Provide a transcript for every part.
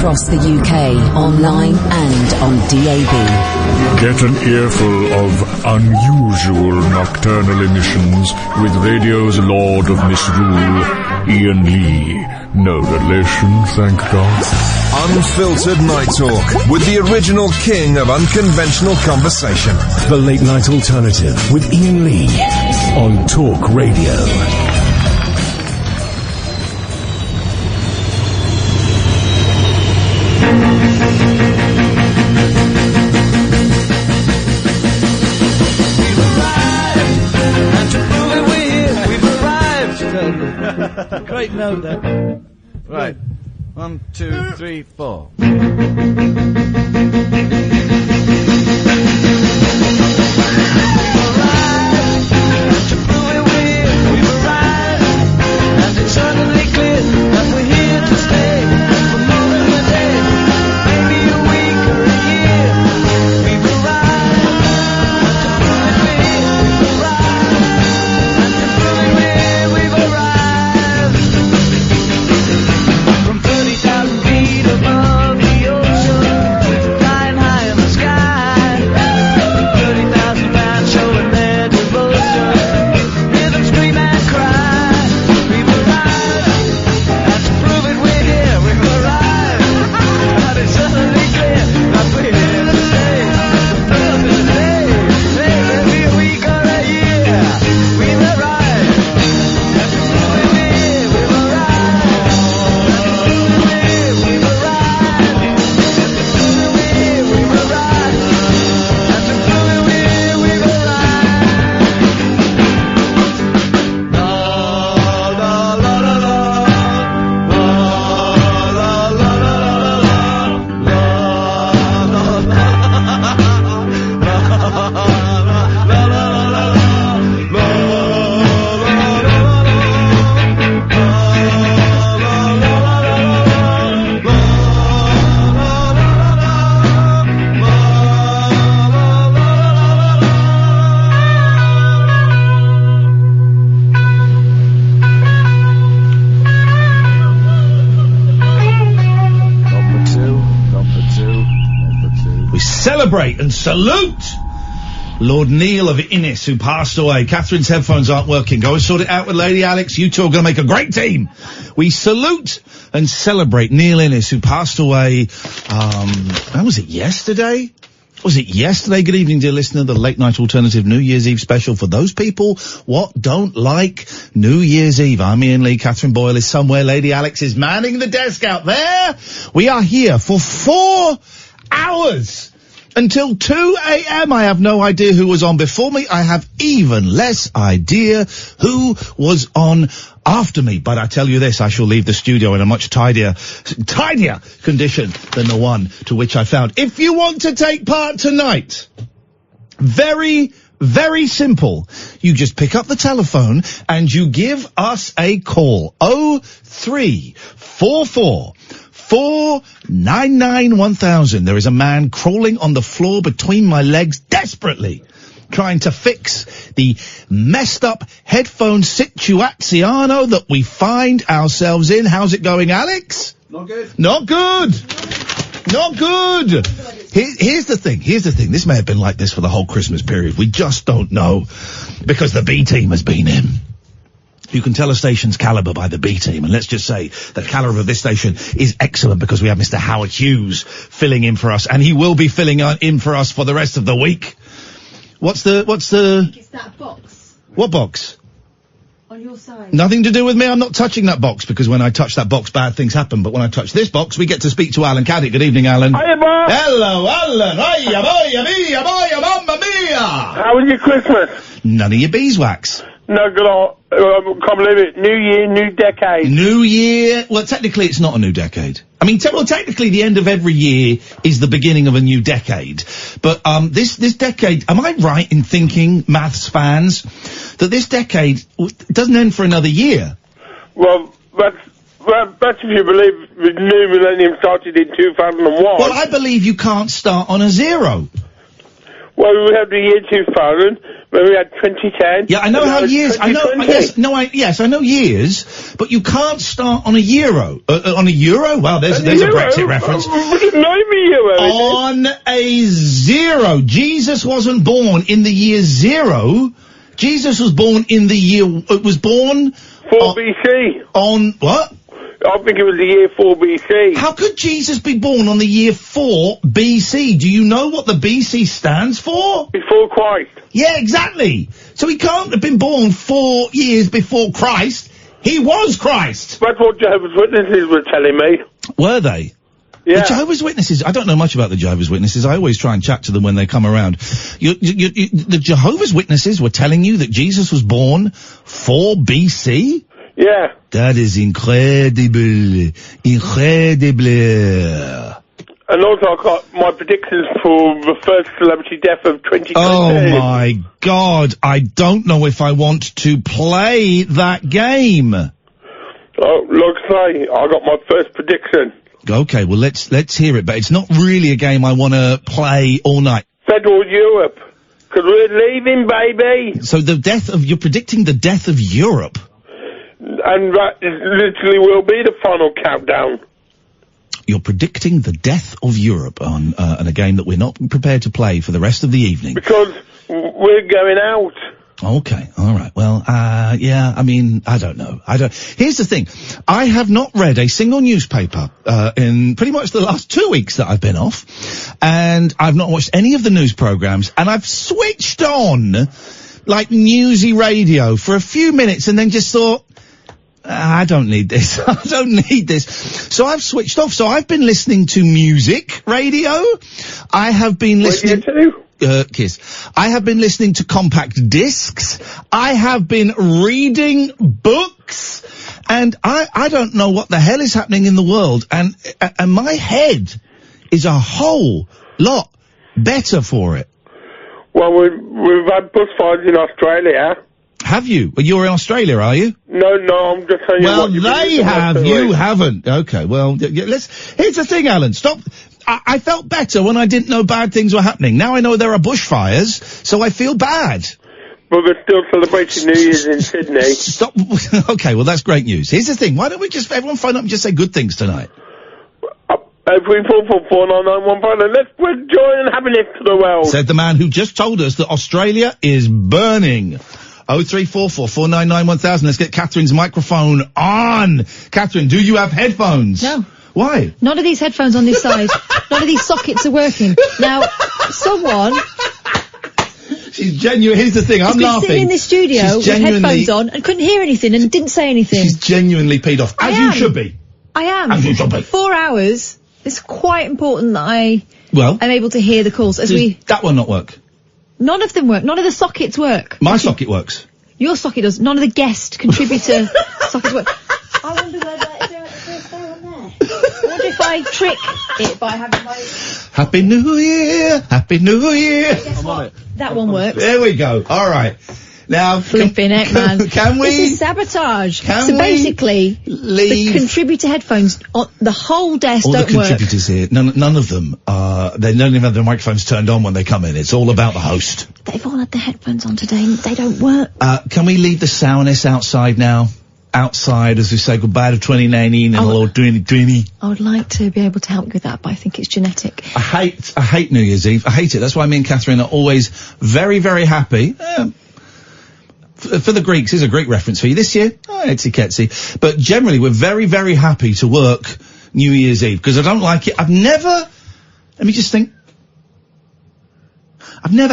across the UK, online and on DAB. Get an earful of unusual nocturnal emissions with radio's Lord of Misrule, Ian Lee. No relation, thank God. Unfiltered Night Talk with the original king of unconventional conversation. The Late Night Alternative with Ian Lee on Talk Radio. Great note there. Right. 1, 2, 3, 4. And salute Lord Neil of Innis, who passed away. Catherine's headphones aren't working. Go and sort it out with Lady Alex. You two are going to make a great team. We salute and celebrate Neil Innis, who passed away, when was it, yesterday? Was it yesterday? Good evening, dear listener. The Late Night Alternative New Year's Eve special for those people what don't like New Year's Eve. I'm Ian Lee. Catherine Boyle is somewhere. Lady Alex is manning the desk out there. We are here for 4 hours. Until 2 a.m. I have no idea who was on before me. I have even less idea who was on after me. But I tell you this, I shall leave the studio in a much tidier condition than the one to which I found. If you want to take part tonight, very, very simple. You just pick up the telephone and you give us a call. 0344 499-1000. There is a man crawling on the floor between my legs desperately trying to fix the messed up headphone situaziano that we find ourselves in. How's it going, Alex? Not good. Not good. Not good. Here's the thing. This may have been like this for the whole Christmas period. We just don't know because the B team has been in. You can tell a station's calibre by the B team, and let's just say the calibre of this station is excellent because we have Mr. Howard Hughes filling in for us, and he will be filling in for us for the rest of the week. What's the? I think it's that box. What box? On your side. Nothing to do with me. I'm not touching that box because when I touch that box, bad things happen. But when I touch this box, we get to speak to Alan Caddick. Good evening, Alan. Hiya, Bob. Hello, Alan. Hiya, boya, mia, boya, mamma mia. How was your Christmas? None of your beeswax. No good on. Can't believe it. New year, new decade. New year. Well, technically, it's not a new decade. I mean, technically, the end of every year is the beginning of a new decade. But this decade, am I right in thinking, maths fans, that this decade doesn't end for another year? Well, that's if you believe the new millennium started in 2001. Well, I believe you can't start on a zero. Well, we had the year 2000, then we had 2010. Yeah, I know how years. I know. Yes, I know years. But you can't start on a euro. On a euro? Well, there's a Brexit reference. On a zero. Jesus wasn't born in the year 0. Jesus was born in the year. Was born 4 BC. On what? I think it was the year 4 BC. How could Jesus be born on the year 4 BC? Do you know what the BC stands for? Before Christ. Yeah, exactly. So he can't have been born 4 years before Christ. He was Christ. That's what Jehovah's Witnesses were telling me. Were they? Yeah. The Jehovah's Witnesses, I don't know much about the Jehovah's Witnesses. I always try and chat to them when they come around. The Jehovah's Witnesses were telling you that Jesus was born 4 BC? Yeah. That is incredible. Incredible. And also I got my predictions for the first celebrity death of 2020. Oh my God, I don't know if I want to play that game. Oh, like I say, I got my first prediction. Okay, well let's hear it, but it's not really a game I want to play all night. Federal Europe. 'Cause we're leaving, baby. So you're predicting the death of Europe? And that literally will be the final countdown. You're predicting the death of Europe on a game that we're not prepared to play for the rest of the evening. Because we're going out. Okay, alright. Well, yeah, I mean, I don't know. Here's the thing. I have not read a single newspaper, in pretty much the last 2 weeks that I've been off. And I've not watched any of the news programs. And I've switched on, like, newsy radio for a few minutes and then just thought, I don't need this. I don't need this. So I've switched off. So I've been listening to music radio. I have been listening Kiss. I have been listening to compact discs. I have been reading books. And I don't know what the hell is happening in the world. And my head is a whole lot better for it. Well, we've had bushfires in Australia. Have you? Well, you're in Australia, are you? No, I'm just saying. Well, they have. You haven't. Okay. Well, here's the thing, Alan. Stop. I felt better when I didn't know bad things were happening. Now I know there are bushfires, so I feel bad. But we're still celebrating New Year's in Sydney. Stop. Okay. Well, that's great news. Here's the thing. Why don't we everyone phone up and just say good things tonight? 834449915. Let's spread joy and happiness to the world. Said the man who just told us that Australia is burning. 03444991000. Let's get Catherine's microphone on. Catherine, do you have headphones? No. Why? None of these headphones on this side. None of these sockets are working. Now, someone... She's genuine. Here's the thing. I'm laughing. She's sitting in the studio with headphones on and couldn't hear anything and didn't say anything. She's genuinely peed off. As you should be. I am. As you should be. 4 hours. It's quite important that I am able to hear the calls. Does that one not work? None of them work. None of the sockets work. My socket works. Your socket does. None of the guest contributor sockets work. I wonder whether is there on there? I wonder if I trick it by having my... Happy New Year! Happy New Year! Guess what? That one works. There we go. All right. Now, flipping it, man. Can we? This is sabotage. Can so basically, leave the contributor headphones, the whole desk don't work. All the contributors here, none of them, they don't even have their microphones turned on when they come in. It's all about the host. They've all had their headphones on today and they don't work. Can we leave the sourness outside now? Outside as we say goodbye to 2019 and hello 2020. I would like to be able to help you with that, but I think it's genetic. I hate New Year's Eve. I hate it. That's why me and Catherine are always very, very happy. For the Greeks, here's a Greek reference for you. This year, etsy-ketsy. But generally, we're very, very happy to work New Year's Eve, because I don't like it. I've never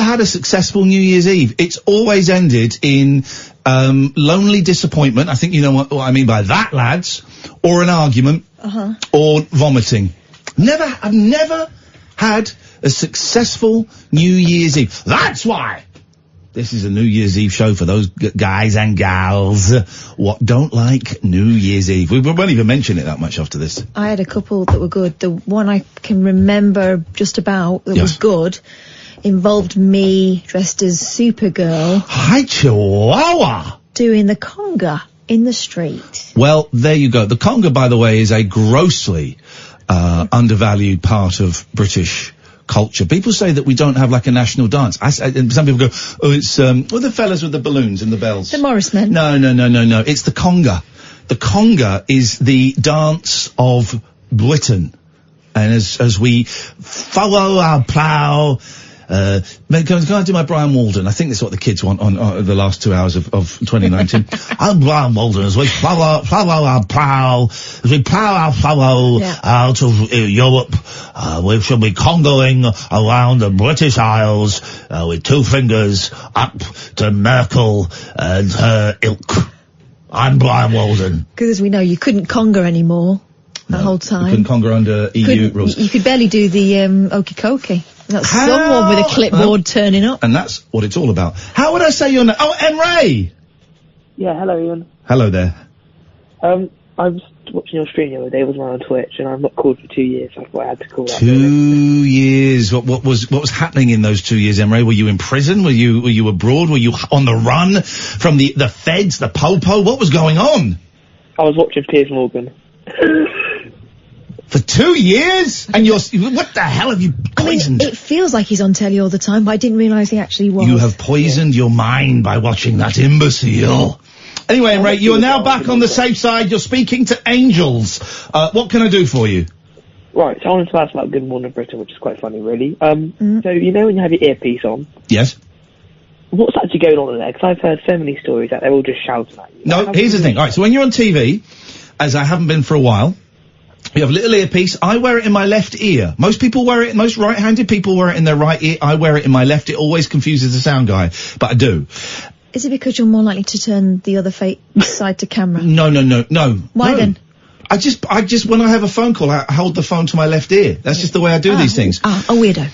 had a successful New Year's Eve. It's always ended in, lonely disappointment. I think you know what I mean by that, lads. Or an argument. Or vomiting. I've never had a successful New Year's Eve. That's why! This is a New Year's Eve show for those guys and gals what don't like New Year's Eve. We won't even mention it that much after this. I had a couple that were good. The one I can remember just about that was good involved me dressed as Supergirl. Hi, Chihuahua! Doing the conga in the street. Well, there you go. The conga, by the way, is a grossly undervalued part of British culture. People say that we don't have like a national dance. And some people go, oh, it's, what are the fellas with the balloons and the bells? The Morris Men. No. It's the conga. The conga is the dance of Britain. And as we follow our plough, can I do my Brian Walden? I think that's what the kids want on the last 2 hours of 2019. I'm Brian Walden as we follow our plough, as we plough our follow out of Europe. We shall be congoing around the British Isles with 2 fingers up to Merkel and her ilk. I'm Brian Walden. Because as we know, you couldn't conga anymore the whole time. You couldn't conga under EU rules. You could barely do the okie dokie. That's someone with a clipboard turning up. And that's what it's all about. How would I say your name? Oh, Emre! Yeah, hello, Ian. Hello there. I was watching your stream the other day. It was on Twitch, and I've not called for 2 years, so I thought I had to call that. 2 years. What was happening in those 2 years, Emre? Were you in prison? Were you abroad? Were you on the run from the feds, the popo? What was going on? I was watching Piers Morgan. For 2 years? And what the hell have you poisoned? I mean, it feels like he's on telly all the time, but I didn't realise he actually was. You have poisoned your mind by watching that imbecile. Anyway, Emre, you are now back on the safe side. You're speaking to angels. What can I do for you? Right, so I wanted to ask about Good Morning Britain, which is quite funny, really. So, you know when you have your earpiece on? Yes. What's actually going on in there? Because I've heard so many stories that they're all just shouting at you. No, here's the thing. All right, so when you're on TV, as I haven't been for a while, you have a little earpiece. I wear it in my left ear. Most people wear it, most right-handed people wear it in their right ear. I wear it in my left. It always confuses the sound guy, but I do. Is it because you're more likely to turn the other side to camera? No. Why then? I just, when I have a phone call, I hold the phone to my left ear. That's just the way I do these things. A weirdo.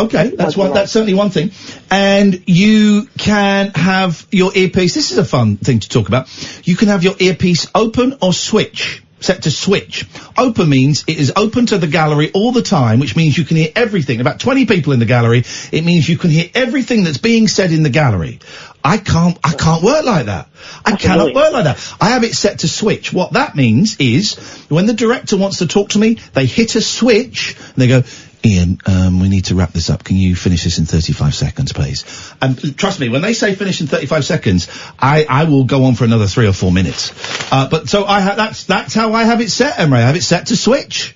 Okay, that's certainly one thing. And you can have your earpiece. This is a fun thing to talk about. You can have your earpiece open or set to switch. Open means it is open to the gallery all the time, which means you can hear everything. About 20 people in the gallery, it means you can hear everything that's being said in the gallery. I can't work like that. I cannot work like that. I have it set to switch. What that means is, when the director wants to talk to me, they hit a switch, and they go, Ian, we need to wrap this up. Can you finish this in 35 seconds, please? And trust me, when they say finish in 35 seconds, I will go on for another 3 or 4 minutes. But so that's how I have it set, Emre. I have it set to switch.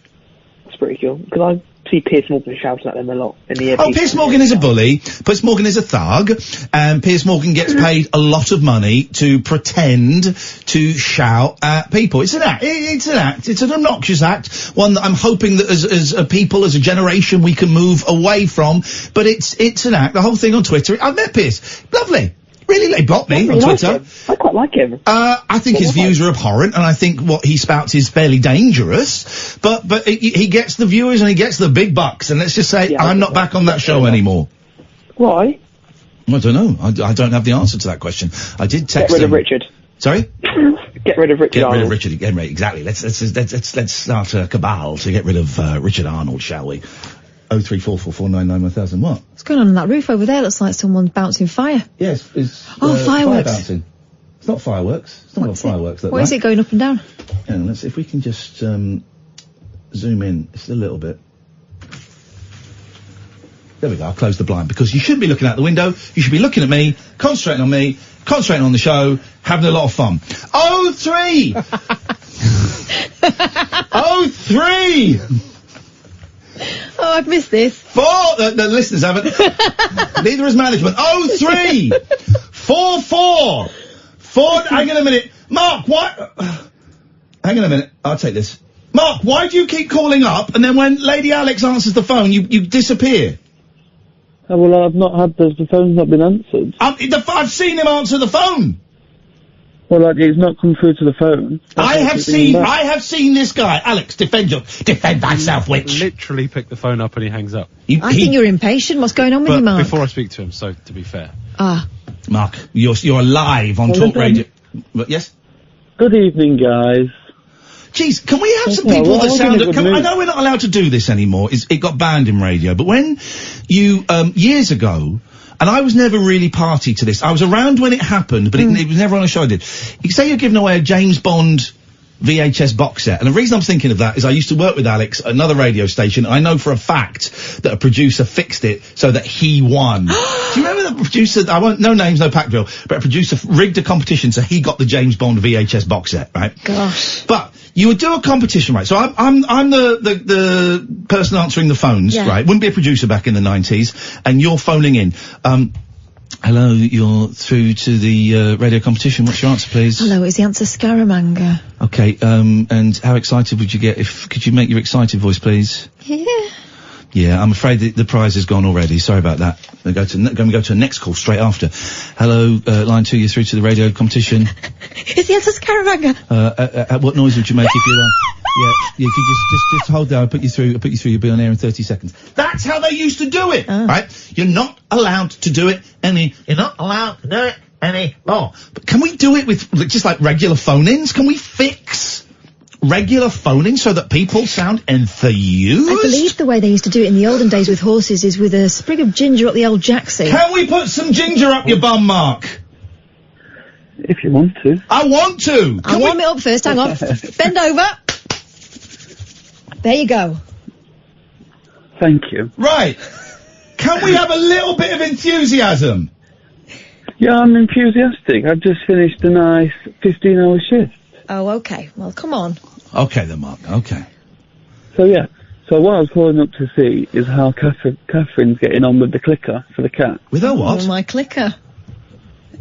That's pretty cool. Because I see Piers Morgan shouting at them a lot in the earpiece. Oh, Piers Morgan is a bully. Piers Morgan is a thug. And Piers Morgan gets paid a lot of money to pretend to shout at people. It's an act. It's an act. It's an obnoxious act. One that I'm hoping that as a people, as a generation, we can move away from. But it's an act. The whole thing on Twitter. I've met Piers. Lovely. Really, they blocked me on Twitter. I quite like him. I think his views are abhorrent, and I think what he spouts is fairly dangerous. But he gets the viewers and he gets the big bucks, and let's just say I'm not back on that show anymore. Why? I don't know. I don't have the answer to that question. I did text him. Get rid of Richard. Sorry? Get rid of Richard Arnold. Get rid of Richard again, right, exactly. Let's start a cabal to get rid of Richard Arnold, shall we? 03444991000. What? What's going on that roof over there? Looks like someone's bouncing fire. Yes, it's fireworks. Fire bouncing. It's not fireworks. It's not what fireworks look like. What is it going up and down? And let's see if we can just zoom in just a little bit. There we go. I'll close the blind because you shouldn't be looking out the window. You should be looking at me, concentrating on me, concentrating on the show, having a lot of fun. 03! 03! Oh, I've missed this. The listeners haven't. Neither has management. 03! 44! Hang on a minute. Mark, what? Hang on a minute. I'll take this. Mark, why do you keep calling up and then when Lady Alex answers the phone, you disappear? Well, I've not had the phone's not been answered. I've seen him answer the phone. Well, he's not come through to the phone. I have seen this guy. Alex, defend thyself, witch. Literally pick the phone up and he hangs up. I think you're impatient. What's going on with you, Mark? Before I speak to him, so to be fair. Mark, you're live on Talk Radio. Yes? Good evening, guys. Jeez, can we have some people that sound... I know we're not allowed to do this anymore. It got banned in radio. But when you, years ago... And I was never really party to this. I was around when it happened, but it was never on a show I did. You say you're giving away a James Bond VHS box set. And the reason I'm thinking of that is I used to work with Alex at another radio station. I know for a fact that a producer fixed it so that he won. Do you remember the producer? I won't, no names, no pack drill, but a producer rigged a competition so he got the James Bond VHS box set, right? Gosh. But you would do a competition, right? So I'm the person answering the phones, right? Wouldn't be a producer back in the 90s, and you're phoning in. Hello, you're through to the radio competition. What's your answer, please? Hello, is the answer Scaramanga? Okay, and how excited would you get could you make your excited voice, please? Yeah. Yeah, I'm afraid the prize is gone already. Sorry about that. We're going to go to a next call straight after. Hello, line 2, you're through to the radio competition. Is the answer Scaramanga? What noise would you make if you won? Yeah, if you just hold there, I'll put you through, you'll be on air in 30 seconds. That's how they used to do it, right? You're not allowed to do it anymore. But can we do it with, just like regular phone-ins? Can we fix regular phone-ins so that people sound enthused? I believe the way they used to do it in the olden days with horses is with a sprig of ginger up the old jacksie. Can we put some ginger up your bum, Mark? If you want to. I want to! I'll warm it up first, hang on. Bend over. There you go. Thank you. Right. Can we have a little bit of enthusiasm? Yeah, I'm enthusiastic. I've just finished a nice 15-hour shift. Oh, okay. Well, come on. Okay then, Mark. Okay. So, yeah. So what I was calling up to see is how Catherine's getting on with the clicker for the cat. With her what? Oh, my clicker.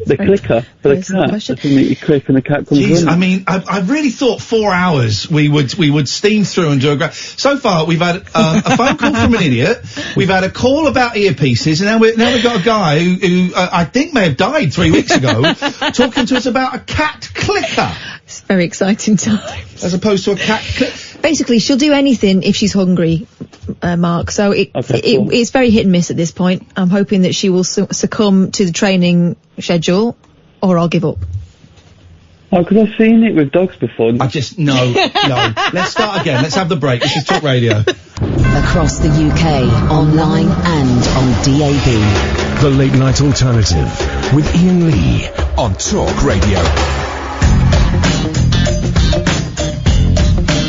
The clicker for the cat. The thing that you click and the cat comes Jeez, in. I mean, I really thought 4 hours we would steam through and do a great. So far, we've had a phone call from an idiot. We've had a call about earpieces, and now we've got a guy who I think may have died 3 weeks ago, talking to us about a cat clicker. It's very exciting times. As opposed to a cat clicker. Basically, she'll do anything if she's hungry, Mark. So it's very hit and miss at this point. I'm hoping that she will succumb to the training schedule, or I'll give up. Oh, because I've seen it with dogs before. No. Let's start again. Let's have the break. This is Talk Radio. Across the UK, online and on DAB. The Late Night Alternative with Iain Lee on Talk Radio.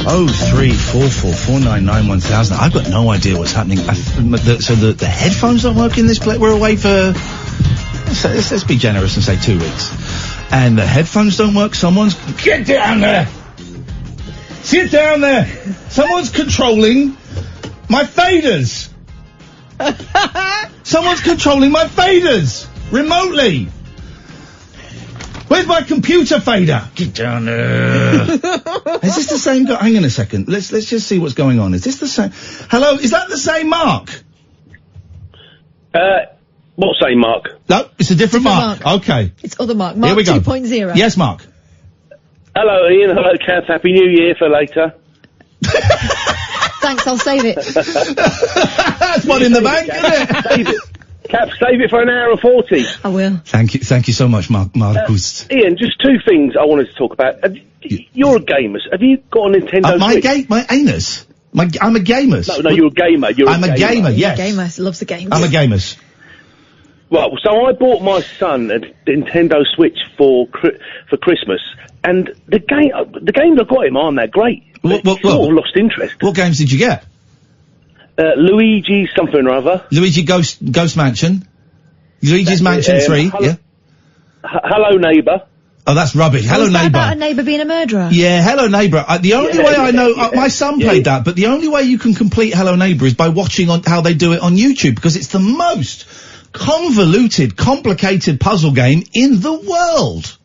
03444991000. I've got no idea what's happening. So the headphones don't work in this place. We're away for, let's be generous and say 2 weeks. And the headphones don't work. Get down there! Sit down there! Someone's controlling my faders! Someone's controlling my faders! Remotely! Where's my computer fader? Get down there. Is this the same guy? Hang on a second. Let's just see what's going on. Is this the same? Hello, is that the same Mark? What same Mark? No, it's a different Mark. Okay. It's other Mark. Mark Here we go. 2.0. Yes, Mark. Hello, Ian. Hello, Kat. Happy New Year for later. Thanks, I'll save it. That's one in the bank, isn't it? Save it. Cap, save it for an hour and 40. I will. Thank you so much, Marcus. Ian, just 2 things I wanted to talk about. You're a gamer. Have you got a Nintendo Switch? My anus? I'm a gamer. No, you're a gamer. I'm a gamer, yes. Gamer, loves the games. I'm a gamer. Well, so I bought my son a Nintendo Switch for Christmas, and the games I got him aren't that great. Sort of lost interest. What games did you get? Luigi something or other. Luigi Ghost Mansion. Luigi's Mansion 3, Hello Neighbour. Oh, that's rubbish. Hello Was that Neighbour. about a neighbour being a murderer? Yeah, Hello Neighbour. The only way I know, my son played that, but the only way you can complete Hello Neighbour is by watching on how they do it on YouTube, because it's the most convoluted, complicated puzzle game in the world.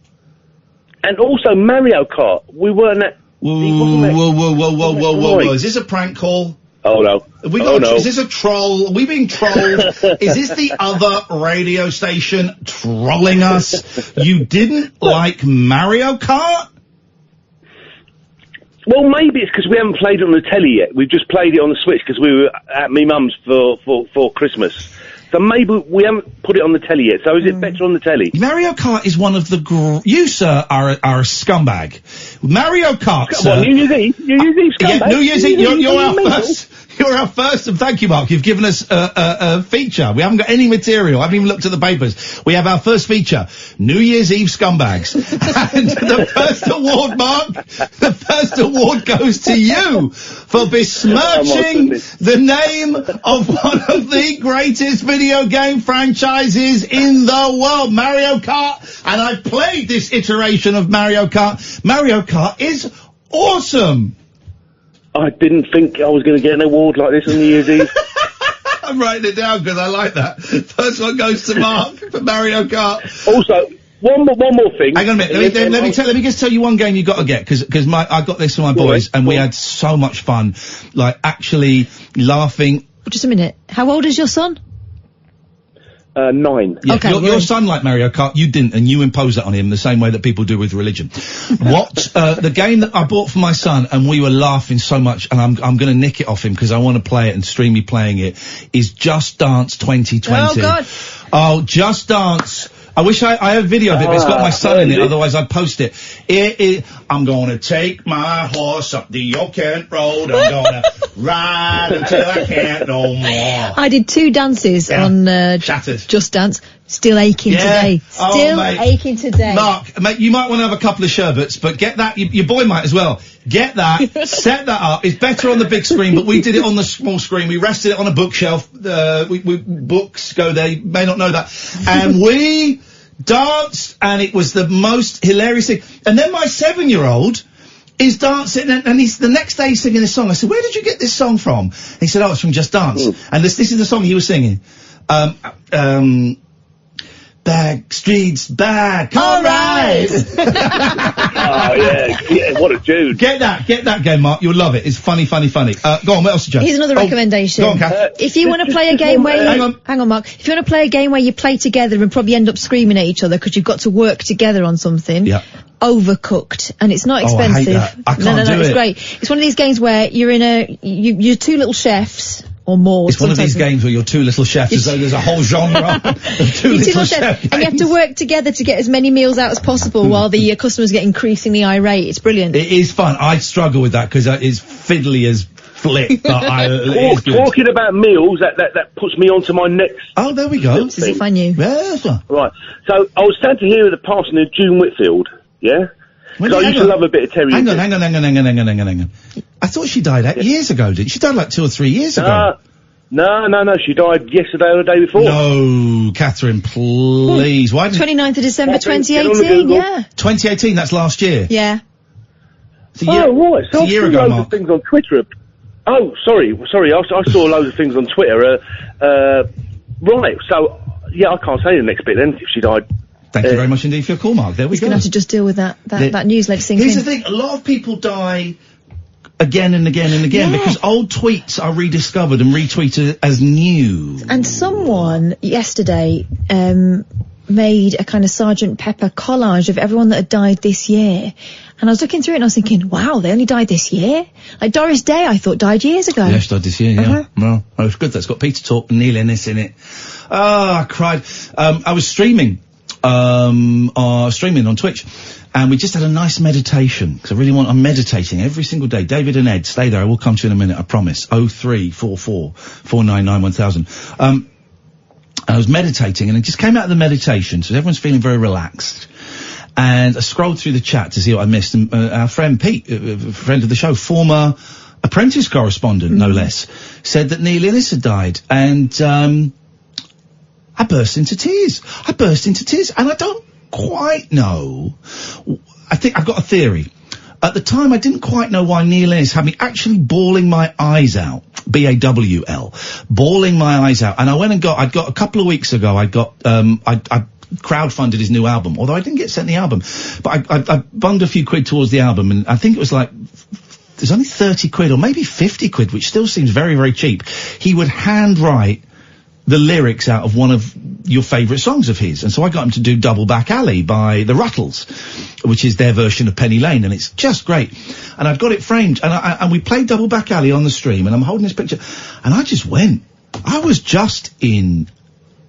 And also Mario Kart. We weren't at... Whoa. Is this a prank call? Oh no. Is this a troll? Are we being trolled? Is this the other radio station trolling us? You didn't like Mario Kart? Well, maybe it's because we haven't played it on the telly yet. We've just played it on the Switch because we were at me mum's for Christmas. So maybe we haven't put it on the telly yet. So is it better on the telly? Mario Kart is one of the you, sir, are a scumbag. Mario Kart, sir. New Year's Eve, scumbag. Yeah, New Year's Eve, you're out first. You're our first, and thank you, Mark. You've given us a feature. We haven't got any material. I haven't even looked at the papers. We have our first feature, New Year's Eve Scumbags. And the first award, Mark, the first award goes to you for besmirching the name of one of the greatest video game franchises in the world, Mario Kart. And I've played this iteration of Mario Kart. Mario Kart is awesome. I didn't think I was going to get an award like this on New Year's Eve. I'm writing it down because I like that. First one goes to Mark for Mario Kart. Also, one more thing. Hang on a minute. Let me just tell you one game you got to get because I got this for my boys and we had so much fun, like actually laughing. Just a minute. How old is your son? 9. Yeah, okay, your son liked Mario Kart, you didn't, and you imposed that on him the same way that people do with religion. The game that I bought for my son, and we were laughing so much, and I'm going to nick it off him because I want to play it and stream me playing it, is Just Dance 2020. Oh, God. Oh, Just Dance. I wish I had a video of it, but it's got my son in it, otherwise I'd post it. I'm gonna take my horse up the Old Kent Road, I'm gonna ride until I can't no more. I did 2 dances on Shattered. Just Dance. Still aching today. Still aching today. Mark, mate, you might want to have a couple of sherbets, but get that, your boy might as well. Get that, set that up. It's better on the big screen, but we did it on the small screen. We rested it on a bookshelf. Books go there, you may not know that. And we danced, and it was the most hilarious thing. And then my 7-year-old is dancing, and he's the next day he's singing this song. I said, where did you get this song from? And he said, oh, it's from Just Dance. And this is the song he was singing. Back streets back, alright! Oh, yeah, what a dude. Get that game, Mark, you'll love it. It's funny. Go on, what else did you have? Here's another recommendation. Go on, Kath. If you want to play a game where hang on, Mark. If you want to play a game where you play together and probably end up screaming at each other because you've got to work together on something. Yeah. Overcooked, and it's not expensive. I hate that. I can't do it's it. great. It's one of these games where you're in you're 2 little chefs. Or more. It's one of these games where you're 2 little chefs, as though there's a whole genre of 2 little chefs. And you have to work together to get as many meals out as possible while the customers get increasingly irate. It's brilliant. It is fun. I struggle with that because it's fiddly as flip. But talking about meals, that puts me on to my next. Oh, there we go. As if I knew. Yes. Right. So I was sad to hear of the passing of June Whitfield. Yeah. Because I used to love a bit of Terry. Hang on. I thought she died years ago, didn't she? She died like 2 or 3 years ago. No. She died yesterday or the day before. No, Catherine, please. Why? 29th of December 2018, yeah. 2018, that's last year. Yeah. It's a year ago, Mark. Of things on Twitter. Oh, sorry. I saw loads of things on Twitter. Right, so, yeah, I can't say the next bit then, if she died. Thank you very much indeed for your call, Mark. There we go. He's going to have to just deal with that news let it sink in. Here's the thing, a lot of people die again and again and again because old tweets are rediscovered and retweeted as new. And someone yesterday made a kind of Sergeant Pepper collage of everyone that had died this year. And I was looking through it and I was thinking, wow, they only died this year? Like Doris Day, I thought, died years ago. Yeah, she died this year, yeah. Well, it's good. That's got Peter Talk and Neil Innes in it. Oh, I cried. I was streaming on Twitch, and we just had a nice meditation, because I'm meditating every single day. David and Ed, stay there, I will come to you in a minute, I promise. 0344 499 1000. I was meditating, and it just came out of the meditation, so everyone's feeling very relaxed. And I scrolled through the chat to see what I missed, and our friend Pete, a friend of the show, former Apprentice correspondent, no less, said that Neil Innes had died, and I burst into tears, and I don't quite know. I think I've got a theory. At the time, I didn't quite know why Neil Innes had me actually bawling my eyes out. B-A-W-L. Bawling my eyes out. And I got a couple of weeks ago, I crowdfunded his new album, although I didn't get sent the album. But I bunged a few quid towards the album, and I think it was like, there's only 30 quid, or maybe 50 quid, which still seems very, very cheap. He would handwrite the lyrics out of one of your favourite songs of his. And so I got him to do Double Back Alley by the Ruttles, which is their version of Penny Lane, and it's just great. And I've got it framed, and we played Double Back Alley on the stream, and I'm holding this picture, and I just went. I was just in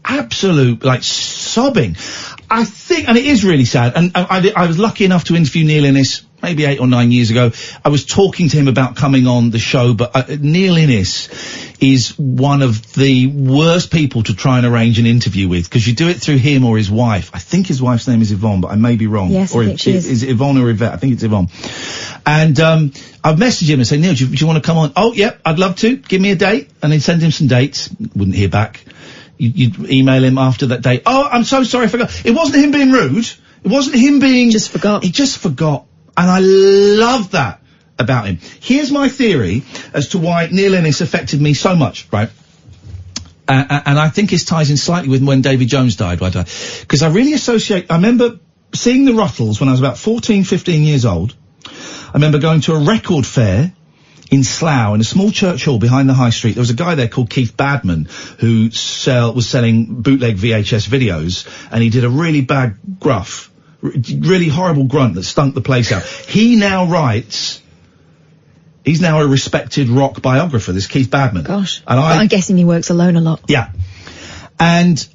absolute, sobbing. I think, and it is really sad, and I was lucky enough to interview Neil Innes maybe 8 or 9 years ago. I was talking to him about coming on the show, but Neil Innes is one of the worst people to try and arrange an interview with, because you do it through him or his wife. I think his wife's name is Yvonne, but I may be wrong. Yes, I think she is. Is it Yvonne or Yvette? I think it's Yvonne. And I've messaged him and said, Neil, do you want to come on? Oh, yep, I'd love to. Give me a date. And then send him some dates. Wouldn't hear back. You'd email him after that date. Oh, I'm so sorry, I forgot. It wasn't him being rude. It wasn't him being... Just forgot. He just forgot. And I love that about him. Here's my theory as to why Neil Innes affected me so much, right? And I think it ties in slightly with when David Jones died, right? Because I really associate... I remember seeing the Ruttles when I was about 14, 15 years old. I remember going to a record fair in Slough, in a small church hall behind the high street. There was a guy there called Keith Badman who was selling bootleg VHS videos, and he did a really bad gruff, really horrible grunt that stunk the place out. He now writes... He's now a respected rock biographer, this Keith Badman. Gosh. And I'm guessing he works alone a lot. Yeah. And,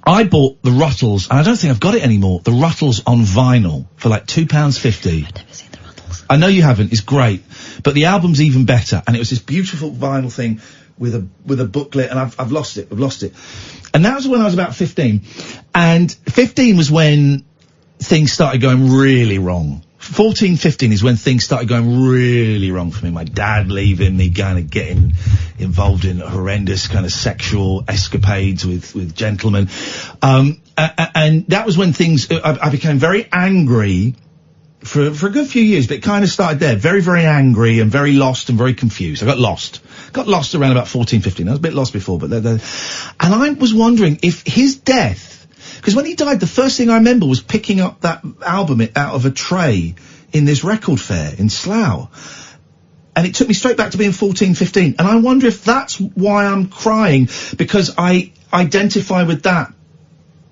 I bought the Ruttles, and I don't think I've got it anymore, the Ruttles on vinyl for like £2.50. I've never seen the Ruttles. I know you haven't, it's great. But the album's even better, and it was this beautiful vinyl thing with a booklet, and I've lost it. And that was when I was about 15. And 15 was when things started going really wrong. 14, 15 is when things started going really wrong for me. My dad leaving me, kind of getting involved in horrendous kind of sexual escapades with gentlemen. And that was when things, I became very angry for a good few years, but it kind of started there. Very, very angry and very lost and very confused. I got lost. Got lost around about 14, 15. I was a bit lost before, but and I was wondering if his death, because when he died, the first thing I remember was picking up that album out of a tray in this record fair in Slough. And it took me straight back to being 14, 15. And I wonder if that's why I'm crying, because I identify with that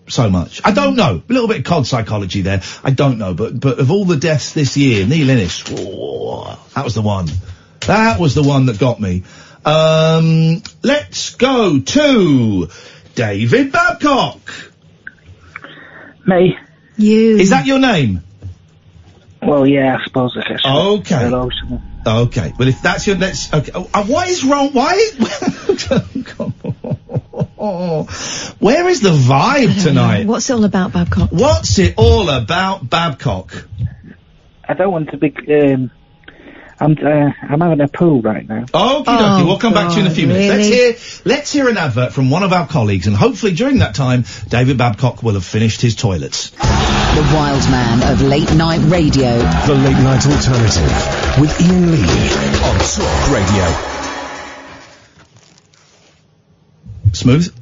so much. I don't know. A little bit of cod psychology there. I don't know. But of all the deaths this year, Neil Innes, that was the one. That was the one that got me. Let's go to David Babcock. Me. You. Is that your name? Well, yeah, I suppose it is. Okay. Okay. Well, if that's your... Let's... Okay. What is wrong? Why is... Where is the vibe tonight? What's it all about, Babcock? What's it all about, Babcock? I don't want to be... I'm having a poo right now. Okie dokie, we'll come back to you in a few minutes. Really? Let's hear an advert from one of our colleagues, and hopefully during that time, David Babcock will have finished his toilets. The wild man of late night radio. The Late Night Alternative with Iain Lee On Talk Radio. Smooth?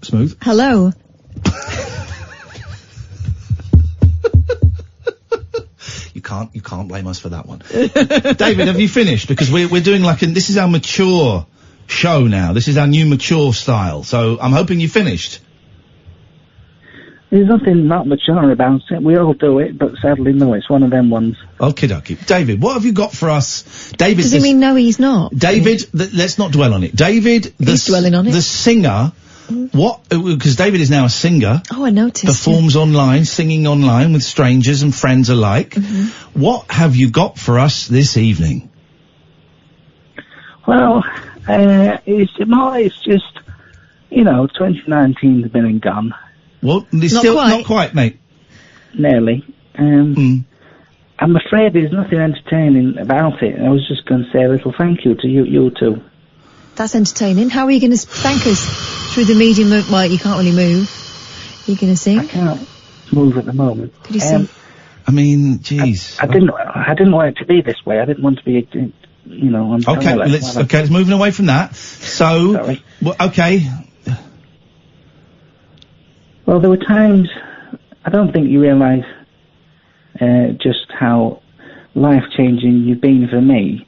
Smooth? Hello. You can't blame us for that one. David, have you finished? Because we're doing this is our mature show now. This is our new mature style. So I'm hoping you finished. There's nothing not mature about it. We all do it, but sadly, no, it's one of them ones. Okie dokie. David, what have you got for us? David, does it mean no, he's not? David, let's not dwell on it. David, he's dwelling on it. The singer. Because David is now a singer. Oh, I noticed. Performs online, singing online with strangers and friends alike. Mm-hmm. What have you got for us this evening? Well, it's just, 2019's been and gone. Well, not quite, mate. Nearly. I'm afraid there's nothing entertaining about it. I was just going to say a little thank you to you two. That's entertaining. How are you going to thank us? Through the medium of... Well, you can't really move. Are you going to sing? I can't move at the moment. Could you sing? I mean, jeez. I didn't want it to be this way. I didn't want to be, on the toilet. Let's moving away from that. So... Sorry. Well, okay. Well, there were times... I don't think you realise just how life-changing you've been for me.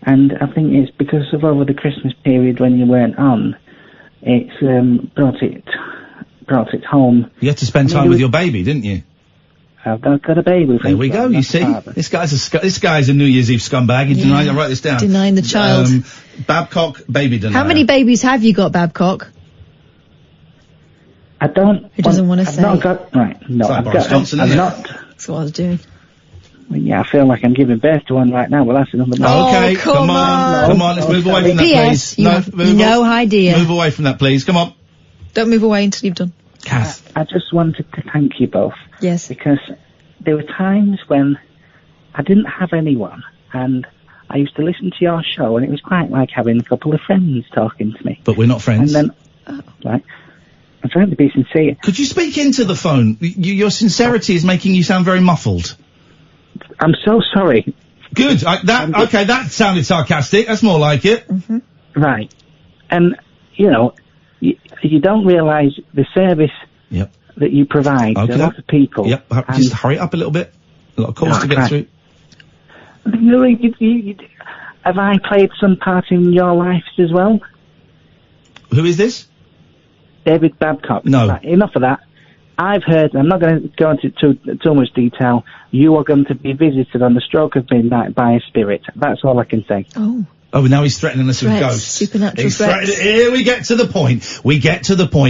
And I think it's because of over the Christmas period when you weren't on, it's brought it home. You had to spend time with your baby, didn't you? I've got a baby. There we go. You see, this guy's a New Year's Eve scumbag. He denied. I write this down. Denying the child. Babcock, baby denier. How many babies have you got, Babcock? I don't. Who doesn't want to I've say? not got right. No, It's like I've Boris got. Johnson, I'm isn't it? not. That's what I was doing. Yeah, I feel like I'm giving birth to one right now. Well, that's another. Okay, come come on. on, let's move away from that, P.S. please. You have no idea. Move away from that, please. Come on. Don't move away until you've done. Kath. I just wanted to thank you both. Yes. Because there were times when I didn't have anyone, and I used to listen to your show, and it was quite like having a couple of friends talking to me. But we're not friends. And then, like, I'm trying to be sincere. Could you speak into the phone? Your sincerity is making you sound very muffled. I'm so sorry. Good. Okay, that sounded sarcastic. That's more like it. Mm-hmm. Right. And, you know, you don't realise the service that you provide to a lot of people. Yep. Just hurry up a little bit. A lot of calls to get through. Have I played some part in your lives as well? Who is this? David Babcock. No. Right, enough of that. I've heard, I'm not going to go into too much detail, you are going to be visited on the stroke of midnight by a spirit. That's all I can say. Oh, now he's threatening us with Threats, ghosts. supernatural threats. Here we get to the point.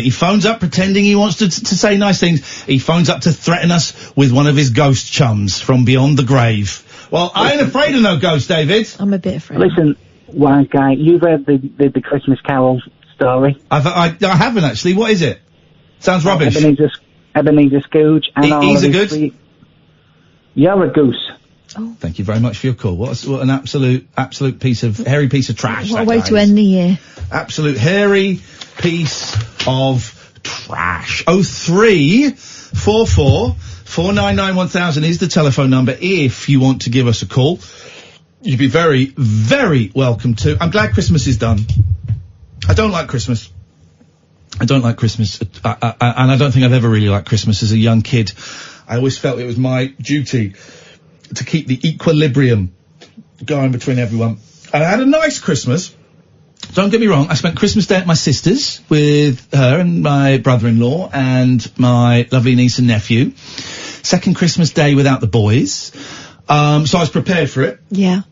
He phones up pretending he wants to say nice things. He phones up to threaten us with one of his ghost chums from beyond the grave. Well, I ain't afraid of no ghosts, David. I'm a bit afraid. Listen, wise guy, you've heard the Christmas Carol story. I haven't actually. What is it? Sounds rubbish. Ebenezer Scrooge and all He's of a his good. You're a goose. Thank you very much for your call. What an absolute hairy piece of trash. What a that way guy to is. end the year. Absolute hairy piece of trash. 0344 499 1000 is the telephone number if you want to give us a call. You'd be very, very welcome to. I'm glad Christmas is done. I don't like Christmas. And I don't think I've ever really liked Christmas as a young kid. I always felt it was my duty to keep the equilibrium going between everyone. And I had a nice Christmas. Don't get me wrong, I spent Christmas Day at my sister's with her and my brother-in-law and my lovely niece and nephew. Second Christmas Day without the boys. So I was prepared for it. Yeah.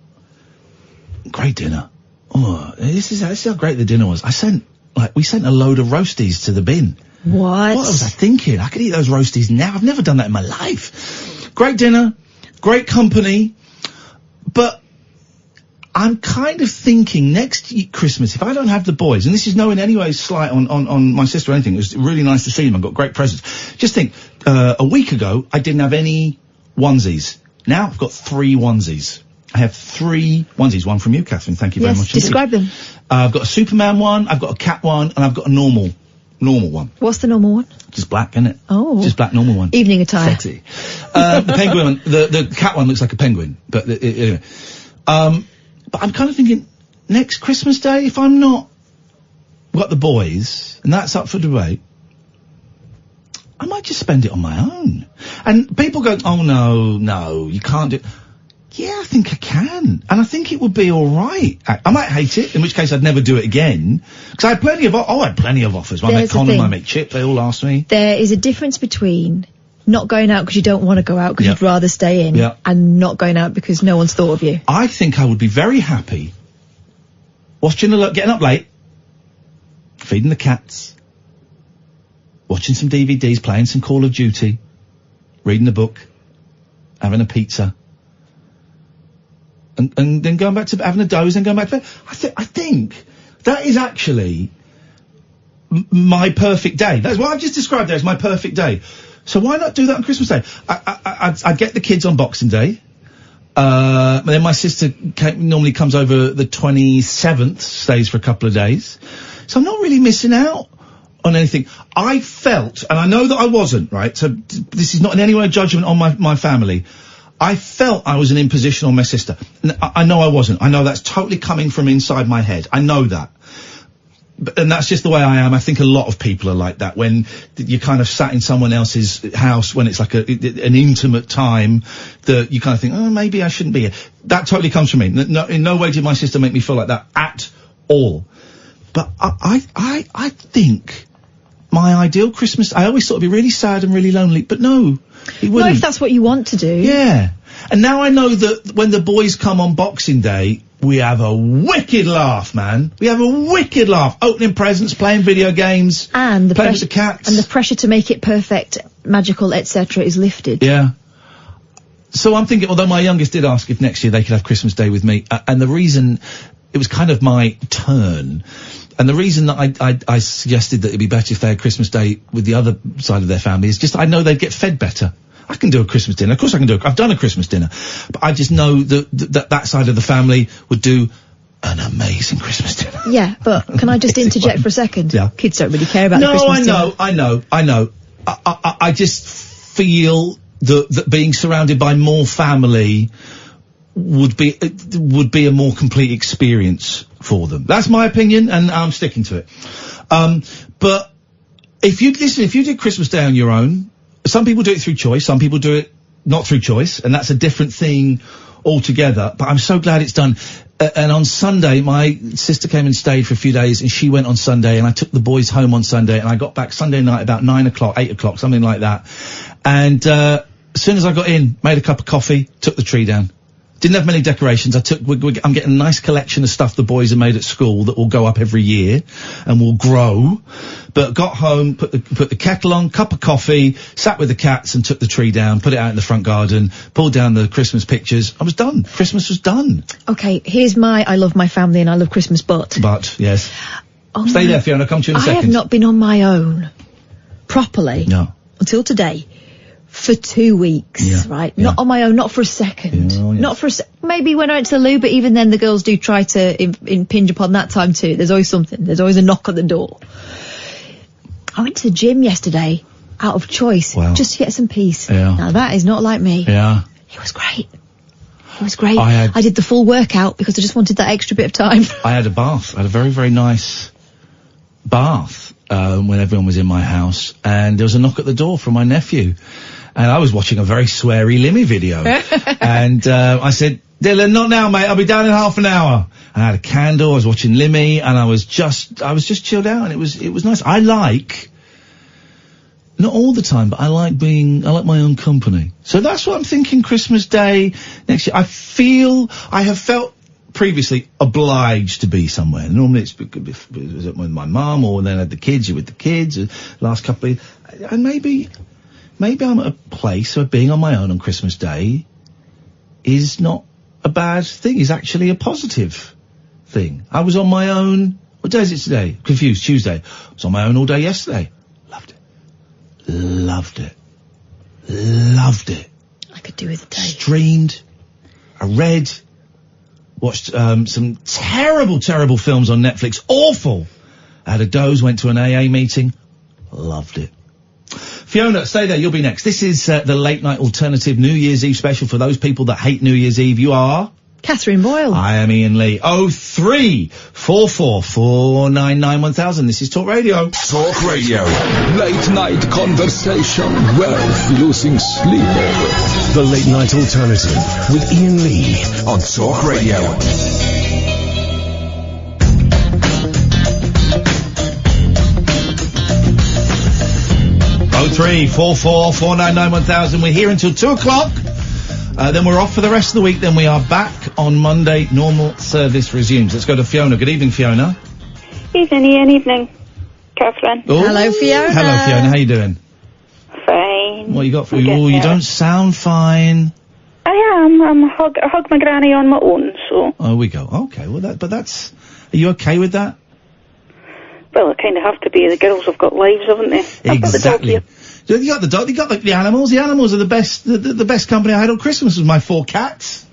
Great dinner. Oh, this is how great the dinner was. We sent a load of roasties to the bin. What? What was I thinking? I could eat those roasties now. I've never done that in my life. Great dinner, great company, but I'm kind of thinking next Christmas, if I don't have the boys, and this is no in any way slight on my sister or anything, it was really nice to see them. I got great presents. Just think, a week ago, I didn't have any onesies. Now I've got 3 onesies. I have 3 onesies. One from you, Catherine. Thank you very much. Describe them. I've got a Superman one, I've got a cat one, and I've got a normal one. What's the normal one? Just black, isn't it? Oh. Just black normal one. Evening attire. Sexy. The penguin one, the cat one looks like a penguin, but anyway. But I'm kind of thinking, next Christmas Day, if I'm not got the boys, and that's up for debate, I might just spend it on my own. And people go, oh no, you can't do it. Yeah, I think I can. And I think it would be alright. I might hate it, in which case I'd never do it again. Because I had plenty of offers. I met Colin, I met Chip, they all asked me. There is a difference between not going out because you don't want to go out because you'd rather stay in, and not going out because no one's thought of you. I think I would be very happy watching getting up late, feeding the cats, watching some DVDs, playing some Call of Duty, reading a book, having a pizza, and then going back to having a doze and going back to bed. I think that is actually my perfect day. That's what I've just described there as my perfect day. So why not do that on Christmas Day? I'd get the kids on Boxing Day. And then my sister normally comes over the 27th, stays for a couple of days. So I'm not really missing out on anything. I felt, and I know that I wasn't, right? So this is not in any way a judgment on my family. I felt I was an imposition on my sister. I know I wasn't. I know that's totally coming from inside my head. I know that. And that's just the way I am. I think a lot of people are like that when you're kind of sat in someone else's house when it's like an intimate time that you kind of think, oh, maybe I shouldn't be here. That totally comes from me. No, in no way did my sister make me feel like that at all. But I think my ideal Christmas, I always thought it'd be really sad and really lonely, but no, it wouldn't. Not if that's what you want to do. Yeah. And now I know that when the boys come on Boxing Day, we have a wicked laugh, man. We have a wicked laugh. Opening presents, playing video games, and playing with the cats. And the pressure to make it perfect, magical, etc. is lifted. Yeah. So I'm thinking, although my youngest did ask if next year they could have Christmas Day with me, and the reason, it was kind of my turn, and the reason that I suggested that it'd be better if they had Christmas Day with the other side of their family is just I know they'd get fed better. I can do a Christmas dinner. Of course I can I've done a Christmas dinner. But I just know that side of the family would do an amazing Christmas dinner. Yeah, but can I just interject for a second? Yeah. Kids don't really care about the Christmas dinner. I know. I just feel that being surrounded by more family would be a more complete experience for them. That's my opinion, and I'm sticking to it. But if you did Christmas Day on your own, some people do it through choice, some people do it not through choice, and that's a different thing altogether. But I'm so glad it's done. And on Sunday, my sister came and stayed for a few days, and she went on Sunday, and I took the boys home on Sunday, and I got back Sunday night about 9 o'clock, 8 o'clock, something like that. And as soon as I got in, made a cup of coffee, took the tree down. Didn't have many decorations. I'm getting a nice collection of stuff the boys have made at school that will go up every year and will grow. But got home, put the kettle on, cup of coffee, sat with the cats and took the tree down, put it out in the front garden, pulled down the Christmas pictures. I was done. Christmas was done. Okay, here's my I love my family and I love Christmas, but, yes. Stay there, Fiona. Come to you in a second. I have not been on my own properly until today. For 2 weeks, right? Yeah. Not on my own, not for a second. Yeah, yes. Not for maybe when I went to the loo, but even then the girls do try to impinge upon that time too. There's always something. There's always a knock at the door. I went to the gym yesterday out of choice, just to get some peace. Yeah. Now that is not like me. Yeah. It was great. It was great. I did the full workout because I just wanted that extra bit of time. I had a bath. I had a very, very nice bath when everyone was in my house, and there was a knock at the door from my nephew. And I was watching a very sweary Limmy video. And I said, Dylan, not now, mate. I'll be down in half an hour. And I had a candle. I was watching Limmy, and I was just chilled out, and it was nice. I like, not all the time, but I like my own company. So that's what I'm thinking Christmas Day next year. I have felt previously obliged to be somewhere. Normally it's with my mum, or then I had the kids, you're with the kids, last couple of, and maybe I'm at a place where being on my own on Christmas Day is not a bad thing, is actually a positive thing. I was on my own, what day is it today? Confused, Tuesday. I was on my own all day yesterday. Loved it. I could do with a day. Streamed, I read, watched some terrible films on Netflix. Awful. I had a doze, went to an AA meeting. Loved it. Fiona, stay there. You'll be next. This is the late night alternative New Year's Eve special for those people that hate New Year's Eve. You are? Catherine Boyle. I am Iain Lee. 03444991000. This is Talk Radio. Talk Radio. Late night conversation worth losing sleep over. The late night alternative with Iain Lee on Talk Radio. 03444991000. We're here until 2 o'clock. Then we're off for the rest of the week. Then we are back on Monday. Normal service resumes. Let's go to Fiona. Good evening, Fiona. Evening, Ian. Evening, Catherine. Ooh. Hello, Fiona. Hello, Fiona. How you doing? Fine. What you got for you? Oh, you don't sound fine. I am. I hug my granny on my own, so. Oh, we go. Okay. Well, are you okay with that? Well, I kind of have to be. The girls have got lives, haven't they? Exactly. You got the dog. You got the animals. The animals are the best. The best company I had on Christmas was my 4 cats.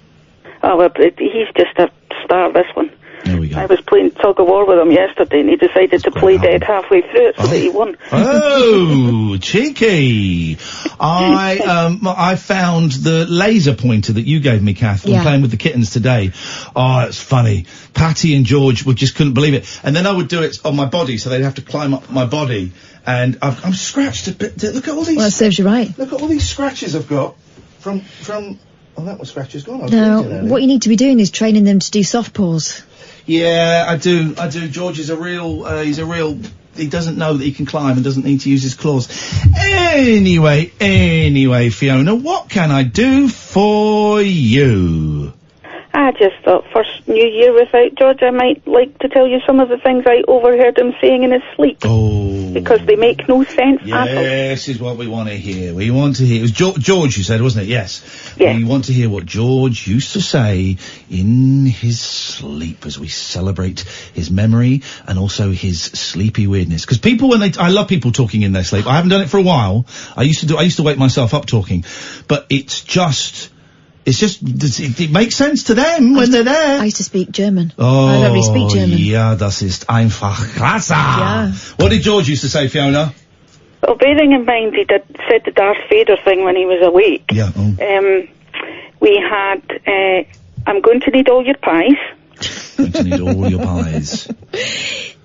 Oh well, he's just a star. This one. There we go. I was playing tug of war with him yesterday, and he decided to play dead halfway through it, so that he won. Oh, cheeky! I found the laser pointer that you gave me, Kath, when playing with the kittens today. Oh, it's funny. Patty and George just couldn't believe it, and then I would do it on my body, so they'd have to climb up my body, and I'm scratched a bit. Look at all these. Well, that serves you right. Look at all these scratches I've got from. Oh, that was scratches gone. No, what you need to be doing is training them to do soft paws. Yeah, I do. George is he doesn't know that he can climb and doesn't need to use his claws. Anyway, Fiona, what can I do for you? I just thought first New Year without George, I might like to tell you some of the things I overheard him saying in his sleep. Oh. Because they make no sense at all. This is what we want to hear. We want to hear. It was George you said, wasn't it? Yes. Yeah. We want to hear what George used to say in his sleep as we celebrate his memory and also his sleepy weirdness. Because people, I love people talking in their sleep. I haven't done it for a while. I used to wake myself up talking. But it makes sense to them when they're there. I used to speak German. Oh, I don't really speak German. Ja, das ist einfach klasse. Yeah. What did George used to say, Fiona? Well, bearing in mind he said the Darth Vader thing when he was awake. Yeah. We had, I'm going to need all your pies. Going to need all your pies.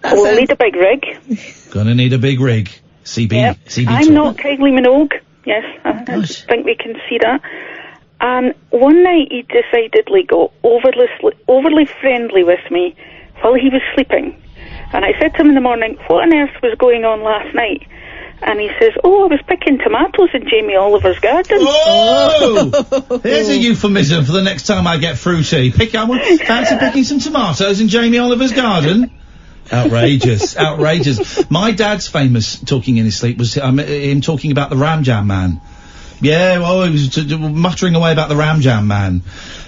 We'll need a big rig. Gonna need a big rig. CB. Yep. CB. I'm not Kylie Minogue. Yes, I think we can see that. And one night he decidedly got overly friendly with me while he was sleeping. And I said to him in the morning, what on earth was going on last night? And he says, I was picking tomatoes in Jamie Oliver's garden. Oh! Here's a euphemism for the next time I get fruity. Fancy picking some tomatoes in Jamie Oliver's garden? Outrageous. Outrageous. My dad's famous talking in his sleep was him talking about the Ram Jam Man. Yeah, well, he was muttering away about the Ram Jam Man.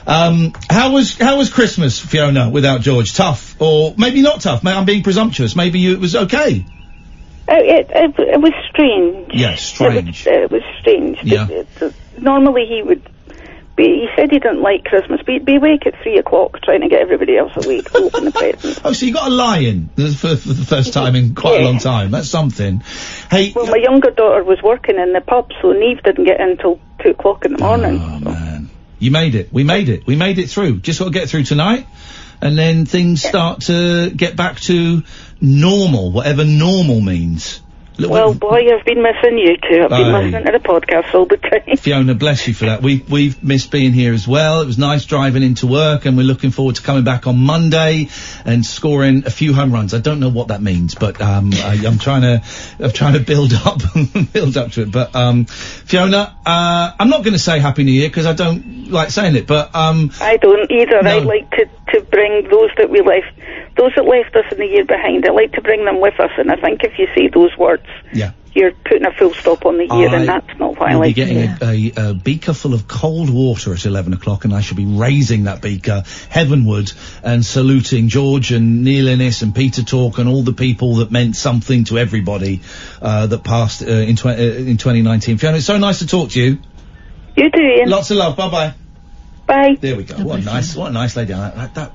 How was Christmas, Fiona, without George? Tough? Or maybe not tough? I'm being presumptuous. Maybe it was okay? It was strange. Yeah, strange. It was strange. Yeah. Normally he said he didn't like Christmas, but he'd be awake at 3 o'clock trying to get everybody else awake to open the presents. Oh, so you got a lie-in for the first time in quite a long time. That's something. Hey. Well, my younger daughter was working in the pub, so Neve didn't get in till 2 o'clock in the morning. Oh, man. You made it. We made it. We made it through. Just got to get through tonight, and then things start to get back to normal, whatever normal means. Well, boy, I've been missing you too. I've been listening to the podcast all the time. Fiona, bless you for that. We've missed being here as well. It was nice driving into work, and we're looking forward to coming back on Monday and scoring a few home runs. I don't know what that means, but I'm trying to build up to it. But Fiona, I'm not going to say Happy New Year because I don't like saying it. But I don't either. No. I'd like to bring those that left us in the year behind. I'd like to bring them with us, and I think if you say those words, you're putting a full stop on the year, and that's not what I like. You'll be getting a beaker full of cold water at 11 o'clock, and I shall be raising that beaker heavenward and saluting George and Neil Innes and Peter Talk and all the people that meant something to everybody that passed in 2019. Fiona, it's so nice to talk to you. You too, Ian. Lots of love. Bye-bye. Bye. There we go. What a nice lady. That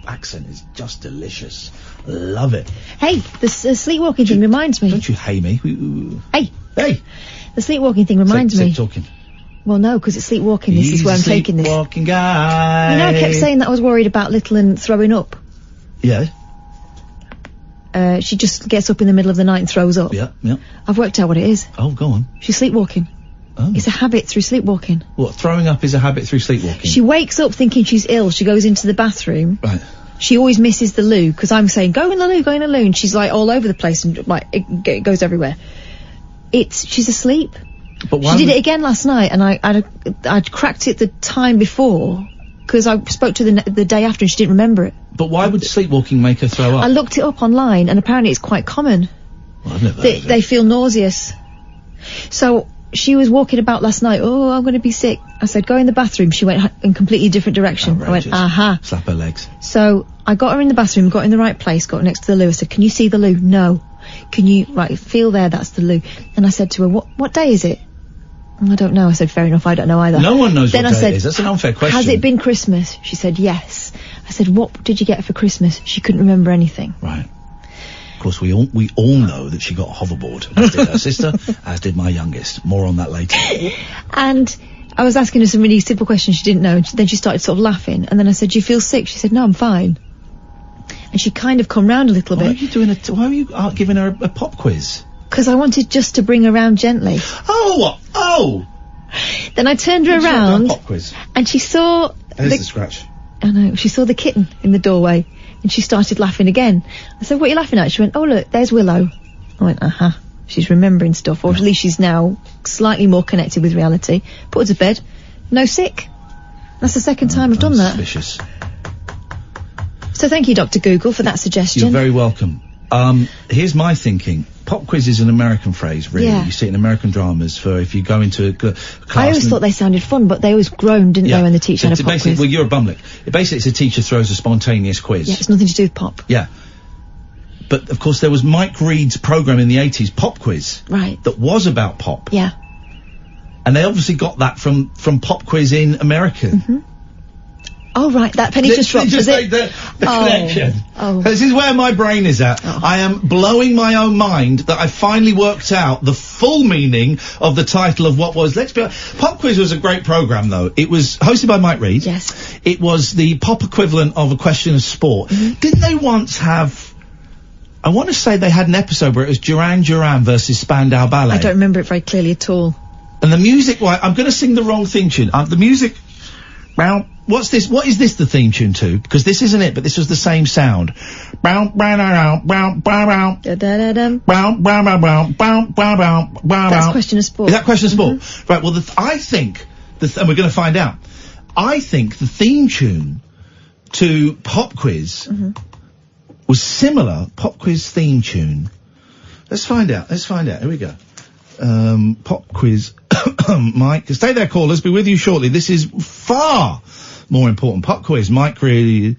accent is just delicious. Love it. Hey, the sleepwalking thing reminds me. Don't you hey me? Hey. Hey. The sleepwalking thing reminds me. Talking. Well, no, because it's sleepwalking. This is where I'm taking this. Sleepwalking guy. You know, I kept saying that I was worried about Little and throwing up. Yeah. She just gets up in the middle of the night and throws up. Yeah. I've worked out what it is. Oh, go on. She's sleepwalking. Oh. It's a habit through sleepwalking. What, throwing up is a habit through sleepwalking? She wakes up thinking she's ill. She goes into the bathroom. Right. She always misses the loo, because I'm saying, go in the loo, and she's like all over the place and like, it goes everywhere. She's asleep. But why she did it again last night, and I'd cracked it the time before, because I spoke to the day after and she didn't remember it. But why would sleepwalking make her throw up? I looked it up online, and apparently it's quite common. Well, I've never heard of it. They feel nauseous. So she was walking about last night, I'm going to be sick. I said, go in the bathroom. She went in completely different direction. Outrageous. I went, aha. Slap her legs. So I got her in the bathroom, got in the right place, got next to the loo. I said, can you see the loo? No. Can you, feel there, that's the loo. And I said to her, what day is it? I don't know. I said, fair enough, I don't know either. No one knows then what day said, it is. That's an unfair question. Has it been Christmas? She said, yes. I said, what did you get for Christmas? She couldn't remember anything. Right. Of course, we all know that she got a hoverboard, as did her sister, as did my youngest. More on that later. And I was asking her some really simple questions she didn't know, and then she started sort of laughing. And then I said, do you feel sick? She said, no, I'm fine. And she kind of come round a little bit. Why are you giving her a pop quiz? Because I wanted just to bring her round gently. Oh! Then I turned her around, pop quiz. And she saw... There's the scratch. I know. She saw the kitten in the doorway, and she started laughing again. I said, what are you laughing at? She went, oh, look, there's Willow. I went, She's remembering stuff, or at least she's now slightly more connected with reality. Put her to bed. No sick. That's the second time I've done that. Suspicious. So thank you, Dr. Google, for that suggestion. You're very welcome. Here's my thinking. Pop quiz is an American phrase, really. Yeah. You see it in American dramas for if you go into a class. I always thought they sounded fun, but they always groaned, didn't they, when the teacher had a pop quiz? Well, you're a bumlick. Basically, it's a teacher throws a spontaneous quiz. Yeah, it's nothing to do with pop. Yeah. But, of course, there was Mike Reed's programme in the 80s, Pop Quiz. Right. That was about pop. Yeah. And they obviously got that from Pop Quiz in America. Mm-hmm. Oh, right, that penny just dropped, just was it? the connection. Oh. This is where my brain is at. Oh. I am blowing my own mind that I finally worked out the full meaning of the title of what was, Pop Quiz was a great programme, though. It was hosted by Mike Reed. Yes. It was the pop equivalent of A Question of Sport. Mm-hmm. Didn't they once have... I want to say they had an episode where it was Duran Duran versus Spandau Ballet. I don't remember it very clearly at all. And the music, I'm going to sing the wrong theme tune. The music, well, what's this? What is this the theme tune to? Because this isn't it, but this was the same sound. That's Question of Sport. Is that Question of Sport? Right, well, I think, and we're going to find out, I think the theme tune to Pop Quiz was similar, Pop Quiz theme tune. Let's find out. Here we go. Pop Quiz. Mike, stay there, callers. Be with you shortly. This is far more important. Pop Quiz. Mike really.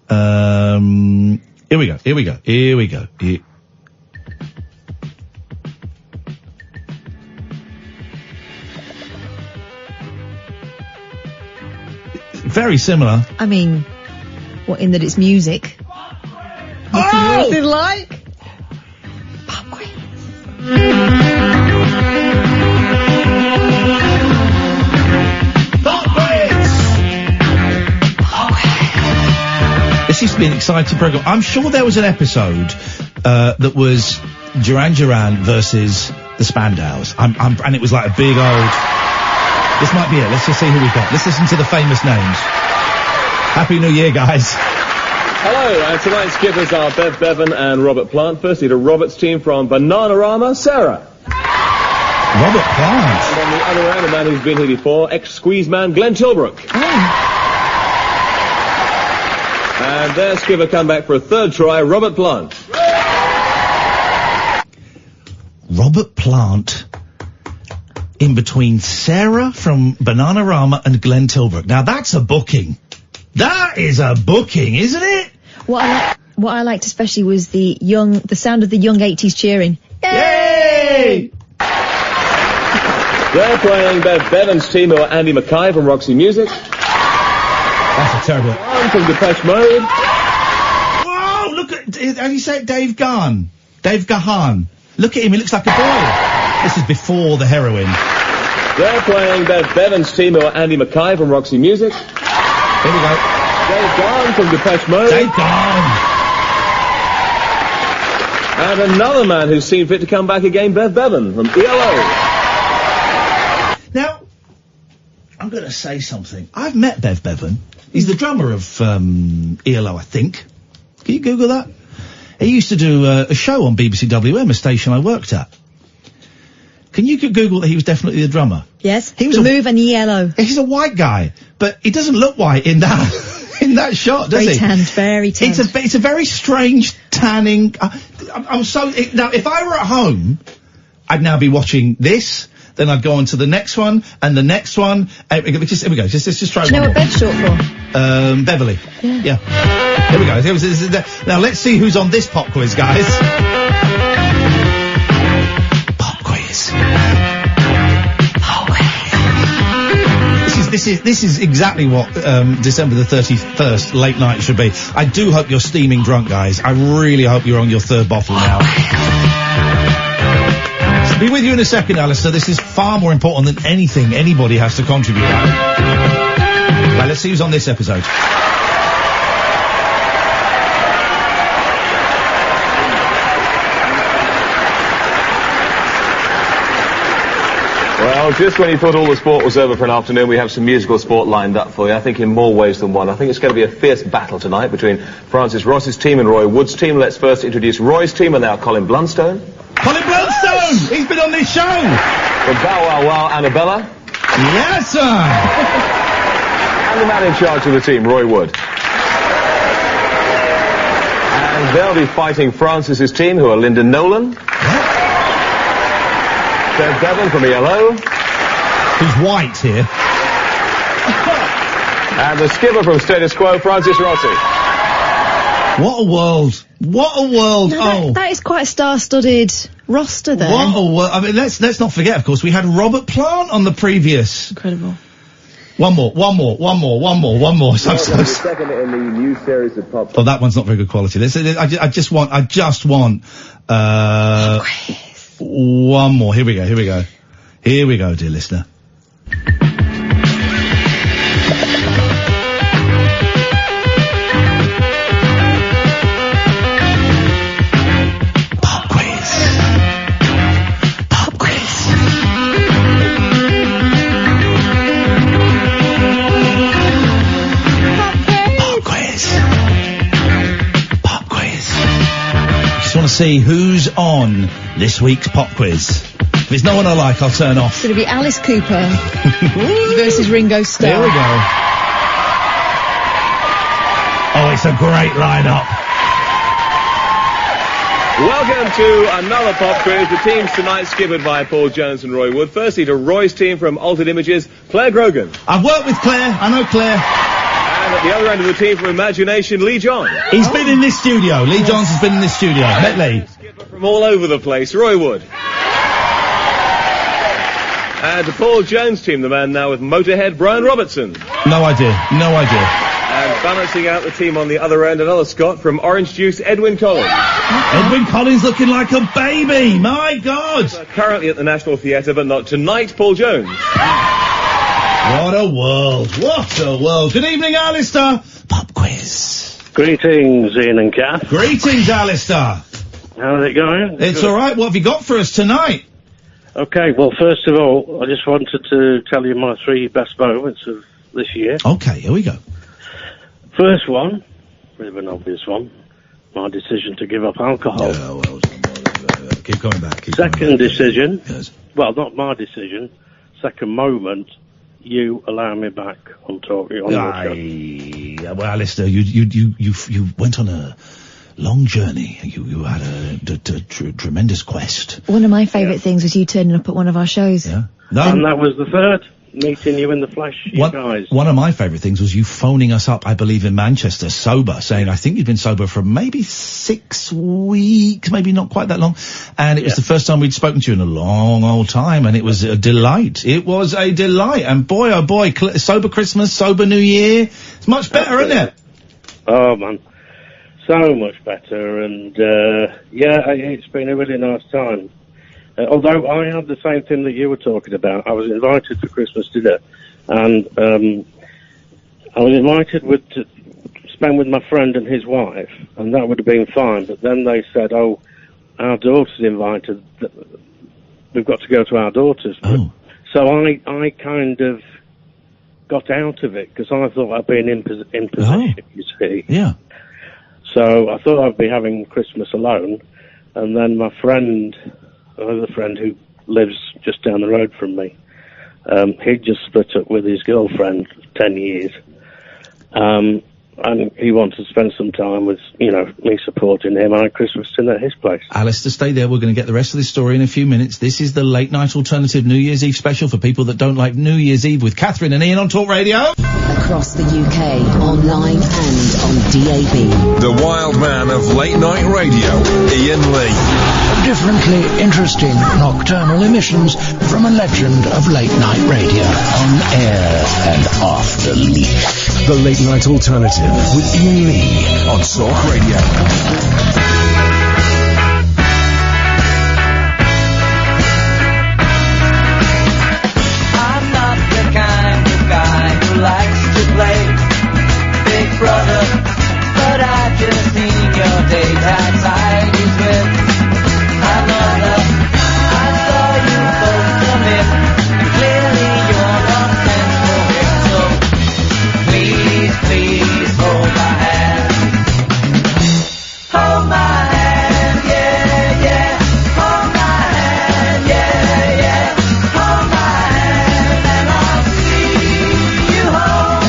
Here we go. Very similar. I mean, what, in that it's music? What's it like? Pop Quiz. This used to be an exciting programme. I'm sure there was an episode that was Duran Duran versus the Spandaus. And it was like a big old... This might be it. Let's just see who we've got. Let's listen to the famous names. Happy New Year, guys. Hello, and tonight's skippers are Bev Bevan and Robert Plant. Firstly to Robert's team from Bananarama, Sarah. Robert Plant. And on the other end, a man who's been here before, ex-squeeze man Glenn Tilbrook. And their skipper come back for a third try, Robert Plant. Robert Plant in between Sarah from Bananarama and Glenn Tilbrook. Now that's a booking. That is a booking, isn't it? What I liked especially was the sound of the young 80s cheering. Yay! They're playing Bev Bevan's team, who are Andy Mackay from Roxy Music. That's a terrible... One from Depeche Mode. Whoa, look at... How do you say it? Dave Gahan. Dave Gahan. Look at him, he looks like a boy. This is before the heroin. They're playing Bev Bevan's team, who are Andy Mackay from Roxy Music. Here we go. Dave Gahan from Depeche Mode. Dave Gahan. And another man who's seen fit to come back again, Bev Bevan from ELO. Now, I'm going to say something. I've met Bev Bevan. He's the drummer of ELO, I think. Can you Google that? He used to do a show on BBC WM, a station I worked at. Can you Google that he was definitely the drummer? Yes. He was the Move and the Yellow. He's a white guy, but he doesn't look white in that shot, does he? Very tanned. It's a very strange tanning. I'm so now. If I were at home, I'd now be watching this. Then I'd go on to the next one and the next one. Here we go. Let's just try. Do you know what Bev's short for? Beverly. Yeah. Here we go. Now let's see who's on this pop quiz, guys. Pop quiz. This is exactly what December the 31st late night should be. I do hope you're steaming drunk, guys. I really hope you're on your third bottle now. So be with you in a second, Alistair. This is far more important than anything anybody has to contribute. Right, let's see who's on this episode. Well, just when you thought all the sport was over for an afternoon, we have some musical sport lined up for you, I think in more ways than one. I think it's going to be a fierce battle tonight between Francis Ross's team and Roy Wood's team. Let's first introduce Roy's team, and now Colin Blunstone. Colin Blunstone! He's been on this show! From Bow Wow Wow, Annabella. Yes, sir! And the man in charge of the team, Roy Wood. And they'll be fighting Francis's team, who are Linda Nolan. Seb Devon from ELO. Who's white here. And the skipper from Status Quo, Francis Rossi. What a world. What a world. No, that is quite a star-studded roster there. What a world. I mean, let's not forget, of course, we had Robert Plant on the previous. Incredible. One more. So, Second in the new series of pop. Oh, that one's not very good quality. I just want, one more. Here we go, dear listener. See who's on this week's pop quiz. If there's no one I like, I'll turn off. It's going to be Alice Cooper versus Ringo Starr. Here we go. Oh, it's a great lineup. Welcome to another pop quiz. The teams tonight skippered by Paul Jones and Roy Wood. Firstly to Roy's team from Altered Images, Claire Grogan. I've worked with Claire. I know Claire. And at the other end of the team from Imagination, Lee John. He's been in this studio. Lee Johns has been in this studio. Met Lee. From all over the place, Roy Wood. And to Paul Jones' team, the man now with Motorhead, Brian Robertson. No idea. And balancing out the team on the other end, another Scot from Orange Juice, Edwin Collins. Edwin Collins looking like a baby. My God. Currently at the National Theatre, but not tonight, Paul Jones. What a world. Good evening, Alistair. Pop quiz. Greetings, Iain and Kath. Greetings, Alistair. How's it going? It's all right. What have you got for us tonight? Okay, well, first of all, I just wanted to tell you my 3 best moments of this year. Okay, here we go. First one, bit of an obvious one, my decision to give up alcohol. Keep going back. Second decision, yes. Well, not my decision, second moment, you allow me back on talk. Well, Alistair, you went on a long journey. You had a tremendous quest. One of my favourite things was you turning up at one of our shows. Yeah. And that was the third, meeting you in the flesh, guys. One of my favourite things was you phoning us up, I believe, in Manchester, sober, saying, I think you'd been sober for maybe 6 weeks, maybe not quite that long. And it was the first time we'd spoken to you in a long old time, and it was a delight. It was a delight. And boy, oh boy, sober Christmas, sober New Year. It's much better, isn't it? Oh, man. So much better. And, it's been a really nice time. Although I had the same thing that you were talking about. I was invited for Christmas dinner, and I was invited to spend with my friend and his wife, and that would have been fine. But then they said, "Oh, our daughter's invited. We've got to go to our daughter's." Oh. So I kind of got out of it because I thought I'd been in possession. You see? Yeah. So I thought I'd be having Christmas alone, and then my friend. Another friend who lives just down the road from me, he'd just split up with his girlfriend for 10 years. And he wanted to spend some time with, me supporting him. I had Christmas dinner at his place. Alistair, stay there. We're going to get the rest of this story in a few minutes. This is the Late Night Alternative New Year's Eve special for people that don't like New Year's Eve with Katherine and Iain on Talk Radio. Across the UK, online and on DAB. The wild man of late night radio, Iain Lee. Differently interesting nocturnal emissions from a legend of late night radio. On air and off the leash. The Late Night Alternative with Iain Lee on Talk Radio. Likes to play Big Brother, but I've just seen your daytime sightings with another. I saw you both come in, and clearly you're not meant for it. So please, please hold my hand. Hold my hand, yeah, yeah. Hold my hand, yeah, yeah. Hold my hand, and I'll see you home.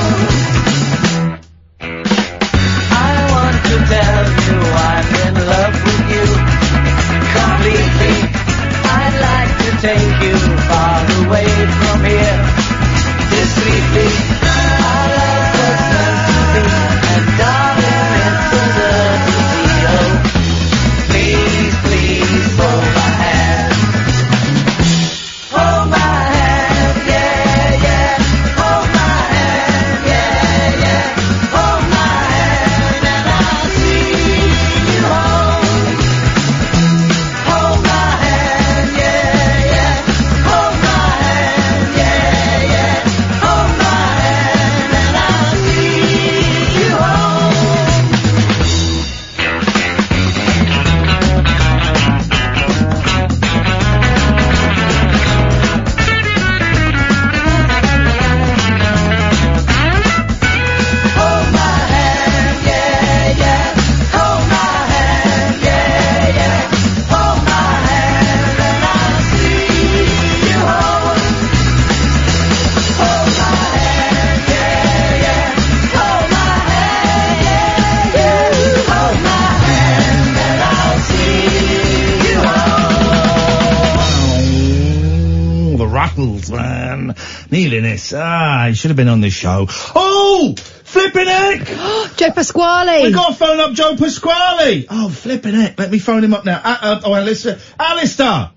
battles, man. Neil Innes, he should have been on this show. Oh! Flippin' heck! Joe Pasquale! We gotta phone up Joe Pasquale! Oh, flippin' heck, let me phone him up now. Alistair!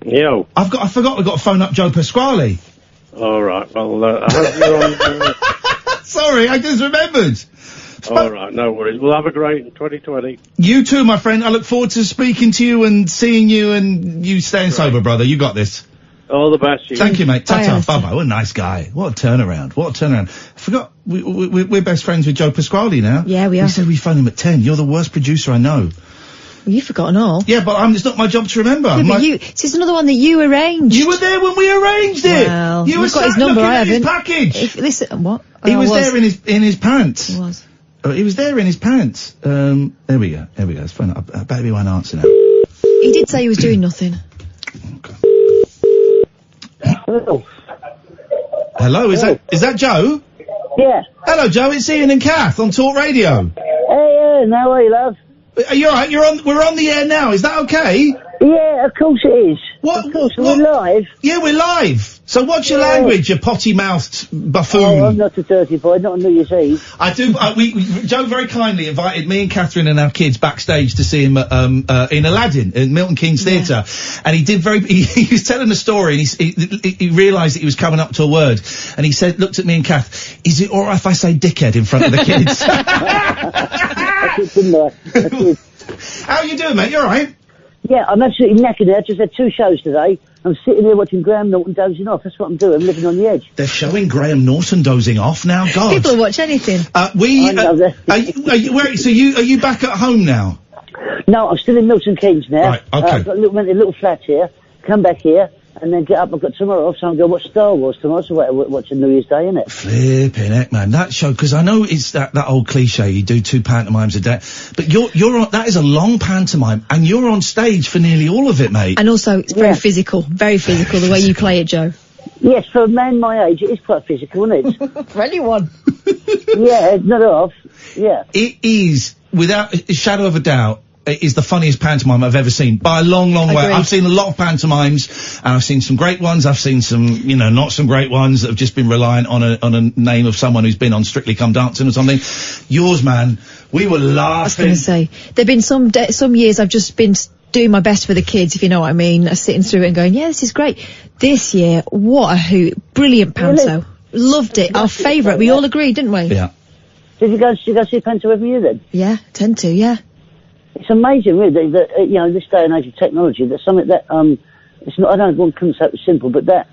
Yo. I forgot we got to phone up Joe Pasquale. All right, well, I hope you're on... Sorry, I just remembered. All right, no worries. We'll have a great 2020. You too, my friend. I look forward to speaking to you and seeing you and you staying sober, brother. You got this. All the best. Thank you, mate. Ta-ta. Bye-bye. What a nice guy. What a turnaround. I forgot, we're best friends with Joe Pasquale now. Yeah, we are. We said we phoned him at 10. You're the worst producer I know. Well, you've forgotten all. Yeah, but it's not my job to remember. Yeah, but this is another one that you arranged. You were there when we arranged it. Well, you were got his number, I haven't. His package. Listen, what? He was there in his pants. He was. He was there in his pants. There we go. Let's phone up. I bet he won't answer now. He did say he was doing nothing. Hello. Hello, is that Joe? Yeah. Hello, Joe. It's Iain and Kath on Talk Radio. Hey, Ian. How are you, love? Are you alright? We're on the air now. Is that okay? Yeah, of course it is. What? Of course, we're live. Yeah, we're live. So what's your language, you potty-mouthed buffoon? Oh, I'm not a dirty boy, not on New Year's Eve. I do, Joe very kindly invited me and Catherine and our kids backstage to see him in Aladdin, in Milton Keynes Theatre. And he did he was telling a story and he realised that he was coming up to a word. And he looked at me and Kath, is it alright if I say dickhead in front of the kids? How are you doing, mate? You alright? Yeah, I'm absolutely knackered. I just had 2 shows today. I'm sitting here watching Graham Norton dozing off. That's what I'm doing. I'm living on the edge. They're showing Graham Norton dozing off now. God, people will watch anything. Are you back at home now? No, I'm still in Milton Keynes now. Right, okay. I've got a little flat here. Come back here and then get up. I've got tomorrow off, so I'm going to watch Star Wars tomorrow. So watching New Year's Day, innit? Flipping heck, man. That show, because I know it's that old cliche, you do 2 pantomimes a day, but you're on, that is a long pantomime, and you're on stage for nearly all of it, mate. And also, it's very physical, the way you play it, Joe. Yes, for a man my age, it is quite physical, isn't it? For anyone. Yeah, not off. Yeah. It is, without a shadow of a doubt, it is the funniest pantomime I've ever seen by a long, long way. I've seen a lot of pantomimes, and I've seen some great ones. I've seen some, not some great ones that have just been reliant on a name of someone who's been on Strictly Come Dancing or something. Yours, man, we were laughing. I was going to say, there've been some years I've just been doing my best for the kids, if you know what I mean, sitting through it and going, yeah, this is great. This year, what a hoot, brilliant Panto. Loved it, our favourite. We all agreed, didn't we? Yeah. Did you go see Panto every year then? Yeah, tend to, yeah. It's amazing, really, that this day and age of technology, that something that it's not. I don't want to say it was simple, but that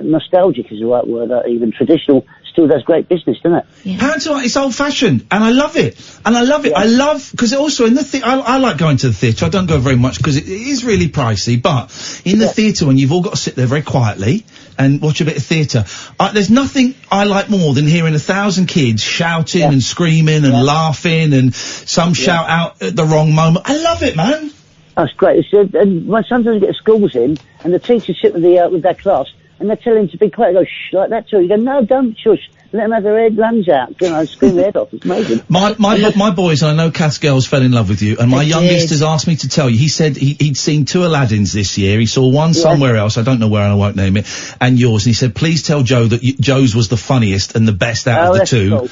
nostalgic is the right word. Even traditional still does great business, doesn't it? Yeah. Pantomime, it's old-fashioned, and I love it. I love because also in the I like going to the theatre. I don't go very much because it is really pricey, but in the theatre when you've all got to sit there very quietly and watch a bit of theatre, there's nothing I like more than hearing 1,000 kids shouting and screaming and laughing, and some shout out at the wrong moment. I love it, man. That's great. And sometimes you get schools in, and the teachers sit with their class, and they tell him to be quiet. Go shh like that too. You go, no, don't shush. Let them have their head lungs out. Scream their head off. It's amazing. My boys, and I know Kath's girls fell in love with you, and my youngest has asked me to tell you. He said he'd seen 2 Aladdins this year. He saw one somewhere else. I don't know where, and I won't name it. And yours. And he said, please tell Joe that Joe's was the funniest and the best out of the 2. Cool.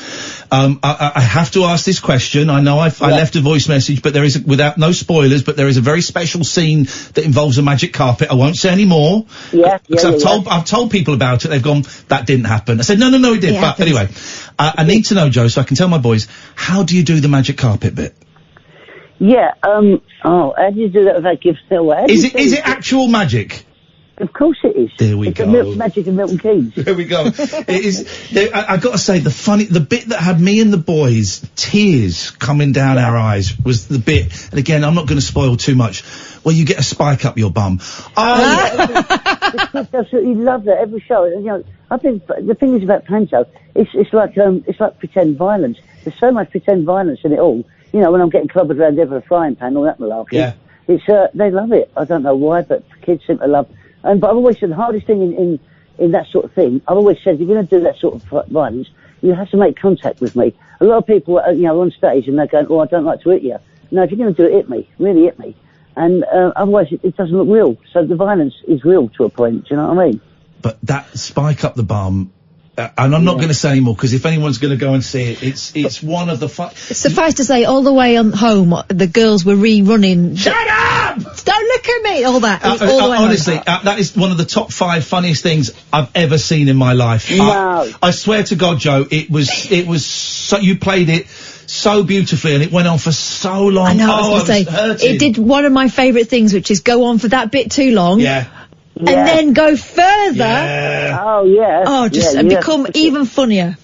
I have to ask this question. I know I left a voice message, but there is, without no spoilers, but there is a very special scene that involves a magic carpet. I won't say any more. I've told people about it. They've gone, that didn't happen. I said, no, it did. But anyway, I need to know, Joe, so I can tell my boys, how do you do the magic carpet bit? Yeah, how do you do that without giving it away? Is it actual magic? Of course it is. There we go. It's the magic of Milton Keynes. There we go. It is. I got to say, the bit that had me and the boys tears coming down our eyes was the bit. And again, I'm not going to spoil too much. Well, you get a spike up your bum. The kids absolutely love that every show. I think the thing is about Panto, it's like pretend violence. There's so much pretend violence in it all. When I'm getting clobbered around over a frying pan, all that malarkey. Yeah. They love it. I don't know why, but kids seem to love. But I've always said the hardest thing in that sort of thing, I've always said, if you're going to do that sort of violence, you have to make contact with me. A lot of people, are on stage and they're going, I don't like to hit you. No, if you're going to do it, hit me. Really hit me. And otherwise it doesn't look real. So the violence is real to a point, do you know what I mean? but that Spike Up the Bum. And I'm not going to say anymore, because if anyone's going to go and see it, it's one of the Suffice to say, all the way on home, the girls were rerunning. Shut up! Don't look at me! All that. All the way honestly, home. that is one of the top 5 funniest things I've ever seen in my life. No. I swear to God, Joe, it was so, you played it so beautifully, and it went on for so long. I know, I was going to say, hurting. it did one of my favourite things, which is go on for that bit too long. Yeah. And then go further. Yeah. Oh, yeah. Oh, just and become even funnier.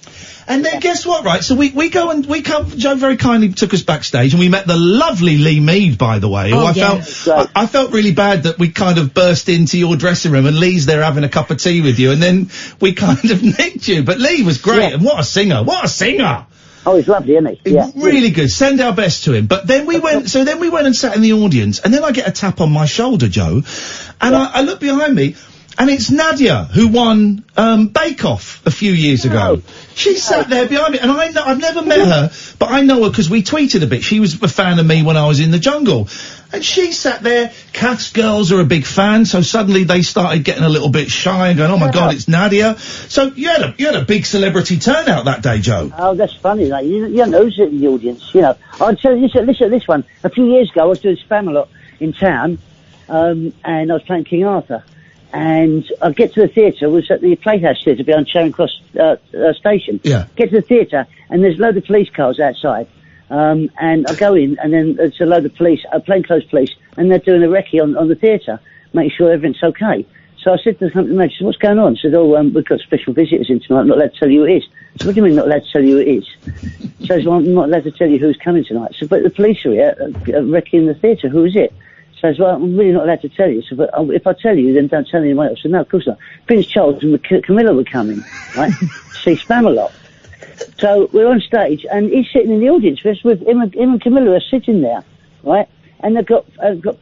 And then guess what, right? So we come, Joe very kindly took us backstage, and we met the lovely Lee Mead, by the way, who I felt really bad that we kind of burst into your dressing room, and Lee's there having a cup of tea with you, and then we kind of nicked you. But Lee was great, and what a singer! What a singer! Oh, he's lovely, isn't he? Yeah. Really good. Send our best to him. But then we went and sat in the audience, and then I get a tap on my shoulder, Joe, and I look behind me, and it's Nadia, who won Bake Off a few years ago. She sat there behind me, and I've never met her, but I know her because we tweeted a bit. She was a fan of me when I was in the jungle. And she sat there. Kath's girls are a big fan, so suddenly they started getting a little bit shy and going, "Oh my God, it's Nadia!" So you had a big celebrity turnout that day, Joe. Oh, that's funny. Like, you know who's in the audience? You know, I'll tell you. Listen to this one. A few years ago, I was doing Spamalot in town, and I was playing King Arthur. And I get to the theatre. It was at the Playhouse Theatre behind Charing Cross station. Yeah. Get to the theatre, and there's a load of police cars outside. And I go in, and then there's a load of police, plainclothes police, and they're doing a recce on the theatre, making sure everything's okay. So I said to the company manager, "What's going on?" She said, "Oh, we've got special visitors in tonight. I'm not allowed to tell you who it is." I said, "What do you mean not allowed to tell you who it is?" She says, "Well, I'm not allowed to tell you who's coming tonight." I said, "But the police are here, recceing the theatre. Who is it?" She says, "Well, I'm really not allowed to tell you. So, but if I tell you, then don't tell anyone else." I said, "No, of course not." Prince Charles and Camilla were coming, right? See Spamalot. So we're on stage, and he's sitting in the audience with him and Camilla are sitting there, right? And they've got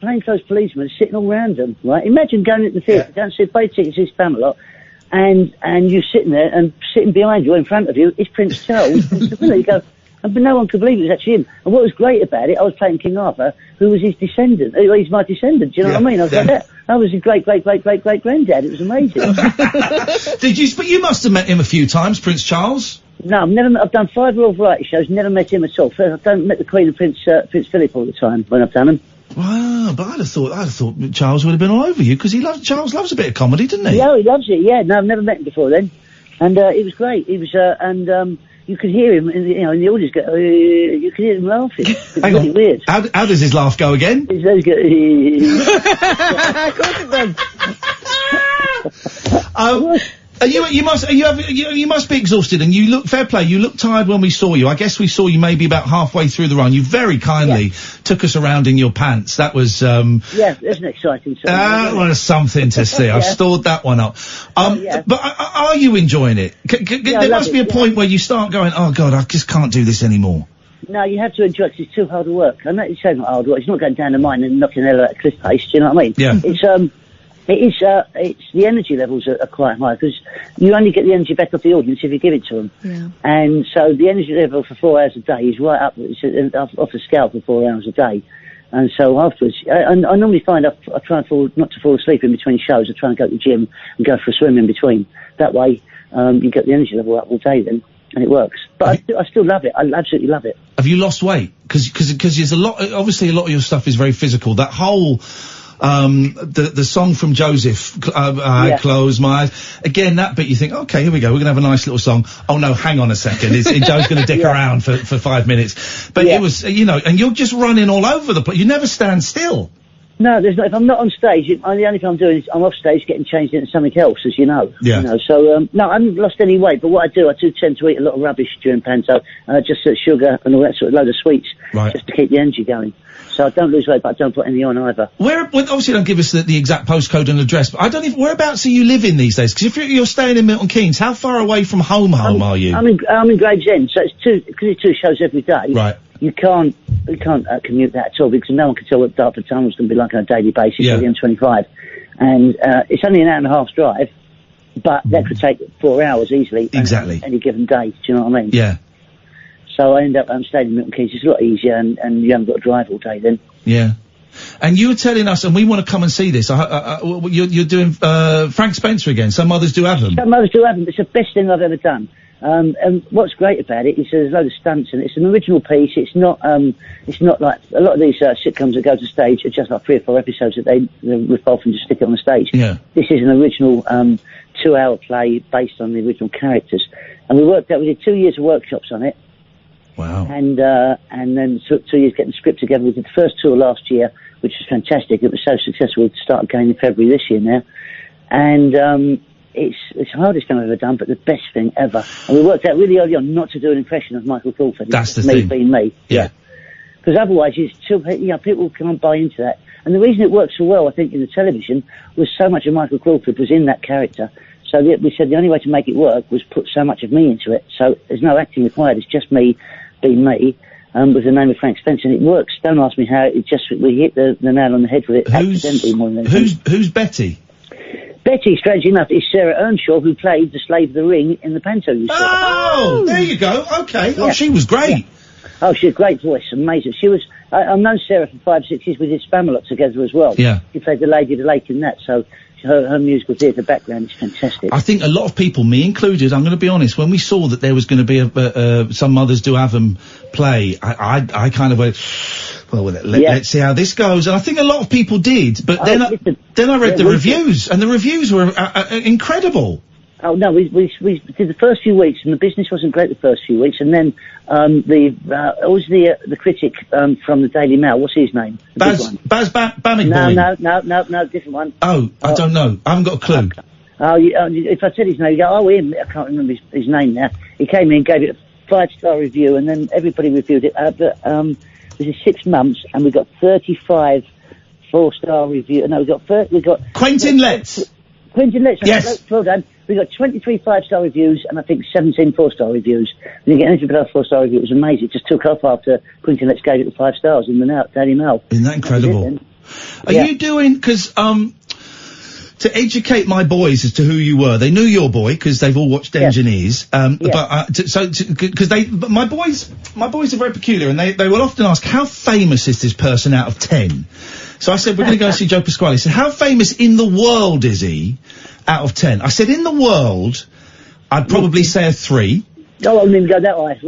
plainclothes policemen sitting all around them, right? Imagine going at the theatre, going to see buy tickets, see Spamalot, and you're sitting there, and sitting behind you, in front of you, is Prince Charles and Camilla. You go, but no one could believe it was actually him. And what was great about it, I was playing King Arthur, who was his descendant. He's my descendant, do you know what I mean? I was like, that was his great-great-great-great-great-granddad. It was amazing. But you must have met him a few times, Prince Charles? No, I've done 5 Royal Variety shows, never met him at all. I've met the Queen and Prince Philip all the time when I've done them. Wow, but I'd have thought Charles would have been all over you, because Charles loves a bit of comedy, doesn't he? Yeah, he loves it, yeah. No, I've never met him before then. And it was great. He was, you could hear him in the audience go, you could hear him laughing. It's really weird. How does his laugh go again? His laugh goes, Of course it does. You must be exhausted, and you look, fair play, you look tired when we saw you. I guess we saw you maybe about halfway through the run. You very kindly took us around in your pants. That was, yeah, that's an exciting song. That was something to see. I've stored that one up. But are you enjoying it? There must be a point where you start going, "Oh God, I just can't do this anymore." No, you have to enjoy it 'cause it's too hard work. I know it's so hard work. It's not going down the mine and knocking the hell out of cliff face, do you know what I mean? Yeah. It's the energy levels are quite high, because you only get the energy back off the audience if you give it to them. Yeah. And so the energy level for 4 hours a day is right up, it's off the scale for 4 hours a day. And so afterwards, I normally find I try and not to fall asleep in between shows. I try and go to the gym and go for a swim in between. That way, you get the energy level up all day then, and it works. But I still love it. I absolutely love it. Have you lost weight? Because there's a lot, obviously a lot of your stuff is very physical. That whole, the song from Joseph, I close my eyes. Again, that bit you think, okay, here we go, we're gonna have a nice little song. Oh no, hang on a second, Joe's gonna dick around for 5 minutes. But it was, and you're just running all over the place. You never stand still. No, there's not. If I'm not on stage, the only thing I'm doing is I'm off stage getting changed into something else, as you know. Yeah. You know, so, no, I haven't lost any weight, but what I do tend to eat a lot of rubbish during Panto, just sugar and all that sort of load of sweets, just to keep the energy going. So I don't lose weight, but I don't put any on either. Obviously don't give us the exact postcode and address, but I don't even, whereabouts are you living these days? Because if you're staying in Milton Keynes, how far away from home are you? I'm in Gravesend, so because it's 2 shows every day. Right. You can't commute that at all, because no one can tell what Dartford Tunnel's going to be like on a daily basis for the M25. And, it's only an hour and a half's drive, but that could take 4 hours easily. Exactly. Any given day, do you know what I mean? Yeah. So I end up staying in Milton Keynes. It's a lot easier, and you haven't got to drive all day then. Yeah. And you were telling us, and we want to come and see this. You're doing Frank Spencer again. Some others do have them. Some others do have them. It's the best thing I've ever done. And what's great about it is there's a load of stunts and it's an original piece. It's not like a lot of these sitcoms that go to stage are just like 3 or 4 episodes that they rip off and just stick it on the stage. Yeah. This is an original 2-hour play based on the original characters. And we did 2 years of workshops on it. Wow. And then took 2 years getting the script together. We did the first tour last year, which was fantastic. It was so successful we started going in February this year now. And it's the hardest thing I've ever done, but the best thing ever. And we worked out really early on not to do an impression of Michael Crawford. That's the me thing. being me. Yeah. Because otherwise, it's too, people can't buy into that. And the reason it worked so well, I think, in the television was so much of Michael Crawford was in that character. So we said the only way to make it work was put so much of me into it. So there's no acting required. It's just me being me. With the name of Frank Spencer, and it works. Don't ask me how. We hit the nail on the head with it accidentally more than anything. Who's Betty? Betty, strangely enough, is Sarah Earnshaw, who played the Slave of the Ring in the Panto. You saw. Oh, there you go. Okay. Yeah. Oh, she was great. Yeah. Oh, she had a great voice, amazing. She was. I've known Sarah for 5, 6 years. We did Spamalot together as well. Yeah. She played the Lady of the Lake in that. So her musical theatre background is fantastic. I think a lot of people, me included, I'm going to be honest, when we saw that there was going to be Some Mothers Do Have 'Em play, I kind of went, well, let's see how this goes. And I think a lot of people did, but then I read the reviews, and the reviews were incredible. Oh no, we did the first few weeks, and the business wasn't great the first few weeks, and then the critic from the Daily Mail. What's his name? Baz Bamigboyne. No, different one. Oh, I don't know. I haven't got a clue. If I said his name, you go, oh, him. I can't remember his name now. He came in and gave it a 5-star review, and then everybody reviewed it. But it was 6 months, and we got 35 4-star reviews. No, we got Quentin Letts. Quentin Letts. Yes. Well done. We got 23 5-star reviews and I think 17 4-star reviews. We didn't get anything but a 4-star review. It was amazing. It just took off after Quentin Letts gave it the 5 stars in the Daily Mail. Isn't that incredible? Are you doing, because to educate my boys as to who you were, they knew your boy because they've all watched Engineers. But my boys are very peculiar, and they will often ask, how famous is this person out of 10? So I said, we're going to go and see Joe Pasquale. He said, how famous in the world is he out of 10? I said, in the world, I'd probably say a 3. No, I wouldn't even go that way.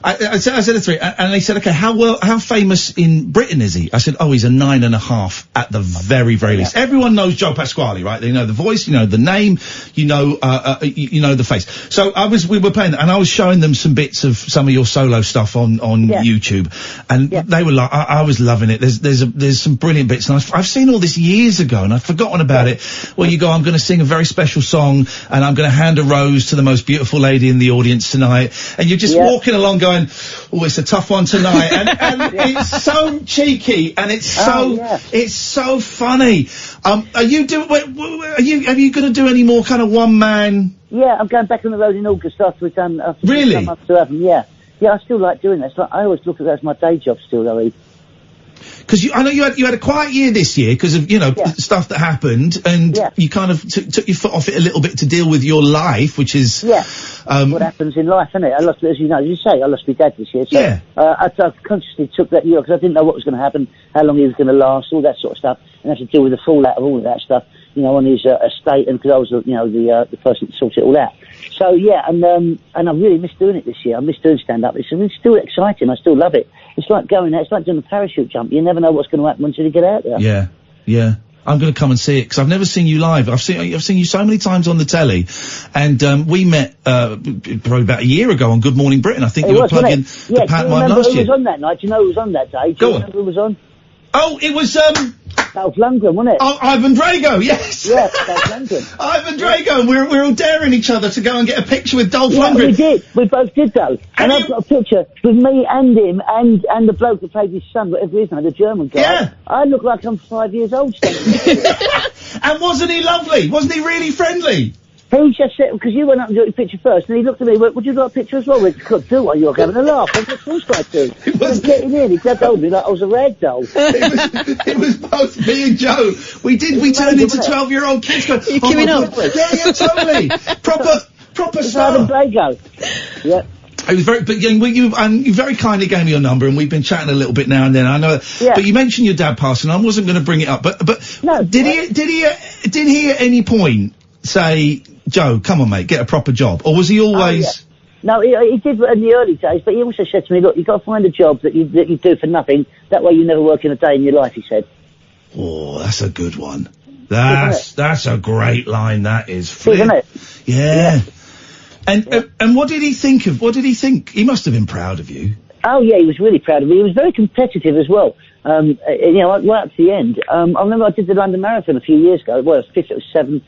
I said a 3, and they said, okay, how famous in Britain is he? I said, oh, he's a 9.5 at the very, very least. Everyone knows Joe Pasquale, right? They know the voice, you know the name, you know the face. So we were playing that, and I was showing them some bits of some of your solo stuff on YouTube, and they were like, I was loving it. There's some brilliant bits, and I've seen all this years ago, and I've forgotten about it. Well, you go, I'm going to sing a very special song, and I'm going to hand a rose to the most beautiful lady in the audience tonight, and you're just walking along going, oh, it's a tough one tonight, and it's so cheeky, and it's so funny. Are you going to do any more kind of one man? Yeah, I'm going back on the road in August after we've done. Really? Yeah, I still like doing that. I always look at that as my day job still, though. Because I know you had a quiet year this year because of stuff that happened, and you kind of took your foot off it a little bit to deal with your life, which is what happens in life, isn't it? I lost, as you know, as you say, I lost my dad this year. So, I consciously took that year because I didn't know what was going to happen, how long he was going to last, all that sort of stuff, and I had to deal with the fallout of all of that stuff, on his estate, and because I was the person that sorted it all out. So and I really missed doing it this year. I missed doing stand-up. It's still exciting. I still love it. It's like going out. It's like doing a parachute jump. You never know what's going to happen until you get out there. Yeah. I'm going to come and see it because I've never seen you live. I've seen you so many times on the telly, and we met probably about a year ago on Good Morning Britain. I think you were plugging the pantomime last year. Who was on that night? Do you know who was on that day? Do you remember who was on? Oh, it was Dolph Lundgren, wasn't it? Oh, Ivan Drago, yes. Yeah, Dolph Lundgren. Ivan Drago, and we're all daring each other to go and get a picture with Dolph Lundgren. We did. We both did, though. And I've got a picture with me and him and the bloke that played his son, whatever his name, the German guy. Yeah. I look like I'm 5 years old. And wasn't he lovely? Wasn't he really friendly? He just said, because you went up and got your picture first, and he looked at me and went, would you like a picture as well? We could do while you're having a laugh. I said, of course I do. He was getting in. He grabbed hold of me like I was a rag doll. It was both me and Joe. We turned into 12-year-old kids going, you're queuing up. Yeah, totally. Proper star. Drago. Yeah. It was very, but you very kindly gave me your number, and we've been chatting a little bit now and then. I know, but you mentioned your dad passing. I wasn't going to bring it up, but no, did he at any point say, Joe, come on, mate, get a proper job, or was he always? No, he did in the early days, but he also said to me, look, you've got to find a job that you do for nothing. That way you never work in a day in your life, he said. Oh, that's a good one. That's a great line, that is. Isn't it? Yeah. And what did he think of, He must have been proud of you. Oh yeah, he was really proud of me. He was very competitive as well. Right up to the end. I remember I did the London Marathon a few years ago. Well, it was 7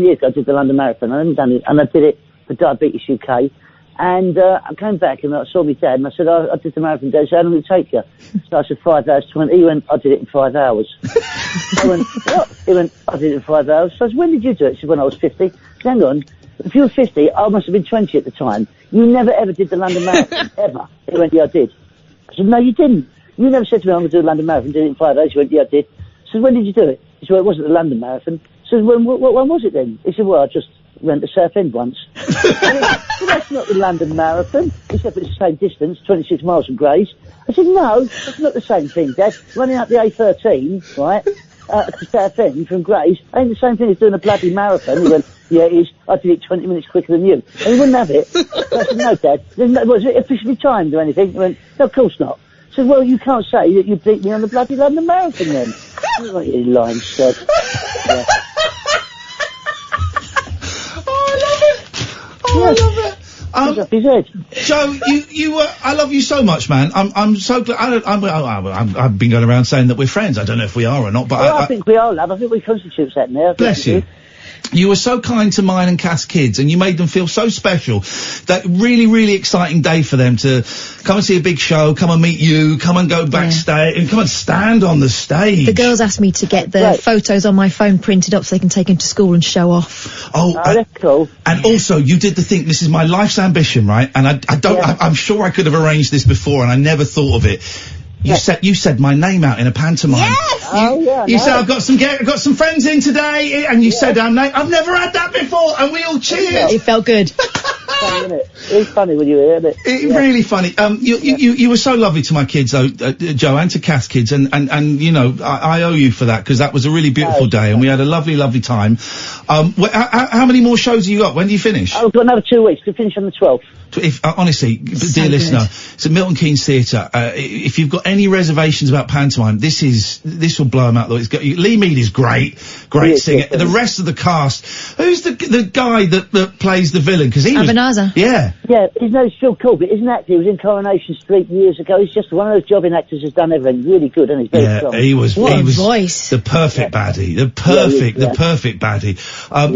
years ago I did the London Marathon. I hadn't done it, and I did it for Diabetes UK. And I came back and I saw my dad and I said, I did the marathon. Dad said, how long did it take you? So I said 5 hours 20. He went, I did it in 5 hours. I went, what? He went, I did it in 5 hours. So I said, when did you do it? He said, when I was 50. Hang on, if you were 50, I must have been 20 at the time. You never ever did the London Marathon, ever. He went, yeah, I did. I said, no, you didn't. You never said to me, I'm going to do the London Marathon, did it in 5 days. He went, yeah, I did. I said, when did you do it? He said, well, it wasn't the London Marathon. I said, when was it then? He said, well, I just went to Southend once. Well, that's not the London Marathon. He said, it's the same distance, 26 miles from Grays. I said, no, that's not the same thing, Dad. Running up the A13, right, to Southend from Grays ain't the same thing as doing a bloody marathon. He went, yeah, it is. I did it 20 minutes quicker than you. And he wouldn't have it. So I said, no, Dad. Was it officially timed or anything? He went, no, of course not. I said, well, you can't say that you beat me on the bloody London Marathon then. Oh, you lying stud. Yeah. I love it. Joe, I love you so much, man. I'm so glad. I've been going around saying that we're friends. I don't know if we are or not, but I think we are, love. I think we constitute that now. Bless you. You were so kind to mine and Kath's kids, and you made them feel so special. That really, really exciting day for them to come and see a big show, come and meet you, come and go backstage, and come and stand on the stage. The girls asked me to get the photos on my phone printed up so they can take them to school and show off. Oh, that's cool. And also, you did the thing, this is my life's ambition, right? And I'm sure I could have arranged this before, and I never thought of it. You said my name out in a pantomime. Yes! You said, I've got some friends in today, and you said our name. I've never had that before, and we all cheered. It felt good. Funny, isn't it? It's funny when you hear it. Really funny. You were so lovely to my kids, though, Joe, and to Kath's kids, and you know, I owe you for that, because that was a really beautiful day, and we had a lovely, lovely time. How many more shows have you got? When do you finish? I've got another 2 weeks to finish on the 12th. Honestly, dear listener, it's at Milton Keynes Theatre. If you've got any reservations about pantomime, this will blow them out. Lee Mead is great singer. The rest of the cast, who's the guy that plays the villain? Because he was Abanaza. Yeah, his name's Phil Corbett, isn't that? He was in Coronation Street years ago. He's just one of those jobbing actors who's done everything. Really good, and he's very strong. He was voice. The perfect baddie. The perfect baddie.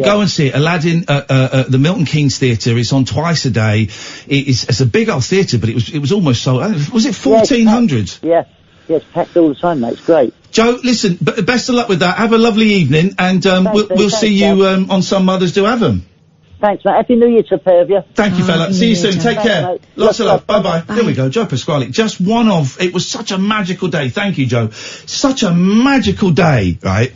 Go and see it. Aladdin at the Milton Keynes Theatre. It's on twice a day. It's a big old theatre, but it was almost sold. Was it 1,400? Yeah, it's packed all the time, mate. It's great. Joe, listen, best of luck with that. Have a lovely evening, and we'll see you on Some Mothers Do Have 'Em. Thanks, mate. Happy New Year to a pair of you. Thank you, fella. See you soon. Take care. Mate. Lots of love. Bye-bye. There we go. Joe Pasquale. Just one of... It was such a magical day. Thank you, Joe. Such a magical day, right?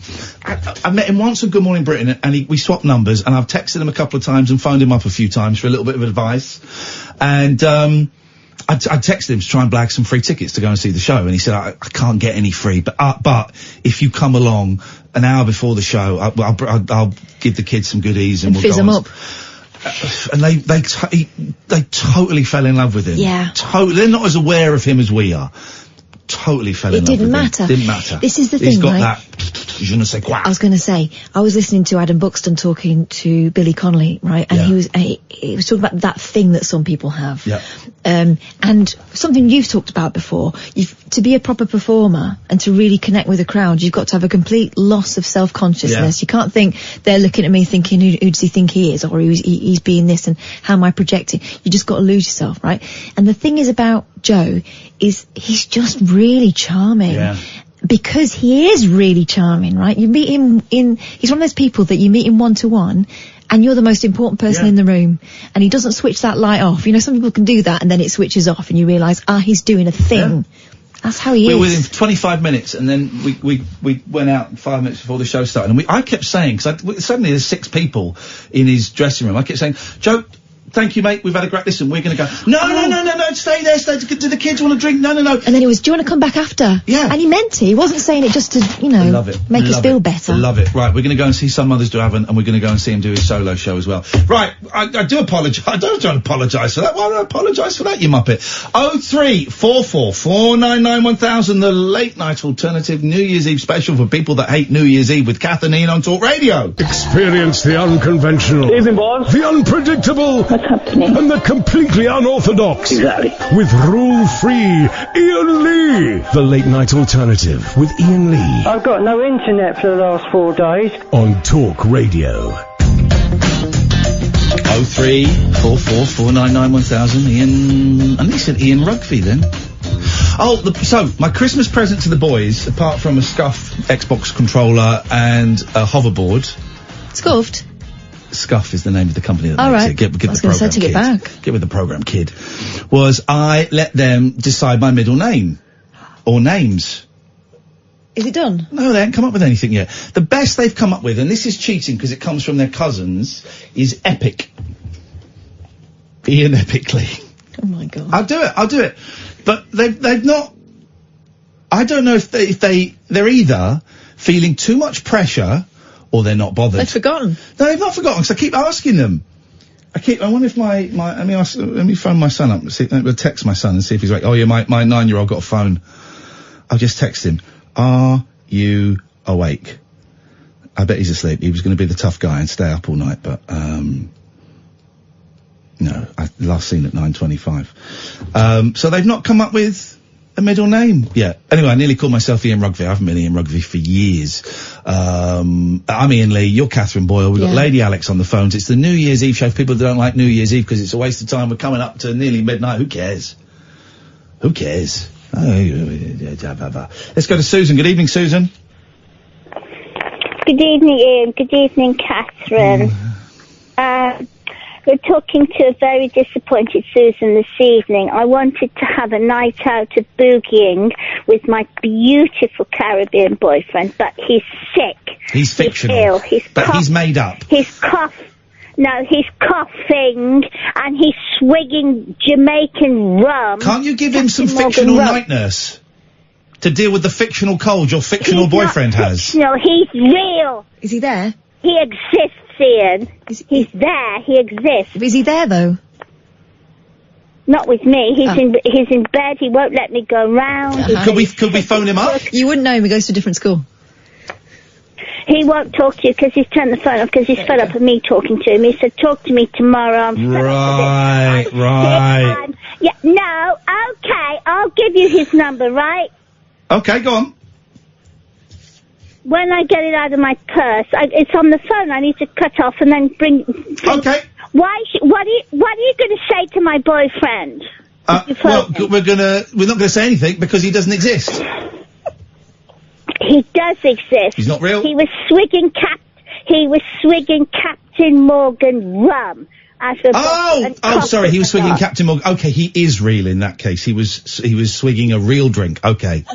I met him once on Good Morning Britain, and we swapped numbers, and I've texted him a couple of times and phoned him up a few times for a little bit of advice. And, I texted him to try and blag some free tickets to go and see the show, and he said, I can't get any free, but if you come along an hour before the show, I'll give the kids some goodies and we'll fizz go them on. up. And they totally fell in love with him. Yeah. Totally. They're not as aware of him as we are. Totally fell in love with him. It didn't matter. This is the thing, He's got right? that je ne sais quoi. I was going to say, I was listening to Adam Buxton talking to Billy Connolly, right? And he was talking about that thing that some people have. Yeah. And something you've talked about before, to be a proper performer and to really connect with a crowd, you've got to have a complete loss of self-consciousness. You can't think, they're looking at me thinking, who does he think he is? Or he's being this, and how am I projecting? You just got to lose yourself, right? And the thing is about Joe is he's just really charming. Yeah. Because he is really charming, right? You meet him he's one of those people that you meet him one-to-one, and you're the most important person in the room, and he doesn't switch that light off. You know, some people can do that, and then it switches off, and you realise, he's doing a thing. Yeah. That's how he is. We were with him for 25 minutes, and then we went out 5 minutes before the show started, and I kept saying, because suddenly there's 6 people in his dressing room, I kept saying, Joe, thank you, mate. We've had a great... Listen, we're going to go... No, stay there. Do the kids want to drink? No. And then he was, do you want to come back after? Yeah. And he meant to. He wasn't saying it just to, you know, make us feel better. Love it. Right, we're going to go and see Some Mothers Do Haven't, and we're going to go and see him do his solo show as well. Right, I do apologise. I don't apologise for that. Why would I apologise for that, you muppet? 0344 499 1000, the late night alternative New Year's Eve special for people that hate New Year's Eve with Kath and Ian on Talk Radio. Experience the unconventional, the unpredictable, and the completely unorthodox. Exactly. With rule-free Ian Lee. The late night alternative with Ian Lee. I've got no internet for the last 4 days. On Talk Radio. 0344 499 1000, Ian... I think he said Ian Rugby then. So, my Christmas present to the boys, apart from a Scuff Xbox controller and a hoverboard... Scuffed? Scuff is the name of the company that All makes right. it. Get I the was going to program, say, take it kid. back. Get with the program, kid. Was I let them decide my middle name. Or names. Is it done? No, they haven't come up with anything yet. The best they've come up with, and this is cheating because it comes from their cousins, is Epic. Ian Epically. Oh my God. I'll do it. But they've not... I don't know if they're either feeling too much pressure or they're not bothered. They've forgotten. No, they've not forgotten, because I keep asking them. I wonder if let me phone my son up, we'll text my son and see if he's like, oh yeah, my 9-year-old got a phone. I'll just text him. Are you awake? I bet he's asleep. He was going to be the tough guy and stay up all night, but, no, last seen at 9:25. So they've not come up with a middle name yet. Anyway, I nearly called myself Ian Rugby. I haven't been Ian Rugby for years. I'm Ian Lee. You're Catherine Boyle. We've got Lady Alex on the phones. It's the New Year's Eve show. For people that don't like New Year's Eve because it's a waste of time. We're coming up to nearly midnight. Who cares? Let's go to Susan. Good evening, Susan. Good evening, Ian. Good evening, Catherine. We're talking to a very disappointed Susan this evening. I wanted to have a night out of boogieing with my beautiful Caribbean boyfriend, but he's sick. He's fictional. He's ill. He's made up. He's coughing, and he's swigging Jamaican rum. Can't you give him some fictional night nurse to deal with the fictional cold your fictional boyfriend has? No, he's real. Is he there? He exists, Ian. He's there. He exists. Is he there though? Not with me. He's in bed. He won't let me go round. Could we phone him up? You wouldn't know him. He goes to a different school. He won't talk to you because he's turned the phone off because he's fed up of me talking to him. He said, talk to me tomorrow. I'm fed up with it. Right. Yeah, no, okay, I'll give you his number, right? Okay, go on. When I get it out of my purse, it's on the phone. I need to cut off and then bring. Okay. What are you going to say to my boyfriend? Well, we're not going to say anything because he doesn't exist. He does exist. He's not real? He was swigging Captain Morgan rum. Sorry, he was swigging Captain Morgan. Okay, he is real in that case. He was swigging a real drink. Okay.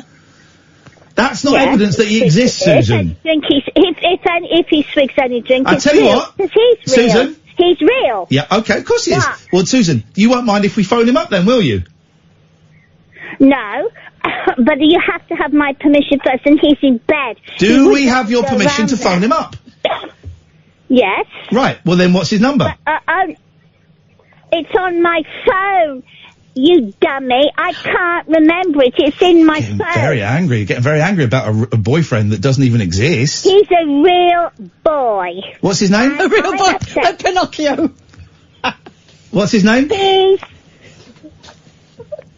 That's not evidence that he exists, Susan. If he swigs any drink, I tell you what, he's real. Susan. He's real. Yeah, okay, of course he is. Well, Susan, you won't mind if we phone him up then, will you? No, but you have to have my permission first, and he's in bed. Do we have your permission to phone him up? Yes. Right, well then what's his number? It's on my phone, you dummy. I can't remember it. It's in my phone. Getting very angry about a boyfriend that doesn't even exist. He's a real boy. What's his name? A real boy, like Pinocchio. What's his name?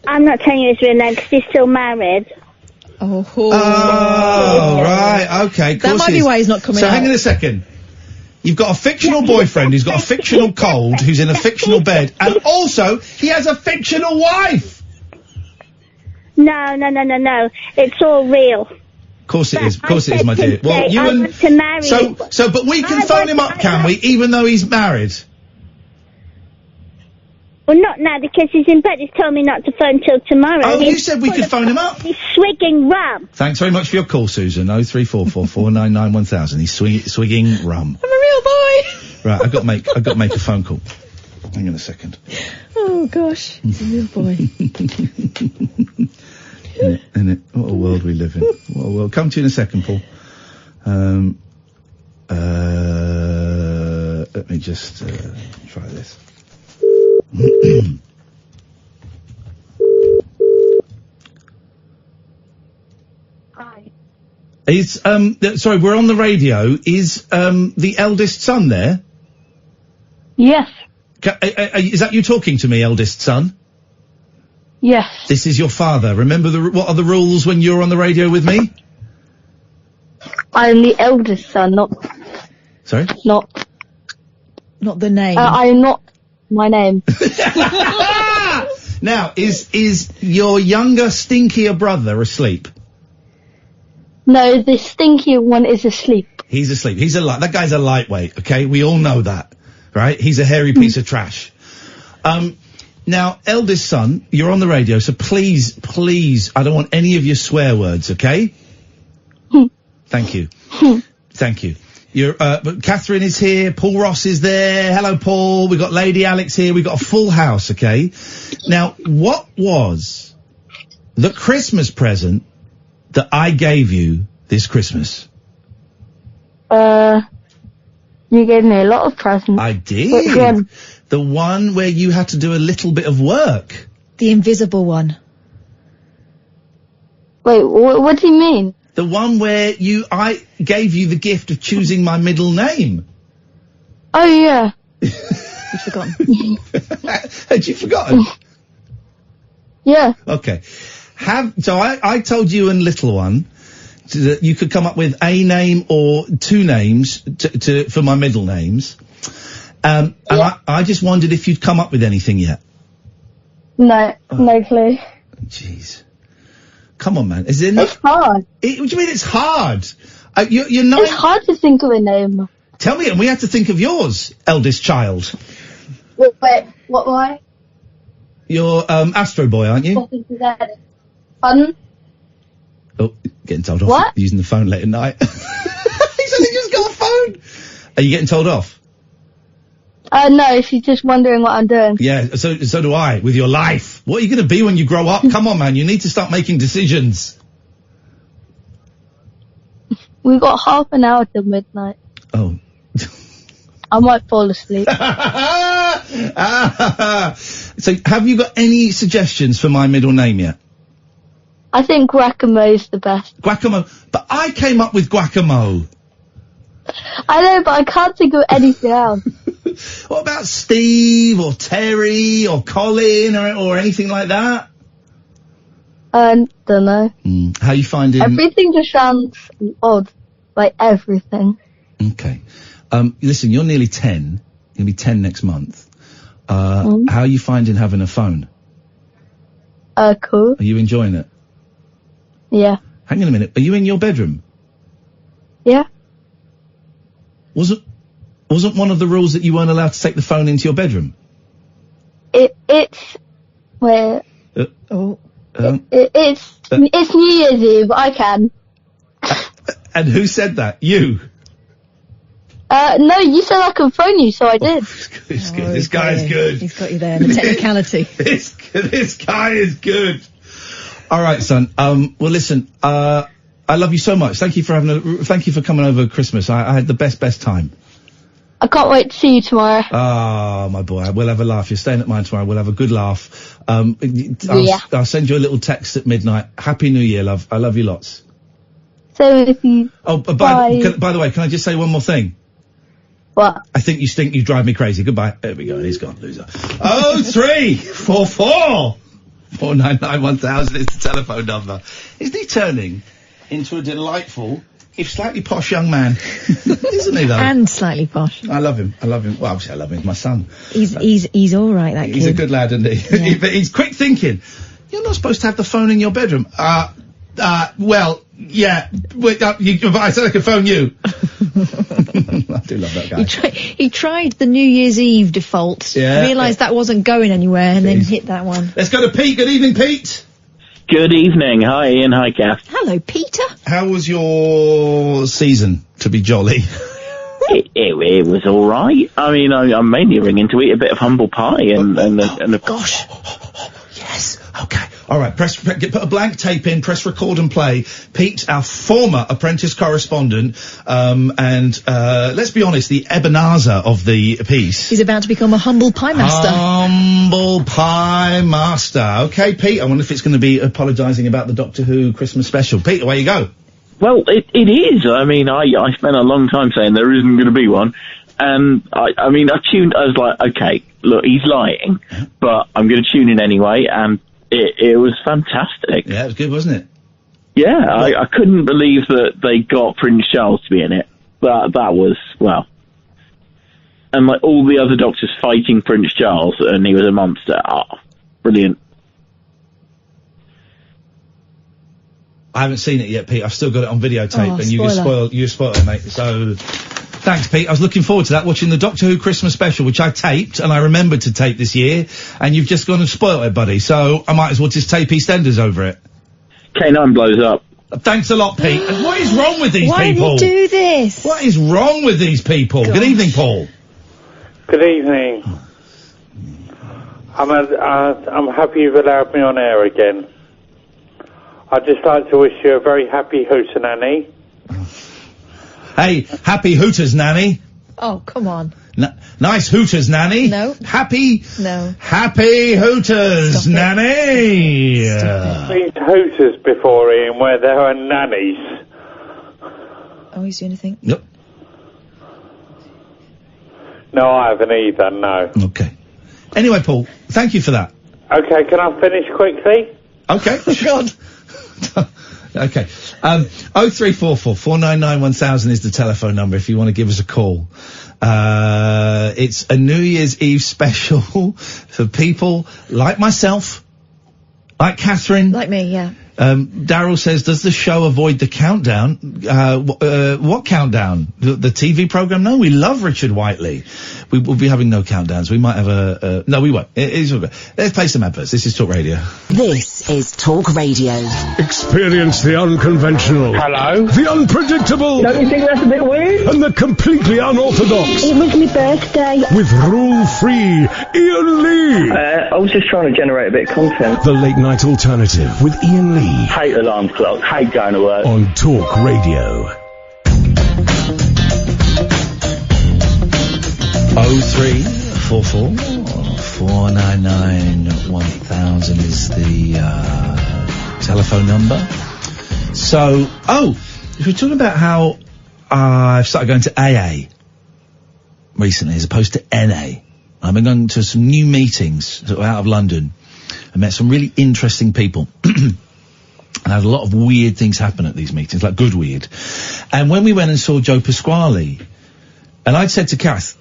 I'm not telling you his real name because he's still married. Oh, right, okay. That might be why he's not coming So out. hang on a second. You've got a fictional boyfriend who's got a fictional cold, who's in a fictional bed, and also he has a fictional wife. No. It's all real. Of course it is. Of course it is, my dear. Well, you I want to marry you. But we can phone him up, can we? Even though he's married. Well, not now because he's in bed. He's told me not to phone till tomorrow. Oh, you said we could phone him up. He's swigging rum. Thanks very much for your call, Susan. 0344 499 1000. He's swigging rum. I'm a real boy. Right, I've got to make a phone call. Hang on a second. Oh, gosh. Good boy. Innit? What a world we live in. What a world. Come to you in a second, Paul. Let me just try this. Hi. Is sorry, we're on the radio. Is the eldest son there? Yes. Is that you talking to me, eldest son? Yes. This is your father. Remember what are the rules when you're on the radio with me? I'm the eldest son, not... Sorry? Not the name. I am not my name. Now, is your younger, stinkier brother asleep? No, the stinkier one is asleep. He's asleep. That guy's a lightweight, okay? We all know that, right? He's a hairy piece of trash. Now, eldest son, you're on the radio, so please, I don't want any of your swear words, okay? Thank you. Thank you. But Catherine is here, Paul Ross is there, hello Paul, we got Lady Alex here, we got a full house, okay? Now, what was the Christmas present that I gave you this Christmas? You gave me a lot of presents. I did. The one where you had to do a little bit of work. The invisible one. Wait, what do you mean? The one where I gave you the gift of choosing my middle name. Oh, yeah. You've forgotten. Had you forgotten? Yeah. Okay. So I told you and little one that you could come up with a name or two names for my middle names. And I just wondered if you'd come up with anything yet. No, no clue. Jeez. Come on, man. It's hard. What do you mean it's hard? You're not... It's hard to think of a name. Tell me, and we had to think of yours, eldest child. Wait, what, why? You're, Astro Boy, aren't you? Pardon? Oh, getting told off. What? Using the phone late at night. He said he just got a phone. Are you getting told off? No, she's just wondering what I'm doing. Yeah, so do I, with your life. What are you going to be when you grow up? Come on, man, you need to start making decisions. We've got half an hour till midnight. Oh. I might fall asleep. So, have you got any suggestions for my middle name yet? I think Guacamo's the best. Guacamo. But I came up with Guacamo. I know, but I can't think of anything else. What about Steve or Terry or Colin or anything like that? Don't know. How you finding... Everything just sounds odd. Like everything. Okay. Listen, you're nearly 10. You'll be 10 next month. How are you finding having a phone? Cool. Are you enjoying it? Yeah. Hang on a minute. Are you in your bedroom? Yeah. Wasn't one of the rules that you weren't allowed to take the phone into your bedroom? It's New Year's Eve. I can. And who said that? You? No, you said I can phone you, so I did. It's good. This guy is good. He's got you there, the technicality. This guy is good. All right, son. Well, listen. I love you so much. Thank you for coming over Christmas. I had the best time. I can't wait to see you tomorrow. Oh, my boy. We'll have a laugh. You're staying at mine tomorrow. We'll have a good laugh. I'll send you a little text at midnight. Happy New Year, love. I love you lots. So if you... Oh, by the way, can I just say one more thing? What? I think you stink. You drive me crazy. Goodbye. There we go. He's gone, loser. 0344 499 1000 is the telephone number. Isn't he turning into a delightful, if slightly posh young man? Isn't he, though? And slightly posh. I love him. Well, obviously I love him. He's my son. He's all right, that kid. He's a good lad, isn't he? Yeah. But he's quick thinking. You're not supposed to have the phone in your bedroom. Well, yeah. I said I could phone you. I do love that guy. He tried the New Year's Eve default. Yeah. Realised that wasn't going anywhere, and then hit that one. Let's go to Pete. Good evening, Pete. Good evening. Hi, Ian. Hi, Kath. Hello, Peter. How was your season, to be jolly? It was all right. I mean, I'm mainly ringing to eat a bit of humble pie and gosh. Yes. Okay. All right. Put a blank tape in. Press record and play. Pete, our former apprentice correspondent, and let's be honest, the Ebenezer of the piece. He's about to become a humble pie master. Humble pie master. Okay, Pete. I wonder if it's going to be apologising about the Doctor Who Christmas special. Pete, away you go. Well, it is. I mean, I spent a long time saying there isn't going to be one. And I was like, okay, look, he's lying, but I'm going to tune in anyway. And it was fantastic. Yeah, it was good, wasn't it? Yeah, I couldn't believe that they got Prince Charles to be in it. That was, well. And like all the other Doctors fighting Prince Charles, and he was a monster. Oh, brilliant. I haven't seen it yet, Pete. I've still got it on videotape, Oh, and you spoiled it, mate. So, thanks, Pete. I was looking forward to that, watching the Doctor Who Christmas special, which I taped, and I remembered to tape this year, and you've just gone and spoiled it, buddy. So, I might as well just tape EastEnders over it. K9 blows up. Thanks a lot, Pete. And what is wrong with these people? Why do you do this? What is wrong with these people? Gosh. Good evening, Paul. Good evening. I'm happy you've allowed me on air again. I'd just like to wish you a very happy Hootenanny. Hey, happy Hooters, Nanny. Oh, come on. Nice Hooters, Nanny. No. Happy Hooters, Nanny. I've seen Hooters before, Ian, where there are nannies. Oh, he's doing anything? Yep. No, I haven't either, no. Okay. Anyway, Paul, thank you for that. Okay, can I finish quickly? Okay. Oh, God. Okay. 0344 499 1000 is the telephone number if you want to give us a call. It's a New Year's Eve special for people like myself, like Catherine. Like me, yeah. Daryl says, does the show avoid the countdown? What countdown? The TV programme? No, we love Richard Whiteley. We will be having no countdowns. We might have no, we won't. Let's play some adverts. This is Talk Radio. This is Talk Radio. Experience the unconventional. Hello? The unpredictable. Don't you think that's a bit weird? And the completely unorthodox. It was my birthday. With rule-free Iain Lee. I was just trying to generate a bit of content. The Late Night Alternative with Iain Lee. Hate alarm clocks, hate going to work. On Talk Radio. 0344 499 1000 is the telephone number. So, if we're talking about how I've started going to AA recently as opposed to NA. I've been going to some new meetings sort of out of London. I met some really interesting people. And I had a lot of weird things happen at these meetings, like good weird. And when we went and saw Joe Pasquale, and I'd said to Kath,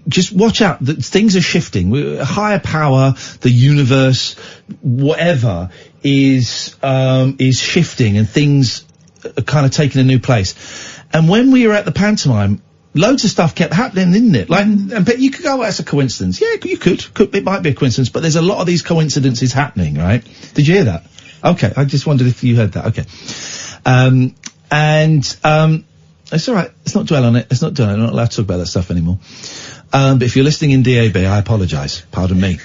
just watch out, things are shifting. A higher power, the universe, whatever, is shifting and things are kind of taking a new place. And when we were at the pantomime, loads of stuff kept happening, didn't it? Like, but you could go, that's a coincidence. Yeah, you could. It might be a coincidence, but there's a lot of these coincidences happening, right? Did you hear that? Okay, I just wondered if you heard that. Okay. It's alright. Let's not dwell on it. I'm not allowed to talk about that stuff anymore. But if you're listening in DAB, I apologise. Pardon me.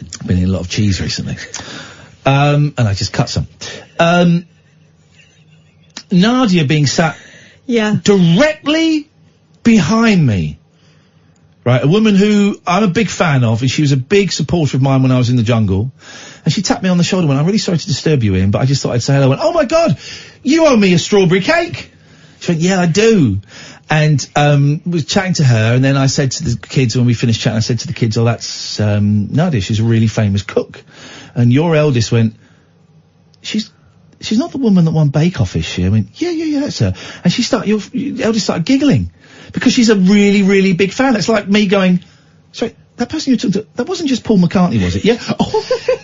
I've been eating a lot of cheese recently. And I just cut some. Nadia being sat directly behind me. Right, a woman who I'm a big fan of, and she was a big supporter of mine when I was in the jungle. And she tapped me on the shoulder and went, I'm really sorry to disturb you, Ian, but I just thought I'd say hello. I went, oh my God, you owe me a strawberry cake. She went, yeah, I do. And was chatting to her, and then I said to the kids, when we finished chatting, I said to the kids, oh, that's Nadia, she's a really famous cook. And your eldest went, she's not the woman that won Bake Off, is she? I went, yeah, that's her. And your eldest started giggling. Because she's a really, really big fan. It's like me going, sorry, that person you took to, that wasn't just Paul McCartney, was it? Yeah.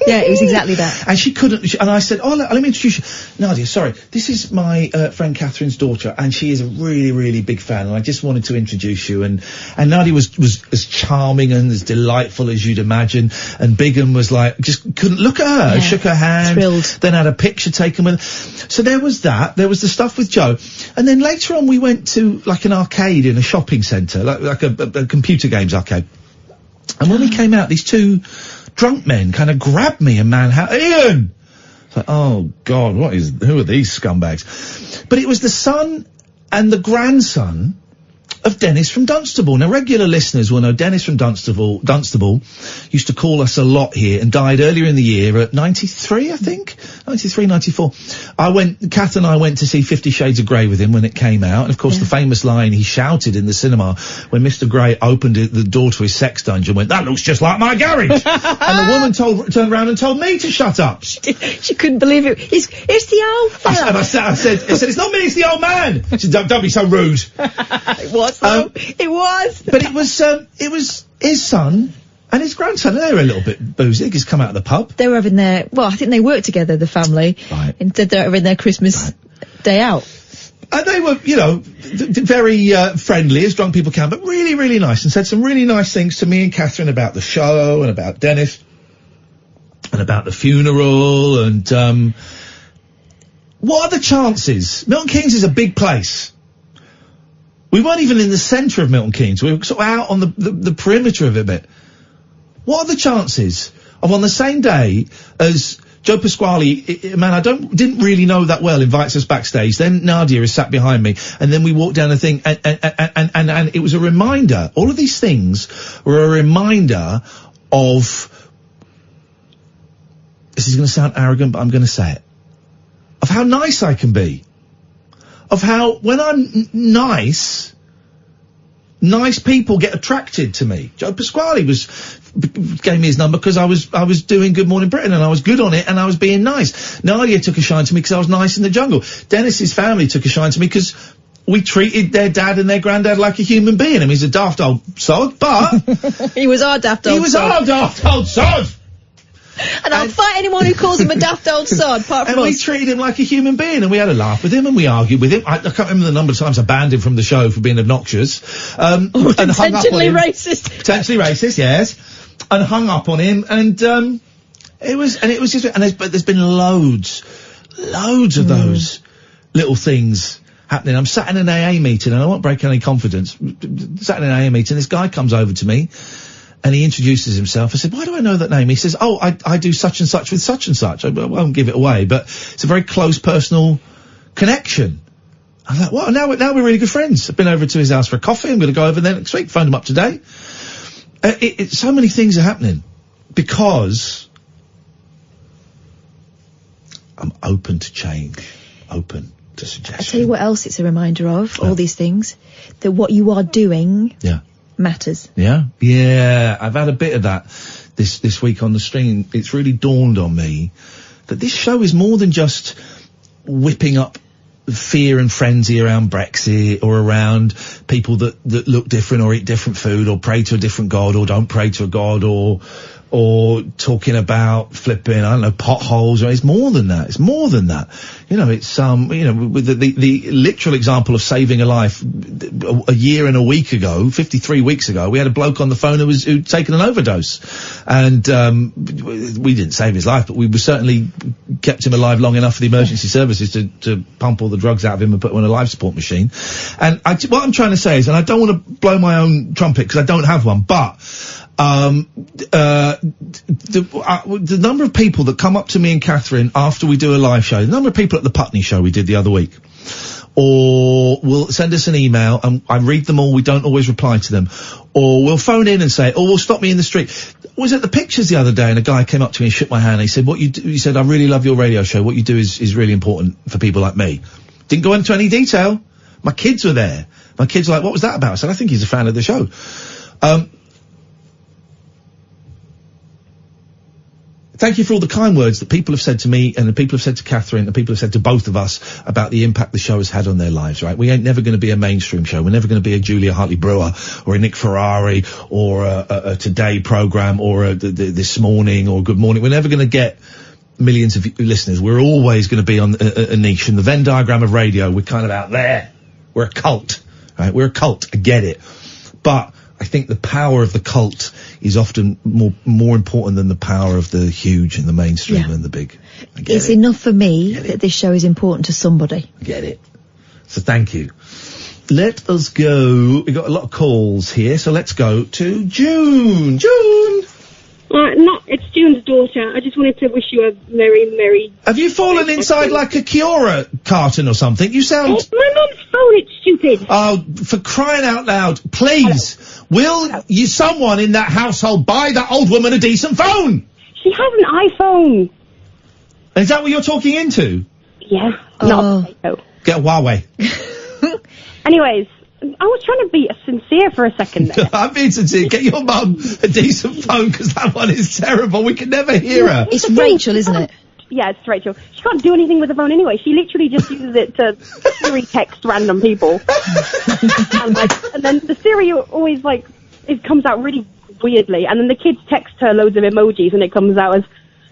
Yeah, it was exactly that. And she couldn't, and I said, let me introduce you. Nadia, sorry, this is my friend Catherine's daughter, and she is a really, really big fan, and I just wanted to introduce you. And Nadia was as charming and as delightful as you'd imagine, and Bigham was like, just couldn't look at her, shook her hand, thrilled. Then had a picture taken with her. So there was that, there was the stuff with Joe, and then later on we went to, like, an arcade in a shopping centre, like a computer games arcade. And when we came out, these two drunk men kind of grabbed me and Ian! It's like, oh God, who are these scumbags? But it was the son and the grandson of Dennis from Dunstable. Now, regular listeners will know Dennis from Dunstable used to call us a lot here and died earlier in the year at 93, I think? 93, 94. Kath and I went to see 50 Shades of Grey with him when it came out. And, of course, the famous line he shouted in the cinema when Mr. Grey opened the door to his sex dungeon went, "That looks just like my garage." And the woman turned around and told me to shut up. She couldn't believe it. It's the old fella. I said, it's not me, it's the old man. She said, don't be so rude. It was. It was. But it was his son and his grandson. They were a little bit boozy. They just come out of the pub. They were having I think they worked together, the family. Right. Instead they were having their Christmas day out. And they were, very friendly, as drunk people can, but really, really nice, and said some really nice things to me and Catherine about the show and about Dennis and about the funeral and, what are the chances? Milton Keynes is a big place. We weren't even in the centre of Milton Keynes. We were sort of out on the perimeter of it a bit. What are the chances of on the same day as Joe Pasquale, a man I didn't really know that well, invites us backstage, then Nadia is sat behind me, and then we walk down the thing, and it was a reminder, all of these things were a reminder of, this is going to sound arrogant, but I'm going to say it, of how nice I can be. Of how, when I'm nice people get attracted to me. Joe Pasquale gave me his number because I was doing Good Morning Britain and I was good on it and I was being nice. Nadia took a shine to me because I was nice in the jungle. Dennis's family took a shine to me because we treated their dad and their granddad like a human being. I mean, he's a daft old sod, but... He was our daft old sod. He was our daft old sod! And I'll fight anyone who calls him a daft old sod, apart from us. And we treated him like a human being, and we had a laugh with him, and we argued with him. I can't remember the number of times I banned him from the show for being obnoxious. And hung up on him. Intentionally racist. Potentially racist, yes. And hung up on him, and it was just, but there's been loads of those little things happening. I'm sat in an AA meeting, and I won't break any confidence. Sat in an AA meeting, this guy comes over to me, and he introduces himself. I said, why do I know that name? He says, I do such and such with such and such. I won't give it away, but it's a very close personal connection. I'm like, well, now we're really good friends. I've been over to his house for a coffee. I'm going to go over there next week. Phoned him up today. So many things are happening because I'm open to change, open to suggestion. I tell you what else it's a reminder of, all these things, that what you are doing matters. Yeah, I've had a bit of that this week on the stream. It's really dawned on me that this show is more than just whipping up fear and frenzy around Brexit or around people that look different or eat different food or pray to a different god or don't pray to a god or talking about flipping, I don't know, potholes. It's more than that. It's more than that. It's, with the literal example of saving a life a year and a week ago, 53 weeks ago, we had a bloke on the phone who'd taken an overdose. And, we didn't save his life, but we certainly kept him alive long enough for the emergency services to pump all the drugs out of him and put him on a life support machine. And what I'm trying to say is, and I don't want to blow my own trumpet because I don't have one, but, the number of people that come up to me and Catherine after we do a live show, the number of people at the Putney show we did the other week, or will send us an email and I read them all, we don't always reply to them, or we'll phone in and say, will stop me in the street. I was at the Pictures the other day and a guy came up to me and shook my hand and he said, what you do, he said, I really love your radio show, what you do is really important for people like me. Didn't go into any detail. My kids were there. My kids were like, what was that about? I said, I think he's a fan of the show. Thank you for all the kind words that people have said to me, and the people have said to Catherine, and people have said to both of us about the impact the show has had on their lives, right? We ain't never going to be a mainstream show. We're never going to be a Julia Hartley-Brewer or a Nick Ferrari or a Today programme or a This Morning or Good Morning. We're never going to get millions of listeners. We're always going to be on a niche. In the Venn diagram of radio, we're kind of out there. We're a cult, right? We're a cult. I get it. But I think the power of the cult is often more important than the power of the huge and the mainstream and the big. It's enough for me that this show is important to somebody. I get it. So thank you. Let us go. We've got a lot of calls here, so let's go to June. June! It's June's daughter. I just wanted to wish you a merry... Have you fallen inside like a Kiora carton or something? You sound... It's my mum's phone, it's stupid. Oh, for crying out loud, please, someone in that household buy that old woman a decent phone? She has an iPhone. Is that what you're talking into? Yeah, not a potato. Get a Huawei. Anyways, I was trying to be sincere for a second there. I'm being sincere. Get your mum a decent phone, because that one is terrible. We can never hear her. It's Rachel, isn't it? Yeah, it's Rachel. She can't do anything with the phone anyway. She literally just uses it to Siri text random people. and then the Siri always, it comes out really weirdly. And then the kids text her loads of emojis, and it comes out as,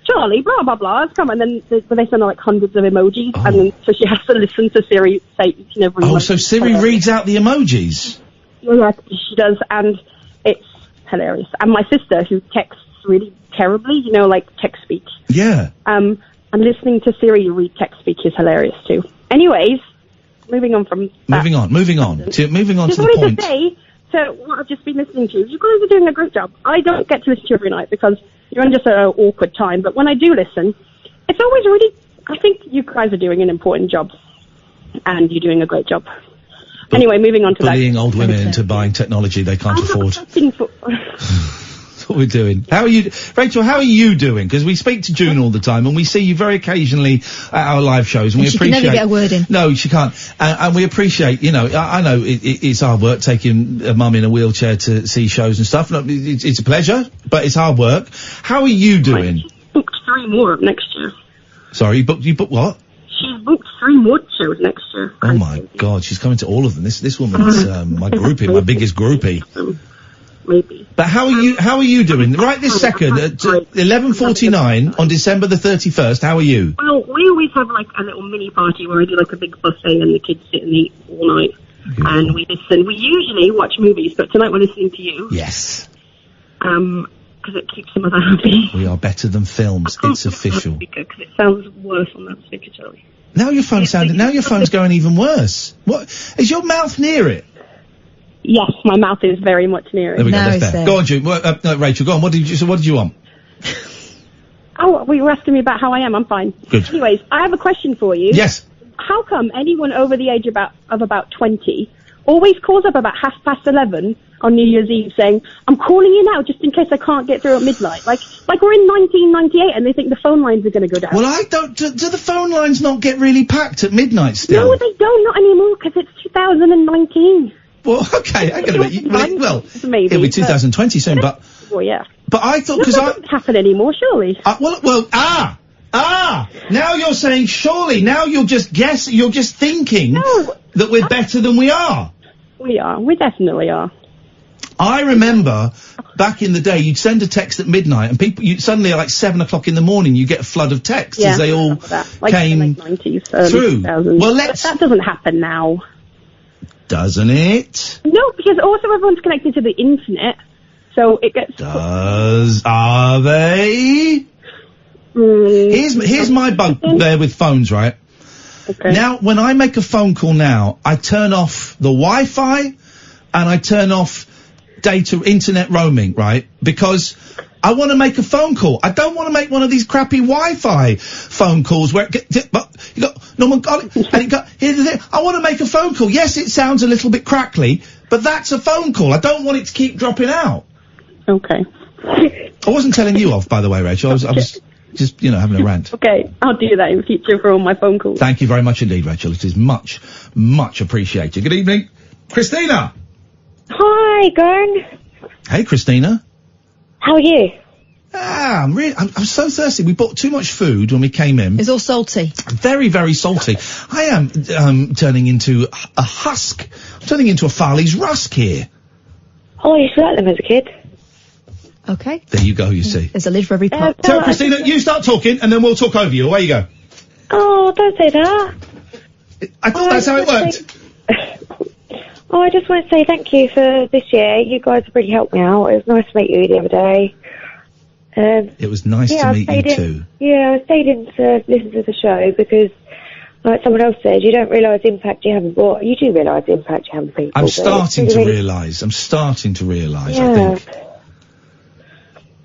Charlie, blah, blah, blah, come. And then they send her, hundreds of emojis. Oh. And then, so she has to listen to Siri say each and every one. Oh, so Siri reads out the emojis? Yeah, she does, and it's hilarious. And my sister, who texts really terribly, text speak. Yeah. And listening to Siri read text speak is hilarious too. Anyways, moving on from that. Moving on to the point. Just wanted to say, to what I've just been listening to, you guys are doing a great job. I don't get to listen to you every night because you're on just an awkward time, but when I do listen, it's always really, I think you guys are doing an important job, and you're doing a great job. Anyway, moving on to bullying old women into buying technology they can't afford. That's what we're doing. How are you, Rachel, how are you doing? Because we speak to June all the time, and we see you very occasionally at our live shows, and we appreciate... She can never get a word in. No, she can't. And we appreciate, I know it's hard work taking a mum in a wheelchair to see shows and stuff. No, it's a pleasure, but it's hard work. How are you doing? She's booked 3 more next year. Sorry, you booked what? She's booked 3 more shows next year. Oh my God, she's coming to all of them. This woman is my groupie, my biggest groupie. Maybe. But how are you doing? Right this second, at 11:49 on December the 31st, how are you? Well, we always have a little mini party where I do a big buffet and the kids sit and eat all night. Yeah. And we listen. We usually watch movies, but tonight we're listening to you. Yes. Because it keeps the mother happy. We are better than films. It's official. Because it sounds worse on that speaker, Charlie. Now your phone's going even worse. What? Is your mouth near it? Yes, my mouth is very much near it. There we go. That's better. Go on, June. No, Rachel, go on. What did you want? Oh, we were asking me about how I am. I'm fine. Good. Anyways, I have a question for you. Yes. How come anyone over the age of about 20 always calls up about 11:30 on New Year's Eve saying, I'm calling you now just in case I can't get through at midnight? Like we're in 1998 and they think the phone lines are going to go down. Well, I don't... Do the phone lines not get really packed at midnight still? No, they don't. Not anymore, because it's 2019. Well, okay, hang on a minute. Maybe, it'll be 2020 soon, but... Well, yeah. But I thought, because that doesn't happen anymore, surely. Now you're saying surely, now you're just thinking that we're better than we are. We are, we definitely are. I remember, back in the day, you'd send a text at midnight, and you suddenly at 7 o'clock in the morning, you get a flood of texts as they all came the 90s, through. 2000s. Well, but that doesn't happen now. Doesn't it? No, because also everyone's connected to the internet, so it gets... Are they? Here's my bugbear with phones, right? Okay. Now, when I make a phone call now, I turn off the Wi-Fi, and I turn off internet roaming, right? Because I want to make a phone call. I don't want to make one of these crappy Wi-Fi phone calls where you got Norman Collins, and here's the thing. I want to make a phone call. Yes, it sounds a little bit crackly, but that's a phone call. I don't want it to keep dropping out. Okay. I wasn't telling you off, by the way, Rachel. I was just, having a rant. Okay, I'll do that in future for all my phone calls. Thank you very much indeed, Rachel. It is much, much appreciated. Good evening, Christina. Hi, Gern. Hey, Christina. How are you? I'm so thirsty. We bought too much food when we came in. It's all salty. Very, very salty. I am turning into a husk. I'm turning into a Farley's Rusk here. Oh, I used to like them as a kid. Okay. There you go, you see. There's a lid for every pot. So, Christina, you start talking, and then we'll talk over you. Away you go. Oh, don't say that. I thought that's how it worked. Oh, I just want to say thank you for this year. You guys have really helped me out. It was nice to meet you the other day. It was nice to meet you too. Yeah, I stayed in to listen to the show because, like someone else said, you don't realise the impact you have on people. You do realise the impact you have on people. I'm starting to realise, yeah. I think.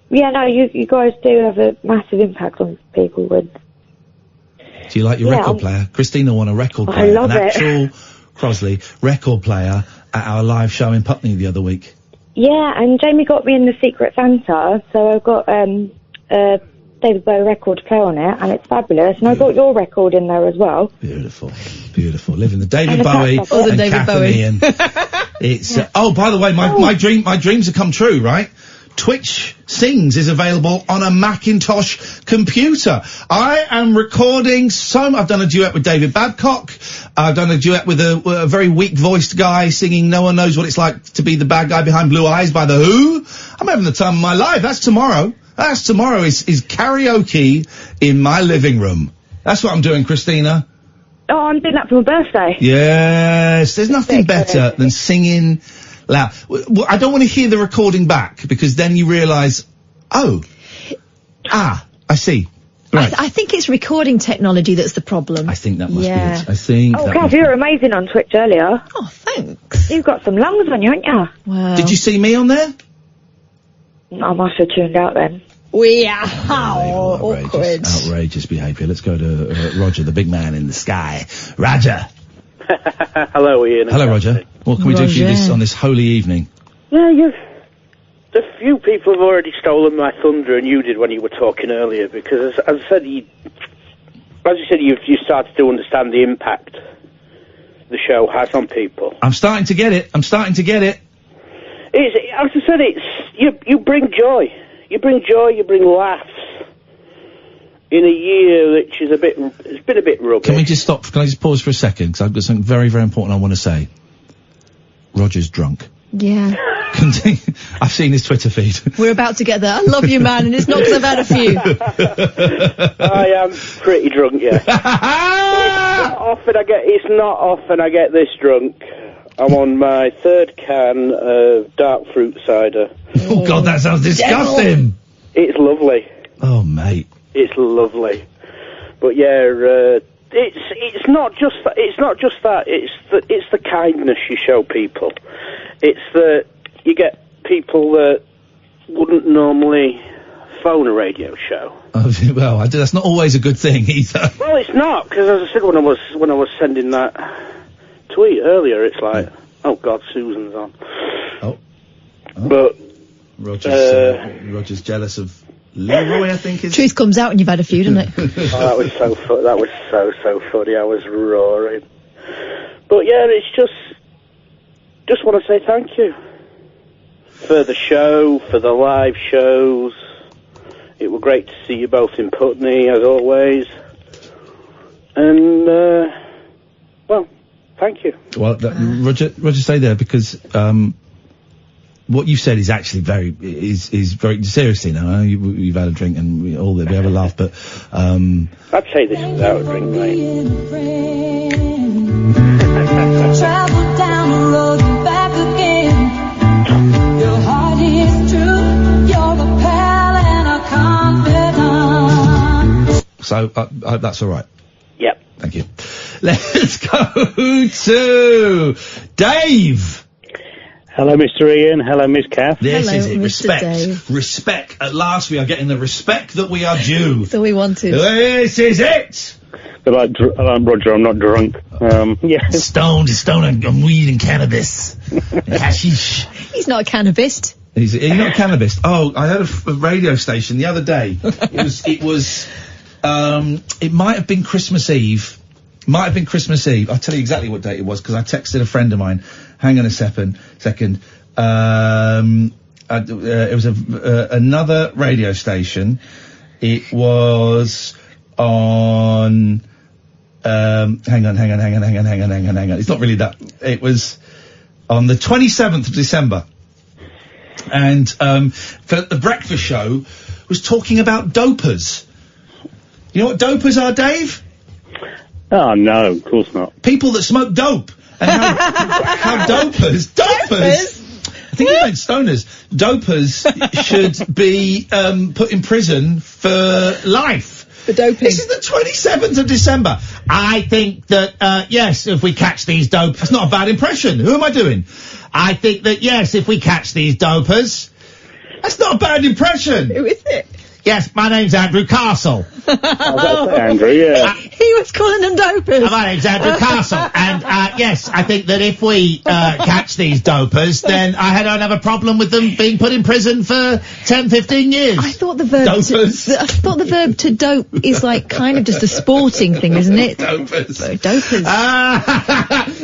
Yeah, no, you guys do have a massive impact on people. Do you like your record player? Christina won a record player. I love an it. actual Crosley record player at our live show in Putney the other week. Yeah, and Jamie got me in the Secret Santa, so I've got David Bowie record to play on it, and it's fabulous. And I got your record in there as well. Beautiful, beautiful. Living the David Bowie and David Kath and Bowie. Ian. It's oh, by the way, my dreams have come true, right? Twitch Sings is available on a Macintosh computer. I am recording I've done a duet with David Babcock. I've done a duet with a very weak-voiced guy singing No One Knows What It's Like to Be the Bad Guy Behind Blue Eyes by The Who. I'm having the time of my life. That's tomorrow. Is karaoke in my living room. That's what I'm doing, Christina. Oh, I'm doing that for my birthday. Yes, there's nothing better than singing loud. Well, I don't want to hear the recording back because then you realise, I see. Right. I think it's recording technology that's the problem. I think that must be Yeah. it. I think. Oh, that Kath, must you were amazing on Twitch earlier. Oh, thanks. You've got some lungs on you, haven't you? Wow. Did you see me on there? I must have tuned out then. Awkward. Outrageous behaviour. Let's go to Roger, the big man in the sky. Roger. Hello, Ian. Hello, Roger. What can we do for you on this holy evening? Yeah, a few people have already stolen my thunder, and you did when you were talking earlier, because as I said, you started to understand the impact the show has on people. I'm starting to get it. As I said, you bring joy. You bring joy, you bring laughs in a year which is it's been a bit rubbish. Can we just stop? Can I just pause for a second? Because I've got something very, very important I want to say. Roger's drunk. Yeah. I've seen his Twitter feed. We're about to get there. I love you, man, and it's not because I've had a few. I am pretty drunk, yeah. It's not often I get this drunk. I'm on my third can of dark fruit cider. Oh, God, that sounds disgusting. It's lovely. Oh, mate. It's lovely. But yeah, it's not just that. It's the kindness you show people. It's that you get people that wouldn't normally phone a radio show. Well, that's not always a good thing either. Well, it's not, because as I said when I was sending that tweet earlier, it's like, oh God, Susan's on. Oh. But Roger's jealous of Leroy, I think. Truth comes out when you've had a few, doesn't it? Oh, that was so that was so funny. I was roaring. But yeah, it's just want to say thank you for the show, for the live shows. It was great to see you both in Putney, as always. And, well, thank you. Well, Roger, stay there, because what you said is actually very seriously now. I know you've had a drink and we have a laugh, but I'd say this without a drink, mate. Travel down the road and back again. Your heart is true. You're a pal and a confidant. so that's all right. Yep. Thank you. Let's go to Dave. Hello, Mr. Ian. Hello, Miss Kath. This is it. Mr. Respect. Dave. Respect. At last we are getting the respect that we are due. So we wanted. This is it. But Roger, I'm not drunk. Yeah. Stoned on weed and cannabis. Hashish. He's not a cannabist. He's not a cannabist. Oh, I heard a radio station the other day. It might have been Christmas Eve. I'll tell you exactly what date it was, because I texted a friend of mine. Hang on a second. another radio station. It was on. Hang on. It's not really that. It was on the 27th of December, and for the breakfast show was talking about dopers. You know what dopers are, Dave? Oh no, of course not. People that smoke dope. And how dopers, I think you meant stoners, dopers should be put in prison for life. For doping. This is the 27th of December. I think that, yes, if we catch these dopers, that's not a bad impression. Who am I doing? I think that, yes, if we catch these dopers, that's not a bad impression. Who is it? Yes, my name's Andrew Castle. Andrew, yeah. He was calling them dopers. My name's Andrew Castle, and yes, I think that if we catch these dopers, then I don't have a problem with them being put in prison for 10, 15 years. I thought the verb to dope is like kind of just a sporting thing, isn't it? Dopers. Dopers.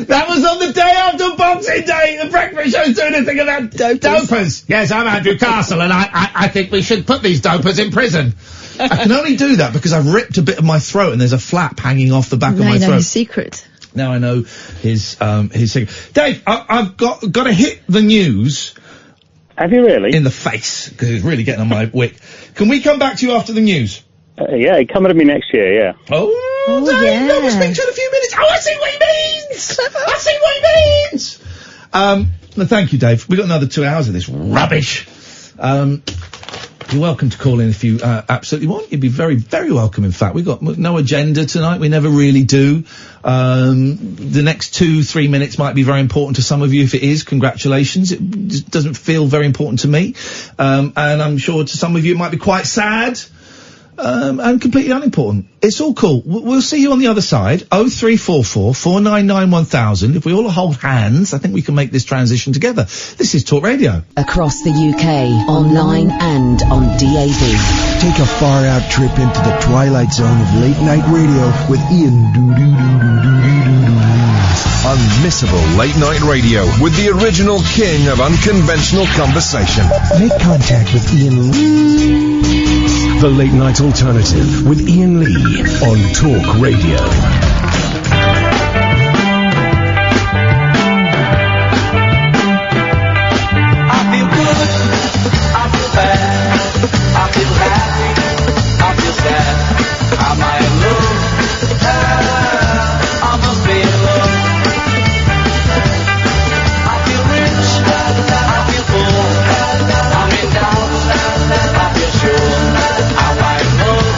That was on the day after Boxing Day. The breakfast show's doing a thing about dopers. Yes, I'm Andrew Castle, and I think we should put these dopers in prison. I can only do that because I've ripped a bit of my throat and there's a flap hanging off the back of my Now throat. his secret. Now I know his secret. Dave, I've got to hit the news. Have you really? In the face, because it's really getting on my wick. Can we come back to you after the news? Yeah, coming to me next year, yeah. Oh, Dave, yeah. we'll speak to you in a few minutes. Oh, I see what he means! I see what he means! No, thank you, Dave. We've got another 2 hours of this rubbish. You're welcome to call in if you absolutely want. You'd be very, very welcome, in fact. We've got no agenda tonight. We never really do. The next 2-3 minutes might be very important to some of you. If it is, congratulations. It just doesn't feel very important to me. And I'm sure to some of you it might be quite sad. And completely unimportant. It's all cool. We'll see you on the other side. 0344 499 1000. If we all hold hands, I think we can make this transition together. This is Talk Radio. Across the UK, online and on DAB. Take a far-out trip into the twilight zone of late-night radio with Iain Unmissable late-night radio with the original king of unconventional conversation. Make contact with Iain. The Late Night Alternative with Iain Lee on Talk Radio. I feel good, I feel bad, I feel happy, I feel sad. Am I in love? I must be in love. I feel rich, I feel full, I'm in doubt, I feel sure. Am I in love?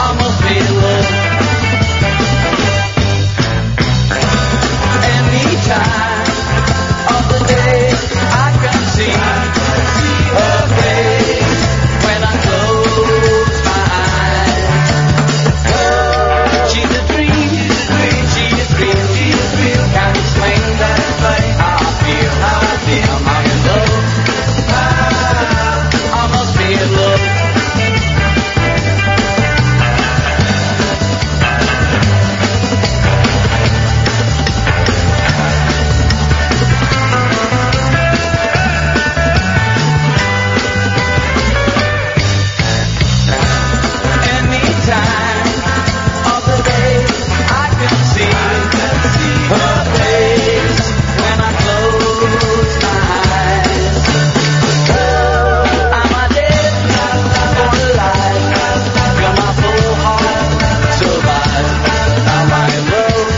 I must be in love. Anytime of the day I can see her face when I close my eyes. She's a dream, she's real, can't explain that way. I feel, I'm in love. I must be in love. Anytime of the day I can see her face when I close my eyes. Am I dead or alive? Can my full heart survive? Am I in love?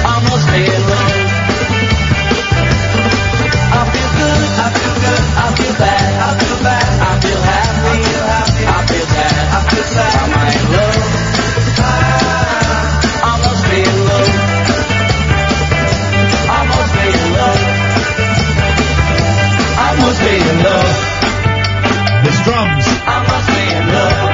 I must be in love. I feel good, I feel bad, I feel happy, I feel sad. Am I in love? I must be in love. I must be in love. I must be in love. There's drums. I must be in love.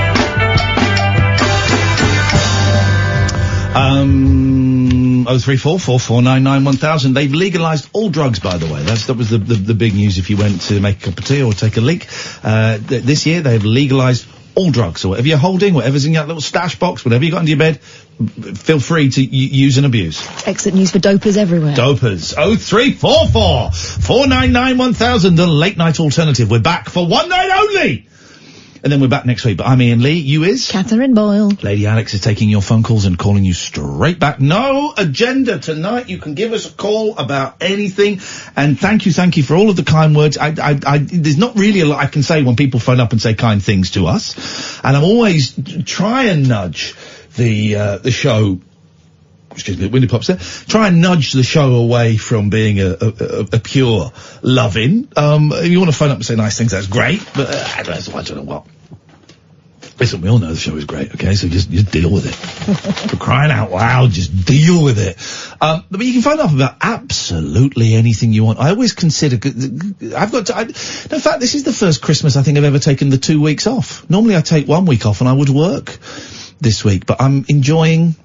0344 499 1000. They've legalised all drugs, by the way. That was the big news if you went to make a cup of tea or take a leak. This year they've legalised all drugs, or whatever you're holding, whatever's in your little stash box, whatever you got under your bed, feel free to use and abuse. Exit news for dopers everywhere. Dopers. 0344 499 1000, the late night alternative. We're back for one night only. And then we're back next week. But I'm Iain Lee. You is? Catherine Boyle. Lady Alex is taking your phone calls and calling you straight back. No agenda tonight. You can give us a call about anything. And thank you for all of the kind words. There's not really a lot I can say when people phone up and say kind things to us. And I'm always try and nudge the show. Excuse me, Winnie Pops there. Try and nudge the show away from being a pure loving. If you want to phone up and say nice things, that's great. But I don't know what. Listen, we all know the show is great, okay? So just deal with it. For crying out loud, just deal with it. But you can phone up about absolutely anything you want. I always consider, in fact, this is the first Christmas I think I've ever taken the 2 weeks off. Normally I take 1 week off and I would work this week, but I'm enjoying,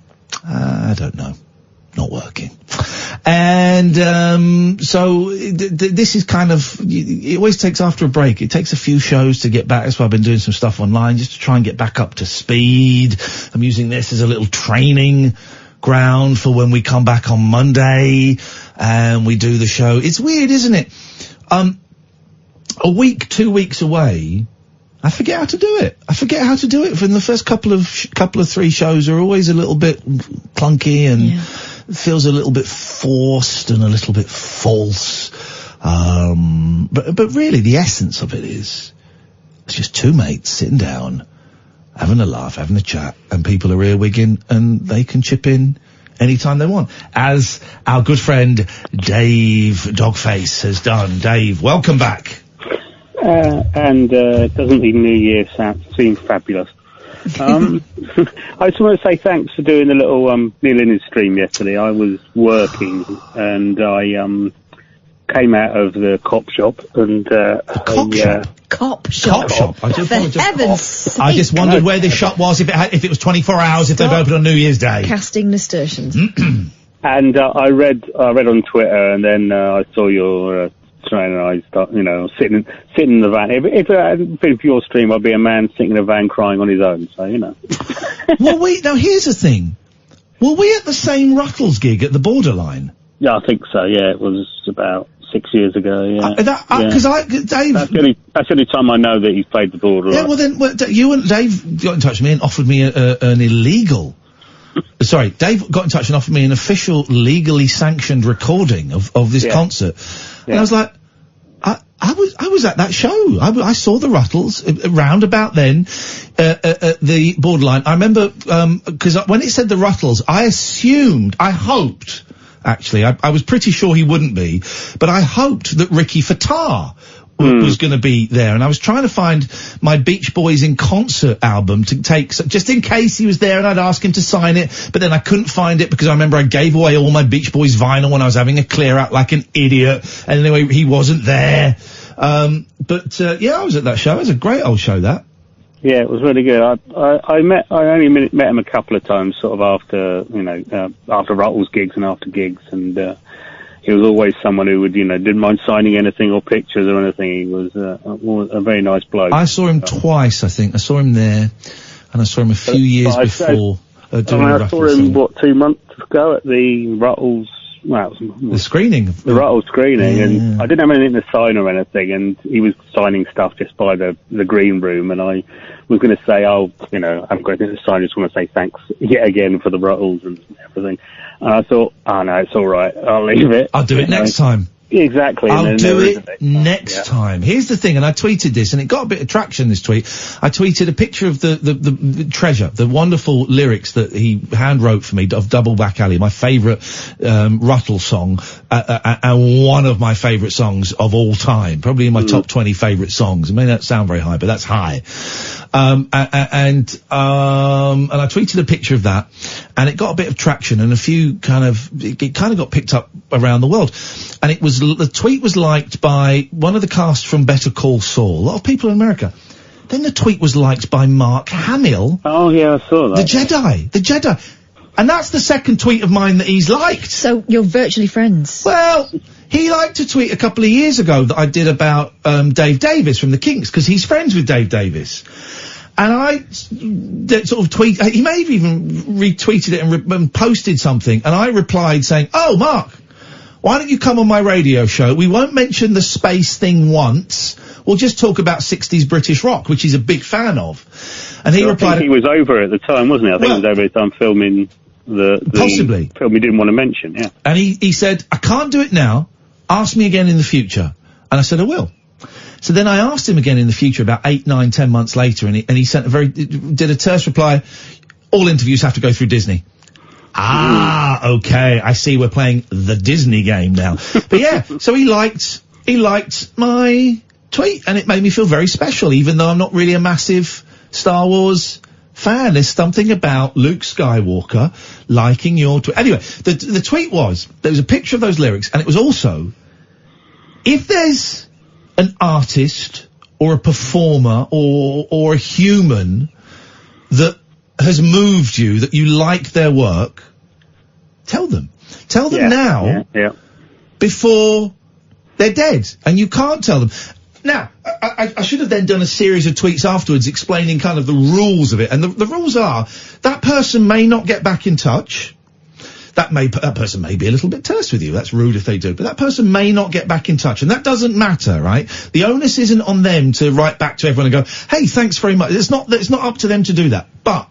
I don't know, not working. And so this is kind of, it always takes after a break. It takes a few shows to get back. That's why I've been doing some stuff online just to try and get back up to speed. I'm using this as a little training ground for when we come back on Monday and we do the show. It's weird, isn't it? A week, 2 weeks away, I forget how to do it. From the first couple of three shows are always a little bit clunky and feels a little bit forced and a little bit false. But really the essence of it is, it's just two mates sitting down, having a laugh, having a chat, and people are earwigging and they can chip in anytime they want. As our good friend Dave Dogface has done. Dave, welcome back. Doesn't the New Year seem fabulous? I just want to say thanks for doing the little Neil Innes stream yesterday. I was working and I came out of the cop shop and Cop shop. I do For apologise. heaven's sake. I just wondered where this shop was, if it was 24 hours, if they've opened on New Year's Day. Casting nasturtiums. And I read on Twitter, and then I saw your train, and I start, sitting in the van. If it hadn't been for your stream, I'd be a man sitting in a van crying on his own. So Well, now here's the thing. Were we at the same Ruttles gig at the Borderline? Yeah, I think so. Yeah, it was about 6 years ago. Yeah, because Dave. That's the only time I know that he's played the Borderline. Yeah, well then, you and Dave got in touch with me and offered me an illegal. Sorry, Dave got in touch and offered me an official, legally sanctioned recording of this concert. And I was like, I was at that show. I saw the Ruttles around about then, at the Borderline. I remember, because when it said the Ruttles, I hoped, actually, I was pretty sure he wouldn't be, but I hoped that Ricky Fattar was going to be there, and I was trying to find my Beach Boys in Concert album to take, just in case he was there and I'd ask him to sign it, but then I couldn't find it because I remember I gave away all my Beach Boys vinyl when I was having a clear out like an idiot, and anyway, he wasn't there. I was at that show. It was a great old show, that. Yeah, it was really good. I only met him a couple of times, sort of after Ruttles gigs and after gigs, and he was always someone who would, didn't mind signing anything or pictures or anything. He was a very nice bloke. I saw him twice, I think. I saw him there, and I saw him a few years before. I saw him, 2 months ago at the Ruttles, the screening. The Ruttles screening, and I didn't have anything to sign or anything, and he was signing stuff just by the green room, and I was going to say, I haven't got anything to sign, I just want to say thanks yet again for the Ruttles and everything. And I thought, no, it's all right, I'll leave it. I'll do it next time. Exactly. I'll do it next time. Here's the thing, and I tweeted this, and it got a bit of traction, this tweet. I tweeted a picture of the Treasure, the wonderful lyrics that he hand wrote for me of Double Back Alley, my favourite Ruttle song, and one of my favourite songs of all time, probably in my top 20 favourite songs. It may not sound very high, but that's high. And I tweeted a picture of that, and it got a bit of traction, and it kind of got picked up around the world. And the tweet was liked by one of the cast from Better Call Saul, a lot of people in America. Then the tweet was liked by Mark Hamill. Oh yeah, I saw that. The Jedi. And that's the second tweet of mine that he's liked. So you're virtually friends? Well, he liked a tweet a couple of years ago that I did about Dave Davis from the Kinks, because he's friends with Dave Davis. And I sort of he may have even retweeted it and posted something, and I replied saying, "Oh, Mark, why don't you come on my radio show? We won't mention the space thing once. We'll just talk about 60s British rock, which he's a big fan of." And he replied... I think he was over at the time, wasn't he? I think he was over at the time filming the possibly film he didn't want to mention, yeah. And he said, "I can't do it now. Ask me again in the future." And I said, "I will." So then I asked him again in the future about 8, 9, 10 months later, and he sent did a terse reply, "All interviews have to go through Disney." Okay, I see we're playing the Disney game now. But yeah, so he liked my tweet, and it made me feel very special, even though I'm not really a massive Star Wars fan. There's something about Luke Skywalker liking your tweet. Anyway, the tweet was, there was a picture of those lyrics, and it was also, if there's an artist or a performer or a human that has moved you, that you like their work, tell them. Tell them now, before they're dead. And you can't tell them. Now, I should have then done a series of tweets afterwards explaining kind of the rules of it. And the rules are, that person may not get back in touch. That person may be a little bit terse with you. That's rude if they do. But that person may not get back in touch. And that doesn't matter, right? The onus isn't on them to write back to everyone and go, "Hey, thanks very much." It's not up to them to do that. But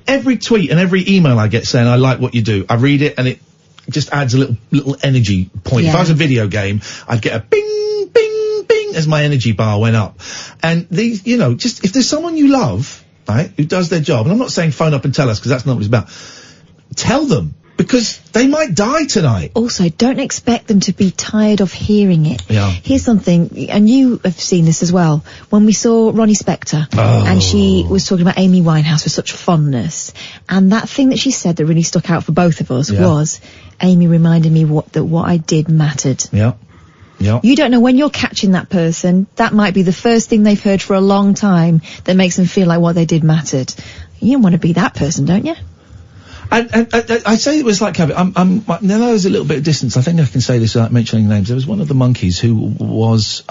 every tweet and every email I get saying, "I like what you do," I read it and it just adds a little energy point. If I was a video game, I'd get a bing, bing, bing as my energy bar went up. And these, just, if there's someone you love, right, who does their job, and I'm not saying phone up and tell us, because that's not what it's about, tell them. Because they might die tonight. Also, don't expect them to be tired of hearing it. Yeah. Here's something, and you have seen this as well. When we saw Ronnie Spector, and she was talking about Amy Winehouse with such fondness, and that thing that she said that really stuck out for both of us was, Amy reminded me that what I did mattered. Yeah. Yeah. You don't know when you're catching that person. That might be the first thing they've heard for a long time that makes them feel like what they did mattered. You want to be that person, don't you? And I say it was like, now there's a little bit of distance. I think I can say this without mentioning names. There was one of the monkeys who was,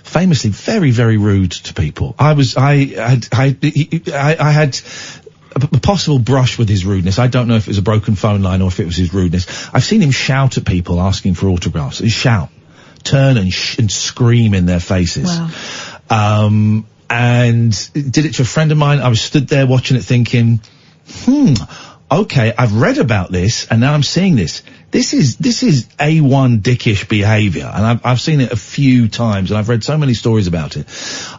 famously very, very rude to people. I had a possible brush with his rudeness. I don't know if it was a broken phone line or if it was his rudeness. I've seen him shout at people asking for autographs. Shout. Turn and scream in their faces. Wow. And did it to a friend of mine. I was stood there watching it thinking, okay, I've read about this, and now I'm seeing this. This is A1 dickish behaviour, and I've seen it a few times, and I've read so many stories about it.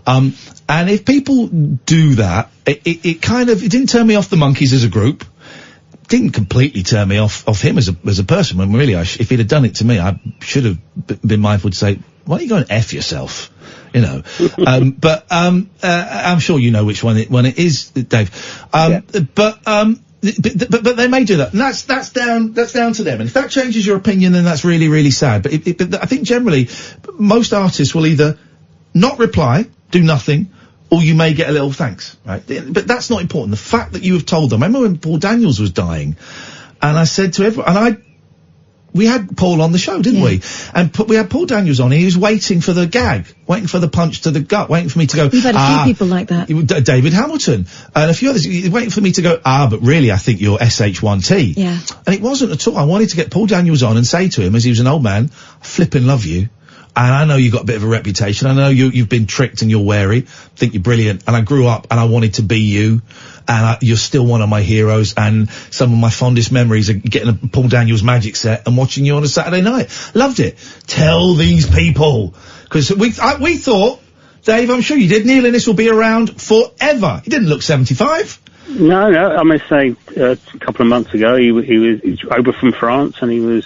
And if people do that, it didn't turn me off the monkeys as a group. Didn't completely turn me off him as a person, when really, if he'd have done it to me, I should have been mindful to say, why don't you go and F yourself? But I'm sure you know which one it is, Dave. But they may do that, and that's down to them. And if that changes your opinion, then that's really, really sad. But I think generally, most artists will either not reply, do nothing, or you may get a little thanks, right? But that's not important. The fact that you have told them. I remember when Paul Daniels was dying, and I said to everyone, and we had Paul on the show, didn't we? And we had Paul Daniels on, and he was waiting for the gag, waiting for the punch to the gut, waiting for me to go, We've had a few people like that. David Hamilton, and a few others, waiting for me to go, but really I think you're SH1T. Yeah. And it wasn't at all. I wanted to get Paul Daniels on and say to him, as he was an old man, I flippin' love you. And I know you've got a bit of a reputation. I know you've been tricked and you're wary. I think you're brilliant. And I grew up and I wanted to be you. And you're still one of my heroes. And some of my fondest memories are getting a Paul Daniels magic set and watching you on a Saturday night. Loved it. Tell these people. Because we thought, Dave, I'm sure you did, Neil Innes will be around forever. He didn't look 75. No, I must say, a couple of months ago, he was over from France, and he was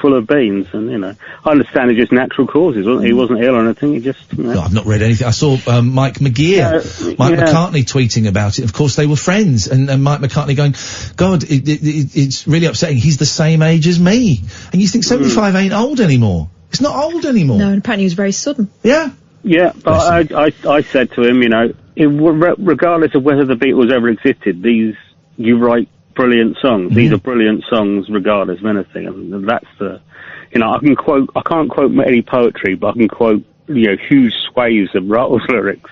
full of beans, and, I understand it's just natural causes, wasn't he? He wasn't ill or anything, he just, No, I've not read anything. I saw, Mike McCartney tweeting about it. Of course, they were friends, and Mike McCartney going, God, it's really upsetting. He's the same age as me. And you think 75 ain't old anymore. It's not old anymore. No, and apparently it was very sudden. Yeah. Yeah, but I said to him, regardless of whether the Beatles ever existed, you write brilliant songs. These are brilliant songs regardless of anything. And that's I can't quote any poetry, but I can quote, huge swathes of Rattles lyrics,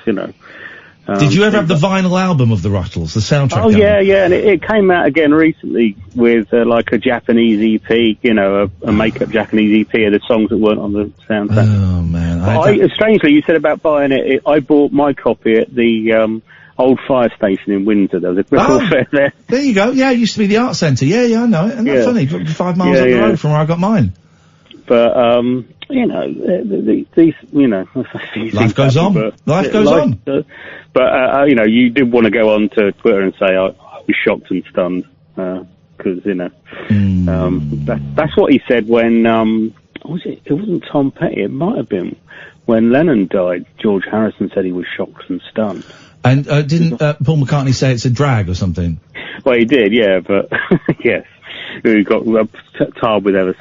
Did you ever have the vinyl album of the Ruttles, the soundtrack? Oh, yeah, and it came out again recently with like a Japanese EP, you know, a make-up Japanese EP of the songs that weren't on the soundtrack. Oh, man. Strangely, you said about buying it, I bought my copy at the old fire station in Windsor. There was a record fair there. There you go. Yeah, it used to be the art centre. Yeah, I know it. Isn't that funny? 5 miles up the road from where I got mine. But, you know, these, you know... Life goes on. Life goes on. But, you know, you did want to go on to Twitter and say, I was shocked and stunned, because, you know, that's what he said when, was it? It wasn't Tom Petty, it might have been. When Lennon died, George Harrison said he was shocked and stunned. And, didn't, Paul McCartney say it's a drag or something? Well, he did, yeah, but, yes. Who got tarred with ever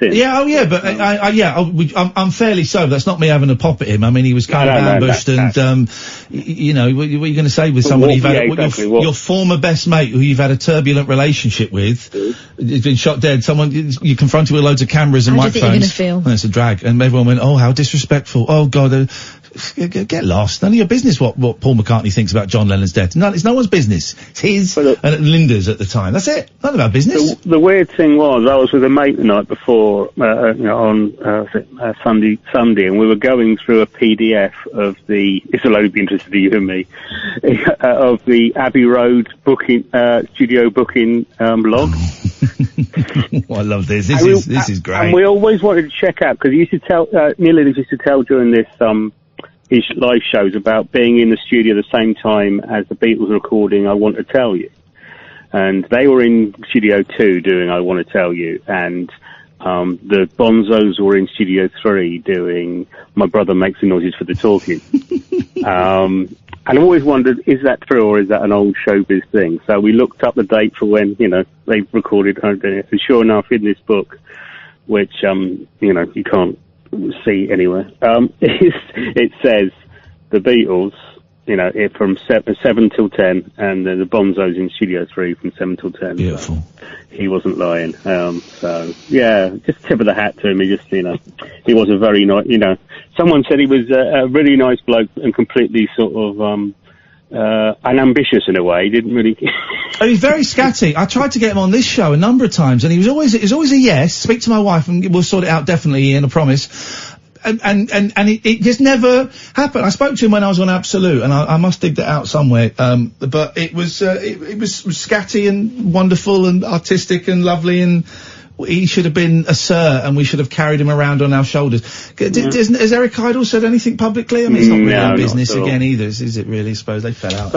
since. Yeah, but I'm fairly so. That's not me having a pop at him. I mean, he was kind of ambushed, and you know, what are you going to say with someone you've had your former best mate, who you've had a turbulent relationship with, has been shot dead. Someone you confronted with loads of cameras and microphones. How do you think you're going to feel? And it's a drag, and everyone went, "Oh, how disrespectful! Oh God." Get lost. None of your business what Paul McCartney thinks about John Lennon's death. It's no one's business. It's his and Linda's at the time. That's it. None of our business. The weird thing was, I was with a mate the night before, you know, on Sunday, and we were going through a PDF of it's a load of interested in you and me, of the Abbey Road booking, studio booking log. Oh, I love this. This is great. And we always wanted to check out, because he used to tell, Neil Innes used to tell during this, his live shows about being in the studio the same time as the Beatles recording I Want to Tell You. And they were in Studio 2 doing I Want to Tell You, and the Bonzos were in Studio 3 doing My Brother Makes the Noises for the Talking. And I've always wondered, is that true or is that an old showbiz thing? So we looked up the date for when, you know, they recorded, and sure enough, in this book, which, you know, you can't see anywhere, it says the Beatles, you know, from 7 till 10, and the Bonzos in Studio 3 from 7 till 10. Beautiful. So he wasn't lying. So, yeah, just tip of the hat to him. He just, you know, he was a very nice, you know, someone said he was a really nice bloke and completely sort of, unambitious in a way. He didn't really... He's very scatty. I tried to get him on this show a number of times, and it was always a yes. Speak to my wife and we'll sort it out definitely, Ian, I promise. And it just never happened. I spoke to him when I was on Absolute, and I must dig that out somewhere. But it was scatty and wonderful and artistic and lovely, and he should have been a sir, and we should have carried him around on our shoulders. Has Eric Idle said anything publicly? I mean, it's not really our business again either, is it really? I suppose they fell out.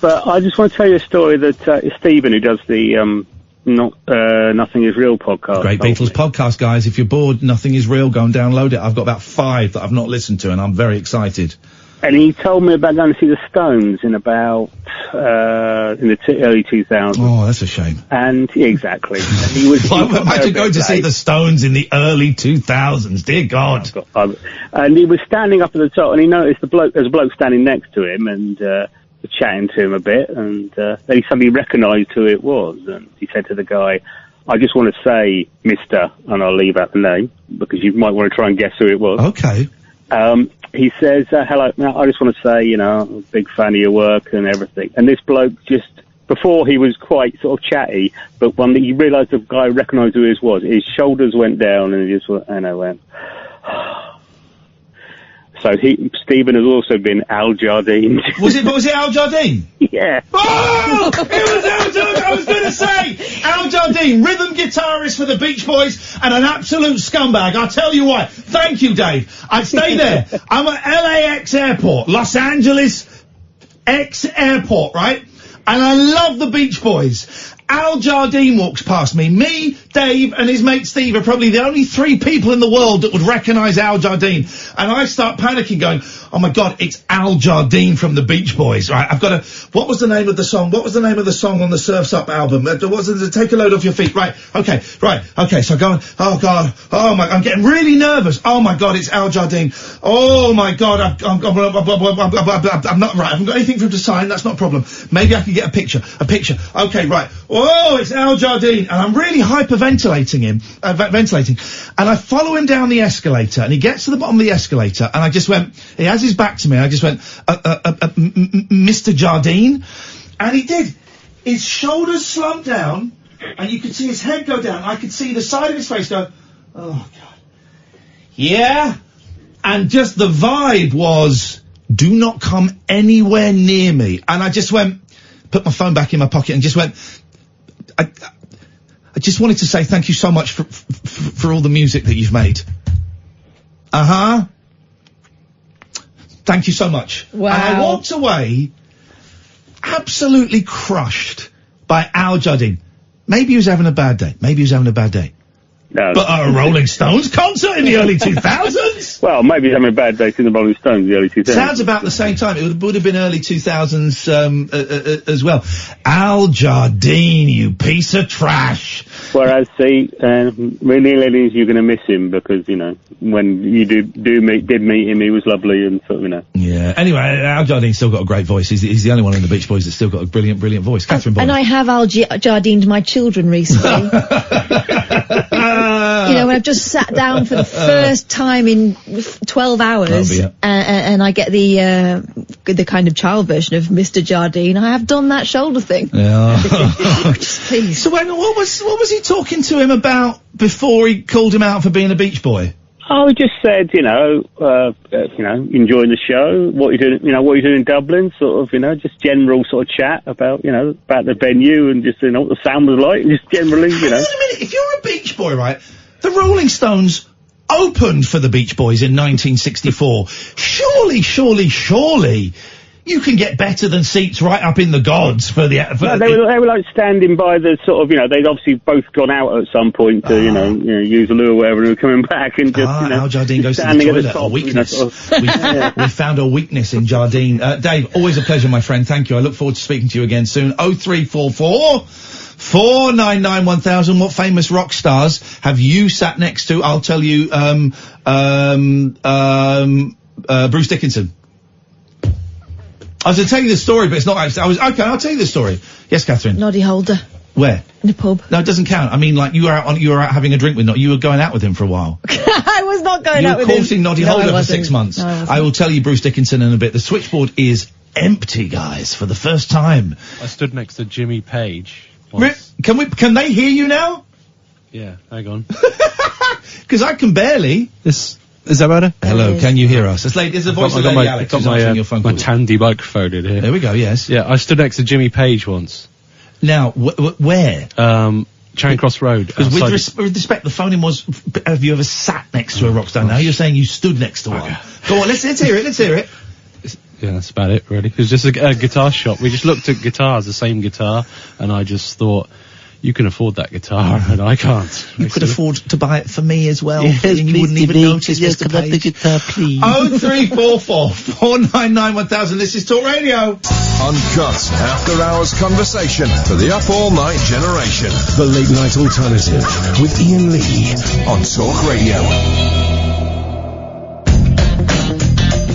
But I just want to tell you a story that Stephen, who does the Nothing Is Real podcast. Great Beatles podcast, guys. If you're bored, Nothing Is Real, go and download it. I've got about 5 that I've not listened to, and I'm very excited. And he told me about going to see the Stones in about in the early 2000s. Oh, that's a shame. And exactly. And he was. I had to go to see the Stones in the early 2000s. Dear God. And he was standing up at the top, and he noticed there's a bloke standing next to him, and chatting to him a bit, and then he suddenly recognised who it was, and he said to the guy, "I just want to say, Mister," and I'll leave out the name because you might want to try and guess who it was. Okay. He says, "Hello, I just want to say, you know, I'm a big fan of your work and everything." And this bloke just, before he was quite sort of chatty, but when he realised the guy recognised who it was, his shoulders went down and he just went, and I went. So Stephen has also been Al Jardine. Was it Al Jardine? Yeah. Oh! It was Al Jardine! I was going to say! Al Jardine, rhythm guitarist for the Beach Boys and an absolute scumbag. I'll tell you why. Thank you, Dave. I'd stay there. I'm at LAX Airport, Los Angeles X Airport, right? And I love the Beach Boys. Al Jardine walks past me. Me, Dave, and his mate Steve are probably the only 3 people in the world that would recognise Al Jardine. And I start panicking, going, "Oh my God, it's Al Jardine from the Beach Boys!" Right? I've got to. What was the name of the song? What was the name of the song on the Surf's Up album? Take a load off your feet. Right? Okay. So going. Oh God. Oh my. I'm getting really nervous. Oh my God, it's Al Jardine. Oh my God. I'm not right. I haven't got anything for him to sign. That's not a problem. Maybe I can get a picture. Okay. Right. whoa, it's Al Jardine, and I'm really hyperventilating ventilating, and I follow him down the escalator, and he gets to the bottom of the escalator, and I just went, he has his back to me, and I just went, Mr. Jardine, and he did. His shoulders slumped down, and you could see his head go down. I could see the side of his face go, oh God. Yeah? And just the vibe was, do not come anywhere near me. And I just went, put my phone back in my pocket and just went, I just wanted to say thank you so much for all the music that you've made. Thank you so much. Wow. And I walked away absolutely crushed by Al Jardine. Maybe he was having a bad day. No. But a Rolling Stones concert in the early 2000s? Well, maybe he's having a bad day since the Rolling Stones in the early 2000s. Sounds about the same time. It would have been early 2000s as well. Al Jardine, you piece of trash. Whereas, see, really, ladies, you're going to miss him because, you know, when you did meet him, he was lovely and sort of, you know. Yeah. Anyway, Al Jardine's still got a great voice. He's the only one in the Beach Boys that's still got a brilliant voice. Catherine Boyle. And I have Al Jardined my children recently. You know, when I've just sat down for the first time in 12 hours, and I get the kind of child version of Mr. Jardine, I have done that shoulder thing. Yeah. Just please. So what was he talking to him about before he called him out for being a Beach Boy? Oh, he just said, enjoying the show, what you're doing in Dublin, sort of, just general sort of chat about, about the venue and just, what the sound was like, and just generally, Hang on a minute, if you're a Beach Boy, right, the Rolling Stones opened for the Beach Boys in 1964. Surely, you can get better than seats right up in the gods for the... they were like standing by the sort of, they'd obviously both gone out at some point to, use a loo or whatever, and were coming back and just, Al Jardine goes to the toilet, a weakness. We found a weakness in Jardine. Dave, always a pleasure, my friend. Thank you. I look forward to speaking to you again soon. 0344 499 1000. What famous rock stars have you sat next to? I'll tell you, Bruce Dickinson. I was going to tell you the story, but it's not actually. I'll tell you the story. Yes, Catherine. Noddy Holder. Where? In the pub. No, it doesn't count. I mean, like, you were out having a drink with you were going out with him for a while. I was not going out with him. You were courting Noddy Holder for 6 months. No, I will tell you Bruce Dickinson in a bit. The switchboard is empty, guys, for the first time. I stood next to Jimmy Page once. Can they hear you now? Yeah, hang on. Because I can barely. Is that better? Hello, can you hear us? It's the voice of Lady Alex who's answering your phone call. My Tandy microphone in here. There we go, yes. Yeah, I stood next to Jimmy Page once. Now, where? Charing Cross Road. Because with respect, the phone in was, have you ever sat next to a rock star? Now you're saying you stood next to one. Go on, let's hear it. Yeah, that's about it, really. It was just a guitar shop. We just looked at guitars, the same guitar, and I just thought, you can afford that guitar, and I can't. You could afford to buy it for me as well. Yes, and you wouldn't even notice, yes, Mr. Page. the guitar, please. 0344 499 1000. This is Talk Radio. Uncut, after-hours conversation for the up-all-night generation. The Late Night Alternative with Iain Lee on Talk Radio.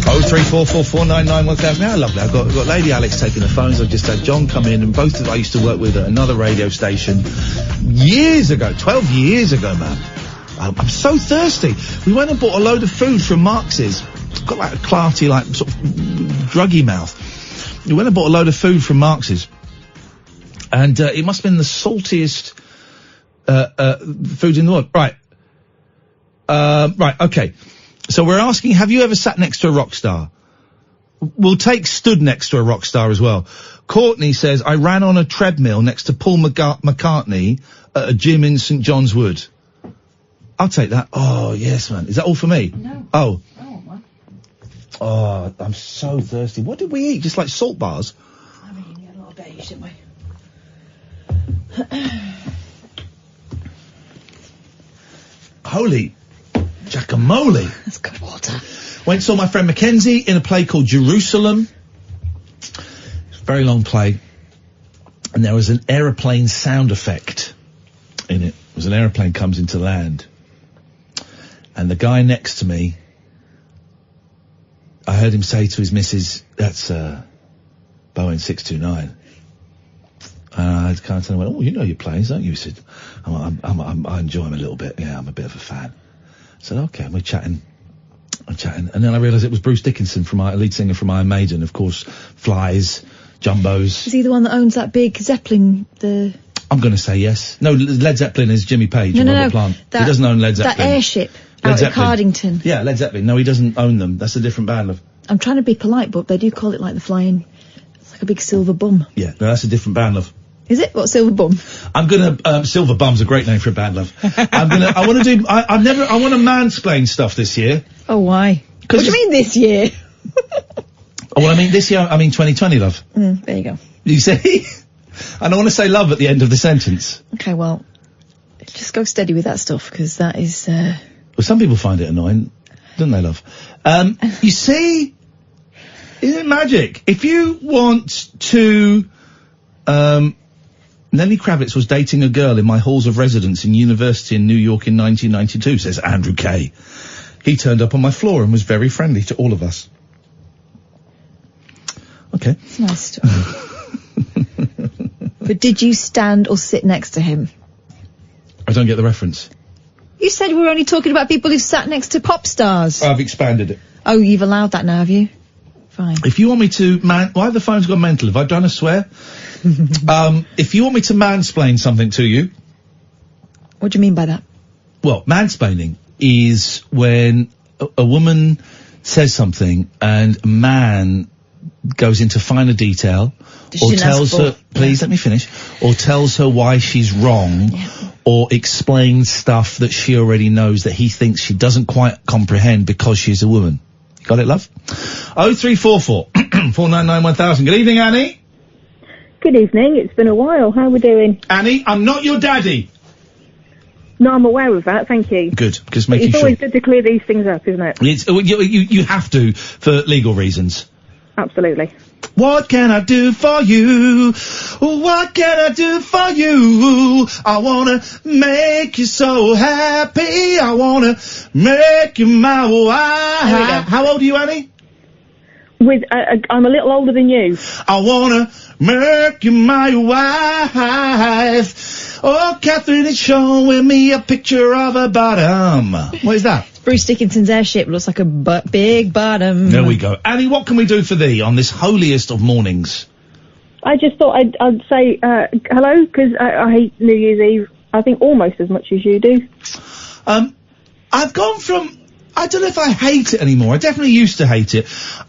0344 499 1000. How lovely. I've got Lady Alex taking the phones. I've just had John come in, and both of I used to work with at another radio station years ago, 12 years ago, man. I'm so thirsty. We went and bought a load of food from Marx's. Got like a clarty, like sort of druggy mouth. We went and bought a load of food from Marx's, and it must have been the saltiest food in the world. Right, okay. So we're asking, have you ever sat next to a rock star? We'll take stood next to a rock star as well. Courtney says, I ran on a treadmill next to Paul McCartney at a gym in St John's Wood. I'll take that. Oh, yes, man. Is that all for me? No. Oh. I want one. Oh, I'm so thirsty. What did we eat? Just like salt bars? I mean, we had a lot of beige, didn't we? Holy Giacomole. That's good water. Went and saw my friend Mackenzie in a play called Jerusalem. It's a very long play. And there was an aeroplane sound effect in it. It was an aeroplane comes into land. And the guy next to me, I heard him say to his missus, that's Boeing 629. And kind of went, oh, you know your plays, don't you? He said, I enjoy them a little bit. Yeah, I'm a bit of a fan. I said, okay, we're chatting. And then I realised it was Bruce Dickinson, lead singer from Iron Maiden, of course, Flies, Jumbos. Is he the one that owns that big Zeppelin, I'm going to say yes. No, Led Zeppelin is Jimmy Page and Robert Plant. He doesn't own Led Zeppelin. That airship out at Cardington. Yeah, Led Zeppelin. No, he doesn't own them. That's a different band, love. I'm trying to be polite, but they do call it like the flying... It's like a big silver bum. Yeah, no, that's a different band, love. Is it? What, silver bum? I'm gonna, Silver Bum's a great name for a band, love. I want to mansplain stuff this year. Oh, why? What do you mean this year? Well, I mean this year, I mean 2020, love. There you go. You see? And I want to say love at the end of the sentence. Okay, well, just go steady with that stuff, because that is, Well, some people find it annoying, don't they, love? You see? Isn't it magic? If you want to, Lenny Kravitz was dating a girl in my halls of residence in university in New York in 1992, says Andrew Kay. He turned up on my floor and was very friendly to all of us. Okay. It's a nice story. But did you stand or sit next to him? I don't get the reference. You said we were only talking about people who've sat next to pop stars. I've expanded it. Oh, you've allowed that now, have you? Fine. If you want me to why have the phone's gone mental? Have I done a swear? If you want me to mansplain something to you... What do you mean by that? Well, mansplaining is when a woman says something and a man goes into finer detail or tells her, please let me finish, or tells her why she's wrong, or explains stuff that she already knows that he thinks she doesn't quite comprehend because she's a woman. Got it, love? 0344 499 1000. Good evening, Annie. Good evening. It's been a while. How are we doing? Annie, I'm not your daddy. No, I'm aware of that. Thank you. Good, because making It's sure... always good to clear these things up, isn't it? It's, you have to, for legal reasons. Absolutely. What can I do for you? What can I do for you? I wanna make you so happy. I wanna make you my wife. How old are you, Annie? I'm a little older than you. I wanna make you my wife. Oh, Catherine is showing me a picture of a bottom. What is that? Bruce Dickinson's airship looks like a big bottom. There we go. Annie, what can we do for thee on this holiest of mornings? I just thought I'd say hello, because I hate New Year's Eve, I think, almost as much as you do. I've gone from... I don't know if I hate it anymore. I definitely used to hate it.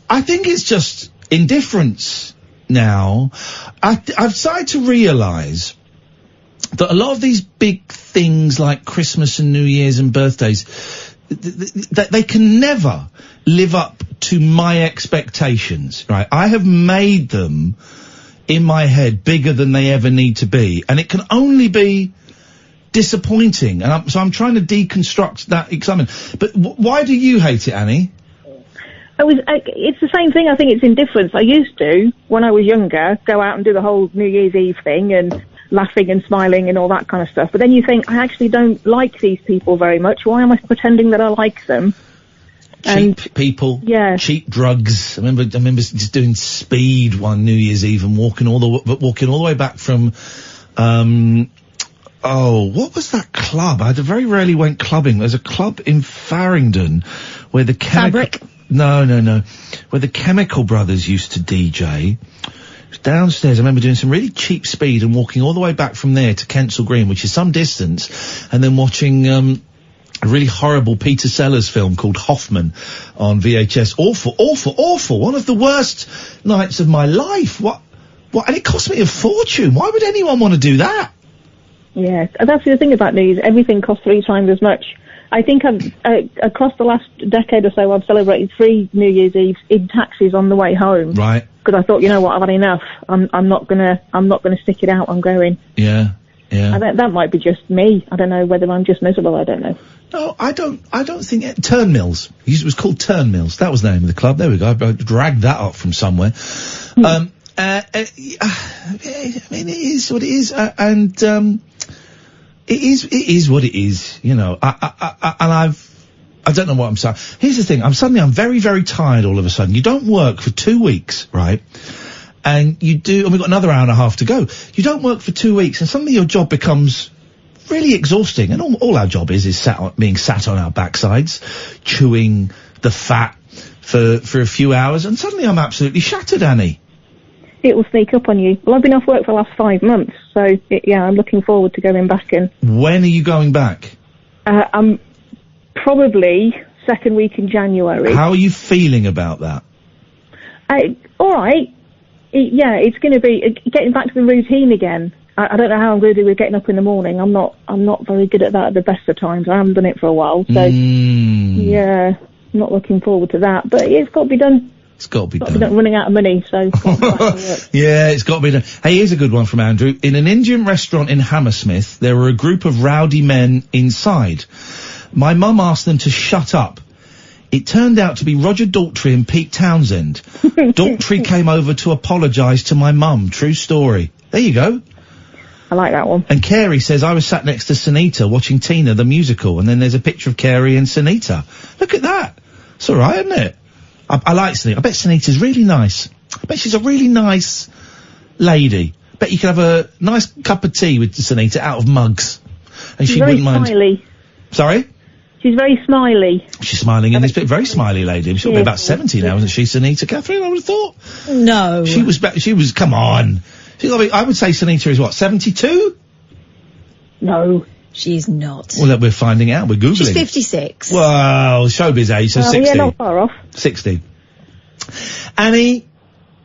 I think it's just indifference now. I've started to realise that a lot of these big things like Christmas and New Year's and birthdays, they can never live up to my expectations, right? I have made them in my head bigger than they ever need to be, and it can only be disappointing, and so I'm trying to deconstruct that excitement. But why do you hate it, Annie? It's the same thing. I think it's indifference. I used to, when I was younger, go out and do the whole New Year's Eve thing and laughing and smiling and all that kind of stuff. But then you think, I actually don't like these people very much. Why am I pretending that I like them? Cheap people, yeah. Cheap drugs. I remember just doing speed one New Year's Eve and walking all the way back from, what was that club? I very rarely went clubbing. There's a club in Farringdon where the Fabric? No. Where the Chemical Brothers used to DJ. It was downstairs. I remember doing some really cheap speed and walking all the way back from there to Kensal Green, which is some distance, and then watching, a really horrible Peter Sellers film called Hoffman on VHS. Awful. One of the worst nights of my life. What? And it cost me a fortune. Why would anyone want to do that? Yeah, that's the thing about New Year's. Everything costs 3 times as much. I think across the last decade or so, I've celebrated 3 New Year's Eves in taxis on the way home. Right. Because I thought, you know what, I've had enough. I'm not gonna stick it out. I'm going. Yeah. That might be just me. I don't know whether I'm just miserable. I don't know. No, I don't think it. Turnmills. It was called Turnmills. That was the name of the club. There we go. I dragged that up from somewhere. I mean, it is what it is, and it is what it is, you know. I don't know what I'm saying. Here's the thing. I'm very, very tired all of a sudden. You don't work for 2 weeks, right? and you do, and we've got another hour and a half to go. You don't work for 2 weeks, and suddenly your job becomes really exhausting, and all our job is being sat on our backsides, chewing the fat for a few hours, and suddenly I'm absolutely shattered, Annie. It will sneak up on you. Well, I've been off work for the last 5 months, so I'm looking forward to going back in. When are you going back? I'm probably second week in January. How are you feeling about that? All right. It's going to be getting back to the routine again. I don't know how I'm going to do with getting up in the morning. I'm not very good at that at the best of times. I haven't done it for a while, so I'm not looking forward to that. But it's got to be done. It's got to be done. Running out of money, so. Yeah, it's got to be done. Hey, here's a good one from Andrew. In an Indian restaurant in Hammersmith, there were a group of rowdy men inside. My mum asked them to shut up. It turned out to be Roger Daltrey and Pete Townsend. Daltrey came over to apologise to my mum. True story. There you go. I like that one. And Carey says, I was sat next to Sunita watching Tina the musical, and then there's a picture of Carey and Sunita. Look at that. It's all right, isn't it? I like Sunita. I bet Sunita's really nice. I bet she's a really nice lady. I bet you could have a nice cup of tea with Sunita out of mugs. And she wouldn't mind. Smiley. Sorry? She's very smiley. She's smiling in this bit. Very smiley lady. She'll be about 70 now, isn't she, Sunita Katherine? I would have thought. No. She was, come on. I would say Sunita is what, 72? No. She's not. Well, we're finding out. We're Googling. She's 56. Well, showbiz age, so 60. Yeah, not far off. 60. Annie,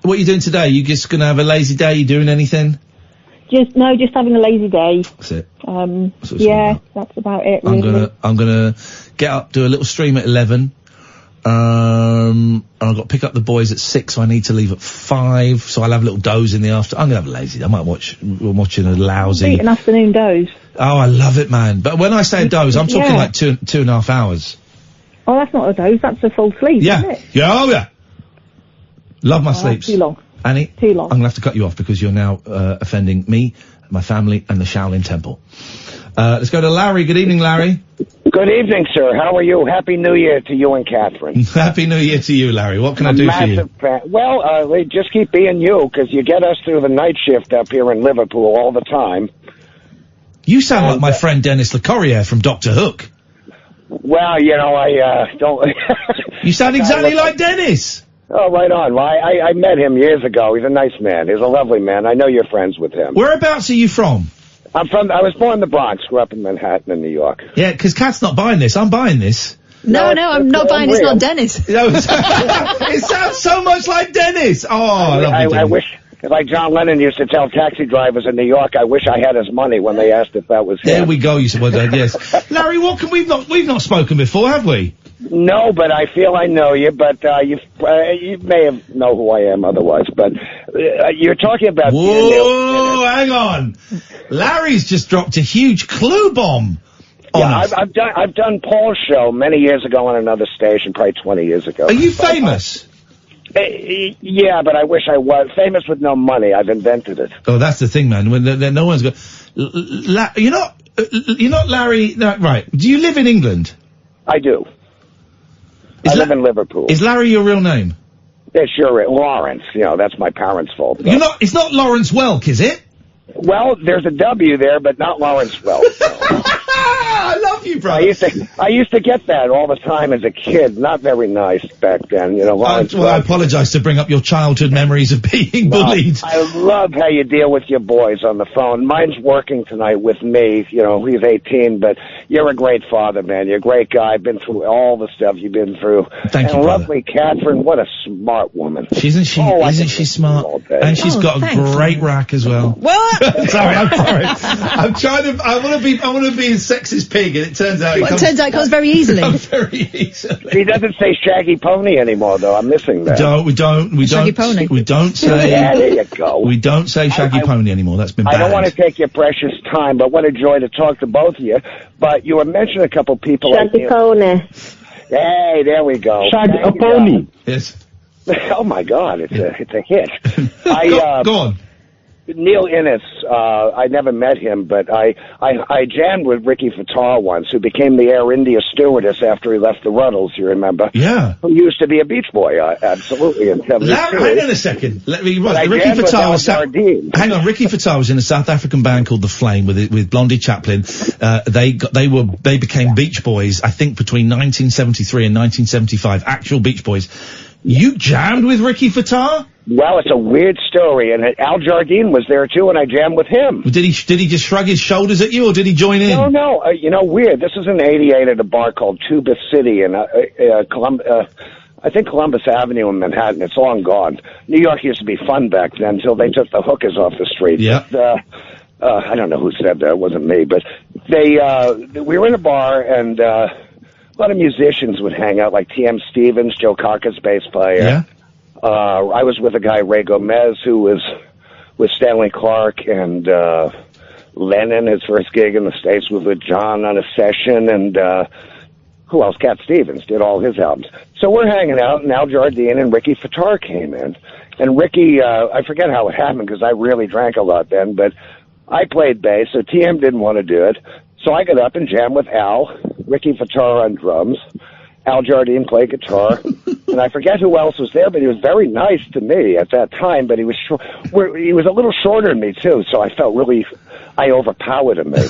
what are you doing today? You just gonna have a lazy day? You doing anything? Just having a lazy day. That's it. That's about it, really. I'm gonna get up, do a little stream at 11. And I've got to pick up the boys at 6, so I need to leave at 5, so I'll have a little doze in the afternoon. I'm gonna have a lazy day. I might we're watching a lousy... An afternoon doze. Oh, I love it, man. But when I say a doze, I'm talking like 2.5 hours. Oh, that's not a doze, that's a full sleep, isn't it? Yeah. Love my sleeps. Too long. Annie, too long. I'm gonna have to cut you off because you're now offending me, my family, and the Shaolin Temple. Let's go to Larry. Good evening, Larry. Good evening, sir. How are you? Happy New Year to you and Catherine. Happy New Year to you, Larry. What can I do for you? Fan. Well, we just keep being you, because you get us through the night shift up here in Liverpool all the time. You sound like my friend Dennis LeCorrier from Doctor Hook. Well, I don't... You sound exactly like Dennis! Oh, right on. Well, I met him years ago. He's a nice man. He's a lovely man. I know you're friends with him. Whereabouts are you from? I was born in the Bronx, grew up in Manhattan in New York. Yeah, because Kat's not buying this. I'm buying this. No, I'm not buying this. Not Dennis. No, it sounds so much like Dennis. Oh, I wish, like John Lennon used to tell taxi drivers in New York, I wish I had his money when they asked if that was him. There we go. You said, well done, yes. Larry, we've not spoken before, have we? No, but I feel I know you. But you may have know who I am otherwise. But you're talking about. Whoa, hang on. Larry's just dropped a huge clue bomb. Yeah, I've done Paul's show many years ago on another station, probably 20 years ago. Are you famous? Yeah, but I wish I was famous with no money. I've invented it. Oh, that's the thing, man. When no one's got. You're not Larry. No, right? Do you live in England? I do. I live in Liverpool. Is Larry your real name? Yeah, sure. Lawrence. That's my parents' fault. It's not Lawrence Welk, is it? Well, there's a W there, but not Lawrence Welk. I love you, bro. I used to get that all the time as a kid. Not very nice back then, Lawrence I apologize to bring up your childhood memories of being bullied. I love how you deal with your boys on the phone. Mine's working tonight with me. He's 18, but you're a great father, man. You're a great guy. I've been through all the stuff you've been through. Thank you, brother. Lovely Catherine. What a smart woman. Isn't she smart? And she's got a great rack as well. What? Sorry, I'm sorry. I want to be a sexist pig, and it turns out it comes very easily. Very easily. He doesn't say Shaggy Pony anymore, though. I'm missing that. We don't say. Yeah, there you go. We don't say Shaggy Pony anymore. That's been bad. I don't want to take your precious time, but what a joy to talk to both of you. But you were mentioning a couple people. Shaggy Pony. Hey, there we go. Shaggy Pony. Yes. Oh my God, it's a hit. Go on. Neil Innes, I never met him, but I jammed with Ricky Fattar once, who became the Air India stewardess after he left the Ruddles, you remember? Yeah. Who used to be a Beach Boy, absolutely, in 72. Hang on a second. Ricky Fattar was hang on, Ricky Fattar was in a South African band called The Flame with Blondie Chaplin. They became Beach Boys, I think, between 1973 and 1975, actual Beach Boys. You jammed with Ricky Fattar? Well, it's a weird story, and Al Jardine was there too, and I jammed with him. Did he just shrug his shoulders at you, or did he join in? No, weird. This is in '88 at a bar called Tuba City in I think Columbus Avenue in Manhattan. It's long gone. New York used to be fun back then until they took the hookers off the street. Yeah. But, I don't know who said that. It wasn't me, but we were in a bar, and a lot of musicians would hang out, like T.M. Stevens, Joe Cocker's bass player. Yeah. I was with a guy, Ray Gomez, who was with Stanley Clarke, and Lennon, his first gig in the States, was with John on a session, and who else? Cat Stevens did all his albums. So we're hanging out, and Al Jardine and Ricky Fattar came in. And Ricky, I forget how it happened, because I really drank a lot then, but I played bass, so TM didn't want to do it. So I got up and jammed with Al, Ricky Fattar on drums, Al Jardine played guitar, and I forget who else was there, but he was very nice to me at that time, but he was he was a little shorter than me, too, so I felt really, I overpowered him, maybe.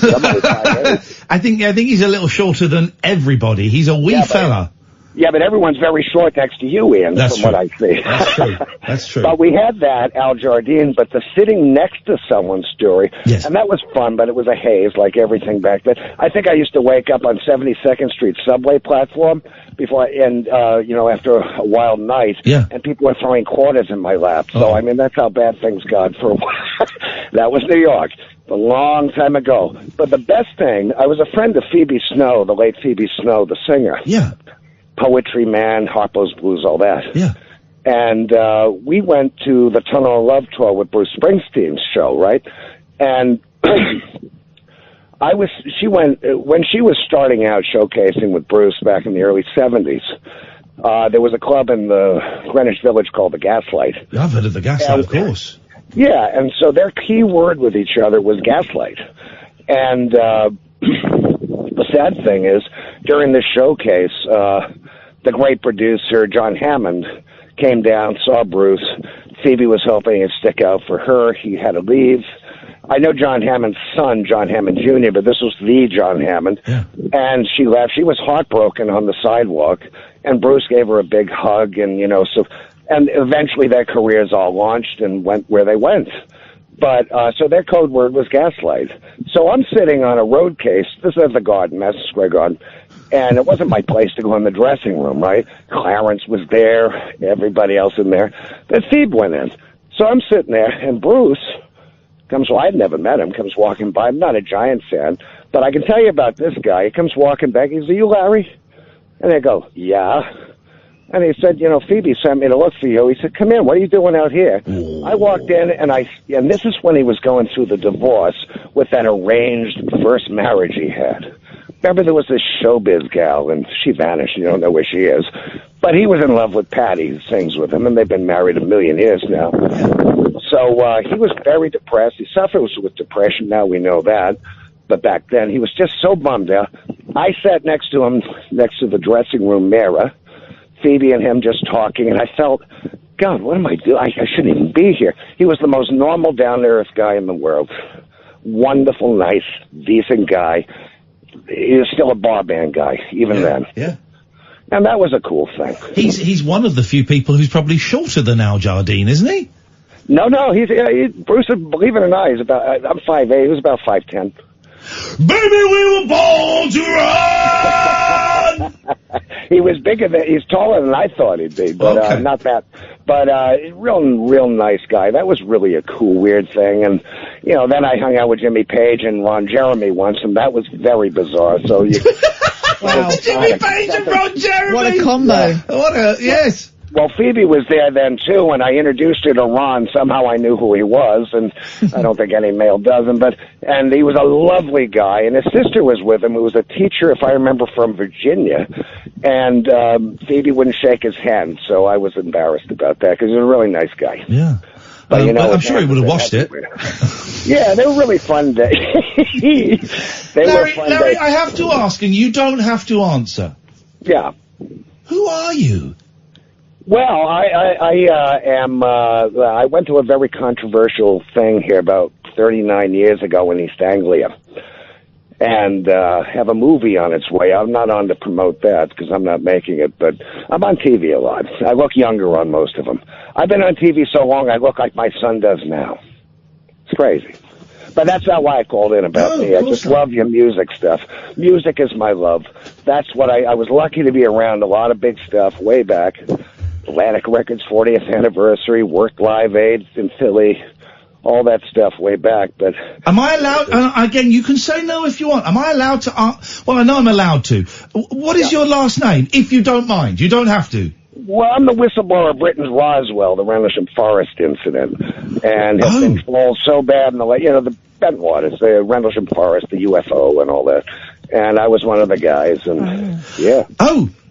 I think he's a little shorter than everybody. He's a wee fella. Yeah, but everyone's very short next to you, Ian, from what I see. That's true. That's true. But we had that, Al Jardine, but the sitting next to someone's story, and that was fun, but it was a haze, like everything back then. I think I used to wake up on 72nd Street subway platform after a wild night, and people were throwing quarters in my lap. So, I mean, that's how bad things got for a while. That was New York. A long time ago. But the best thing, I was a friend of Phoebe Snow, the late Phoebe Snow, the singer. Yeah. Poetry Man, Harpo's Blues, all that. Yeah. And we went to the Tunnel of Love tour with Bruce Springsteen's show, right? And when she was starting out showcasing with Bruce back in the early 70s, there was a club in the Greenwich Village called the Gaslight. Yeah, I've heard of the Gaslight, of course. Yeah, and so their key word with each other was gaslight. And the sad thing is, during this showcase, the great producer, John Hammond, came down, saw Bruce. Phoebe was hoping he'd stick out for her. He had to leave. I know John Hammond's son, John Hammond Jr., but this was the John Hammond. Yeah. And she left. She was heartbroken on the sidewalk, and Bruce gave her a big hug, and, and eventually their careers all launched and went where they went. But, so their code word was gaslight. So I'm sitting on a road case. This is at the Garden, Madison Square Garden. And it wasn't my place to go in the dressing room, right? Clarence was there, everybody else in there. Then Phoebe went in. So I'm sitting there, and Bruce I'd never met him, comes walking by. I'm not a Giant fan, but I can tell you about this guy. He comes walking back. He says, "Are you Larry?" And I go, "Yeah." And he said, "Phoebe sent me to look for you." He said, "Come in. What are you doing out here?" I walked in, and this is when he was going through the divorce with that arranged first marriage he had. Remember, there was this showbiz gal, and she vanished. You don't know where she is. But he was in love with Patty, who sings with him, and they've been married 1,000,000 years now. So he was very depressed. He suffers with depression. Now we know that. But back then, he was just so bummed out. I sat next to him, next to the dressing room mirror, Phoebe and him just talking, and I felt, God, what am I doing? I shouldn't even be here. He was the most normal, down-to-earth guy in the world. Wonderful, nice, decent guy. He was still a bar band guy, even then. Yeah. And that was a cool thing. He's one of the few people who's probably shorter than Al Jardine, isn't he? No, Bruce, believe it or not, he's about, I'm 5'8", he was about 5'10". Baby, we were born to run! He was he's taller than I thought he'd be, but not that. But real nice guy. That was really a cool, weird thing. And, then I hung out with Jimmy Page and Ron Jeremy once, and that was very bizarre. So wow. Jimmy Page and Ron Jeremy! What a combo. Yes. Well, Phoebe was there then, too, and I introduced her to Ron. Somehow I knew who he was, and I don't think any male doesn't, and he was a lovely guy, and his sister was with him, who was a teacher, if I remember, from Virginia, and Phoebe wouldn't shake his hand, so I was embarrassed about that, because he was a really nice guy. Yeah. But I'm sure he would have watched it. Yeah, they were really fun days. Larry, I have to ask, and you don't have to answer. Yeah. Who are you? Well, I went to a very controversial thing here about 39 years ago in East Anglia, and have a movie on its way. I'm not on to promote that because I'm not making it, but I'm on TV a lot. I look younger on most of them. I've been on TV so long I look like my son does now. It's crazy. But that's not why I called in about me. I just love your music stuff. Music is my love. That's what I was lucky to be around a lot of big stuff way back. Atlantic Records 40th anniversary, worked Live Aid in Philly, all that stuff way back. But am I allowed? Again, you can say no if you want. Am I allowed to? Well, I know I'm allowed to. What is your last name, if you don't mind? You don't have to. Well, I'm the whistleblower of Britain's Roswell, the Rendlesham Forest incident, and have been trolled so bad in the the Bentwaters, the Rendlesham Forest, the UFO, and all that. And I was one of the guys, and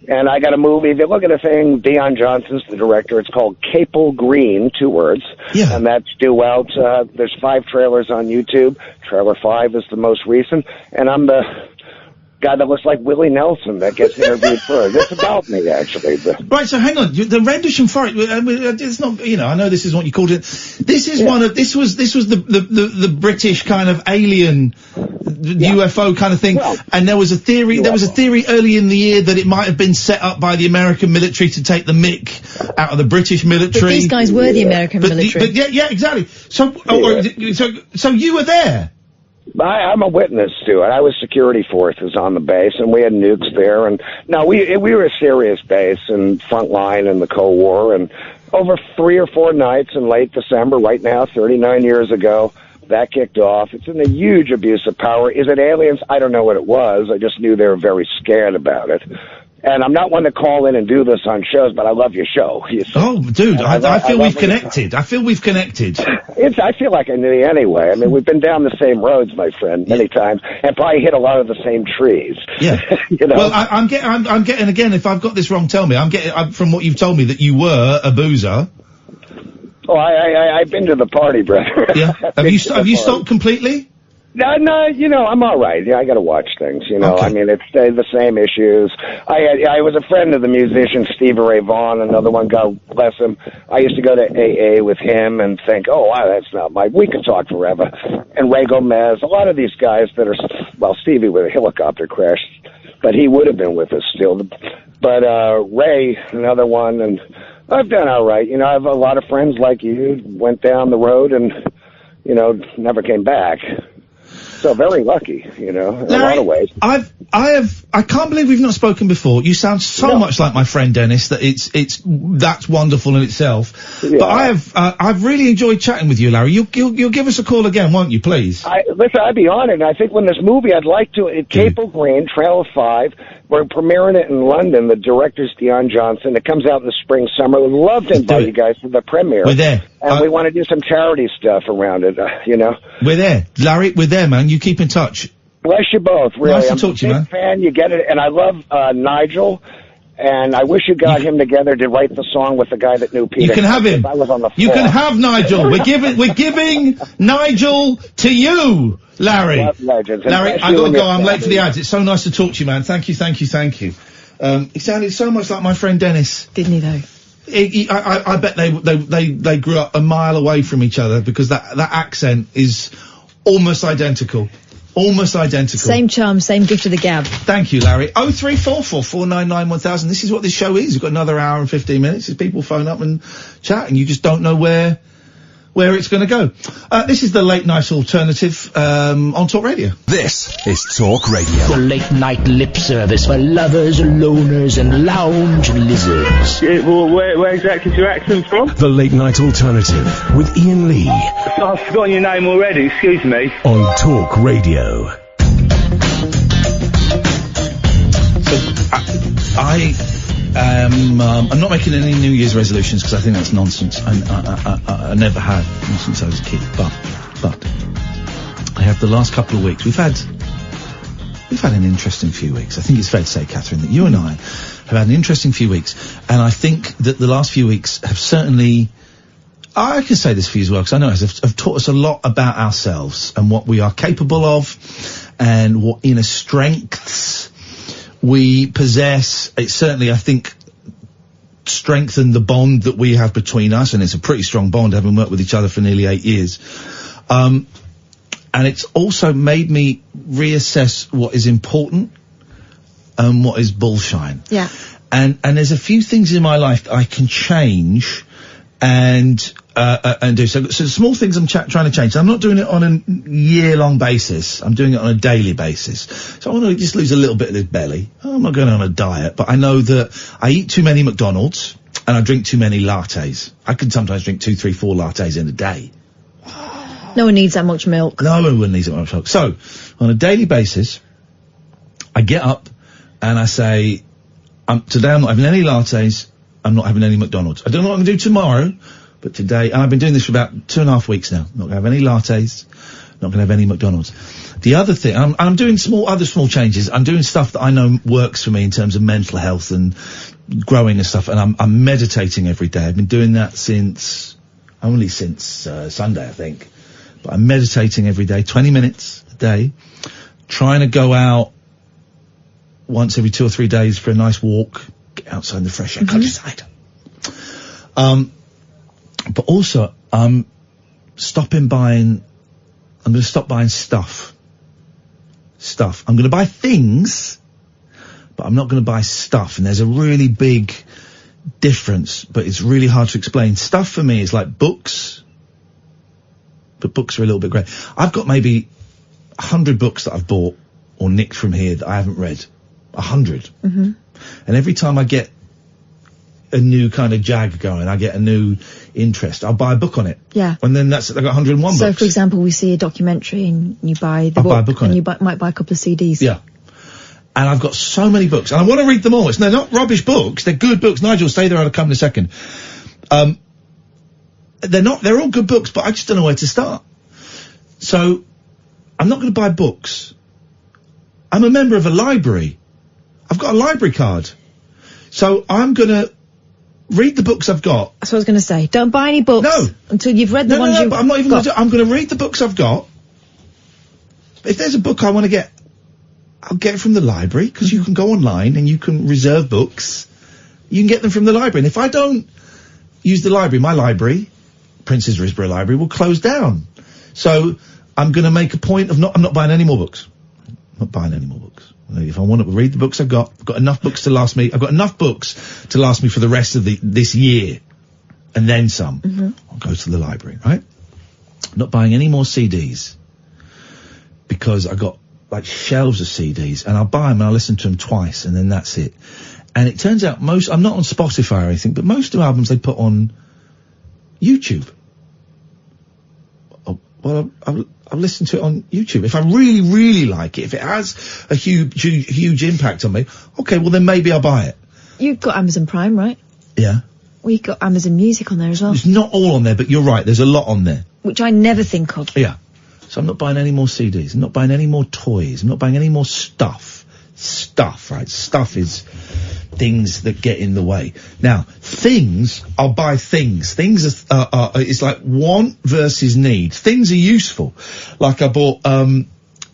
and I got a movie. If you look at the thing, Dion Johnson's the director. It's called Capel Green, 2 words. Yeah. And that's due out. There's 5 trailers on YouTube. Trailer 5 is the most recent. And I'm the guy that looks like Willie Nelson that gets interviewed first. It's about me, actually. Right, so hang on. The Rendlesham Forest, it's not, I know this is what you called it. This is this was the British kind of alien UFO kind of thing. Well, and there was a theory, early in the year that it might have been set up by the American military to take the mick out of the British military. But these guys were the American military. But yeah, exactly. So you were there? I'm a witness to it. I was security forces on the base, and we had nukes there. And no, we were a serious base and front line in the Cold War. And over 3 or 4 nights in late December, right now, 39 years ago, that kicked off. It's in a huge abuse of power. Is it aliens? I don't know what it was. I just knew they were very scared about it. And I'm not one to call in and do this on shows, but I love your show. Oh, dude, I feel we've connected. I feel we've connected. I feel like I knew you anyway. I mean, we've been down the same roads, my friend, many times, and probably hit a lot of the same trees. Yeah. Well, I'm getting again. If I've got this wrong, tell me. I'm getting from what you've told me that you were a boozer. Oh, I've been to the party, brother. Yeah. Have you stopped completely? No, I'm all right. Yeah, I got to watch things. Okay. I mean, it's the same issues. I was a friend of the musician Stevie Ray Vaughan, another one, God bless him. I used to go to AA with him and think, oh, wow, that's not we could talk forever. And Ray Gomez, a lot of these guys that are, Stevie with a helicopter crash, but he would have been with us still. But Ray, another one, and I've done all right. I have a lot of friends like you, went down the road and, never came back. So very lucky, in Larry, a lot of ways. I can't believe we've not spoken before. You sound so much like my friend Dennis that that's wonderful in itself. Yeah. But I've really enjoyed chatting with you, Larry. You'll give us a call again, won't you, please? Listen, I'd be honored. I think when this movie, I'd like to, Capel Green, Trail of 5, we're premiering it in London. The director's Dion Johnson. It comes out in the spring, summer. We'd love to invite you guys to the premiere. We're there. And we want to do some charity stuff around it, We're there. Larry, we're there, man. You keep in touch. Bless you both, really. Nice to talk to you, man. I'm a big fan. You get it. And I love Nigel. And I wish you got him together to write the song with the guy that knew Peter. You can have him. I was on the floor. You can have Nigel. We're giving Nigel to you, Larry. Larry, I gotta go. I'm late for the ads. It's so nice to talk to you, man. Thank you. He sounded so much like my friend Dennis. Didn't he though? I bet they grew up a mile away from each other because that accent is almost identical. Almost identical. Same charm, same gift of the gab. Thank you, Larry. 0344 499 1000. This is what this show is. We've got another hour and 15 minutes as people phone up and chat, and you just don't know where it's going to go. This is the late night alternative on Talk Radio. This is Talk Radio. The late night lip service for lovers, loners, and lounge lizards. Where exactly is your accent from? The late night alternative with Iain Lee. I've forgotten your name already, excuse me. On Talk Radio. I'm not making any New Year's resolutions because I think that's nonsense. I never have since I was a kid. But I have the last couple of weeks. We've had an interesting few weeks. I think it's fair to say, Catherine, that you and I have had an interesting few weeks, and I think that the last few weeks have certainly I can say this for you as well, because I know have taught us a lot about ourselves and what we are capable of and what inner strengths we possess. It certainly, I think, strengthened the bond that we have between us, and it's a pretty strong bond, having worked with each other for nearly 8 years. And it's also made me reassess what is important and what is bullshine. Yeah. And there's a few things in my life that I can change and do. So small things I'm trying to change. So I'm not doing it on a year-long basis. I'm doing it on a daily basis. So I want to just lose a little bit of this belly. I'm not going on a diet, but I know that I eat too many McDonald's and I drink too many lattes. I can sometimes drink 2, 3, 4 lattes in a day. No one needs that much milk. No one needs that much milk. So, on a daily basis, I get up and I say, today I'm not having any lattes, I'm not having any McDonald's. I don't know what I'm going to do tomorrow, but today, and I've been doing this for about 2.5 weeks now, not going to have any lattes, not going to have any McDonald's. The other thing, I'm doing other small changes. I'm doing stuff that I know works for me in terms of mental health and growing and stuff, and I'm meditating every day. I've been doing that since Sunday, I think. But I'm meditating every day, 20 minutes a day, trying to go out once every 2 or 3 days for a nice walk, get outside in the fresh air, countryside. But also, I'm going to stop buying stuff. I'm going to buy things, but I'm not going to buy stuff. And there's a really big difference, but it's really hard to explain. Stuff for me is like books, but books are a little bit grey. I've got maybe 100 books that I've bought or nicked from here that I haven't read. 100. Mm-hmm. And every time I get a new kind of jag going, I get a new interest, I'll buy a book on it. Yeah. And then I've got 101 So, books. for example, we see a documentary and you buy the I'll book, buy a book on and it. you might buy a couple of CDs. Yeah. And I've got so many books, and I want to read them all. They're not rubbish books, they're good books. Nigel, stay there, I'll come in a second. They're all good books, but I just don't know where to start. So, I'm not going to buy books. I'm a member of a library. I've got a library card. So, I'm going to read the books I've got. That's what I was going to say. Don't buy any books until you've read the ones you've but I'm not even got. I'm going to read the books I've got. If there's a book I want to get, I'll get it from the library, because you can go online and you can reserve books. You can get them from the library. And if I don't use the library, my library, Prince's Risborough Library, will close down. So I'm going to make a point of I'm not buying any more books. I'm not buying any more books. If I want to read the books I've got enough books to last me. I've got enough books to last me for the rest of this year, and then some. Mm-hmm. I'll go to the library, right? I'm not buying any more CDs, because I got like shelves of CDs, and I'll buy them and I'll listen to them twice, and then that's it. And it turns out I'm not on Spotify or anything, but most of the albums they put on YouTube. Well, I'll listen to it on YouTube. If I really, really like it, if it has a huge impact on me, okay, well then maybe I'll buy it. You've got Amazon Prime, right? Yeah. Well, you've got Amazon Music on there as well. It's not all on there, but you're right, there's a lot on there. Which I never think of. Yeah. So I'm not buying any more CDs, I'm not buying any more toys, I'm not buying any more stuff. Right? Stuff is things that get in the way. Now, things, I'll buy things. Things it's like want versus need. Things are useful. Like I bought,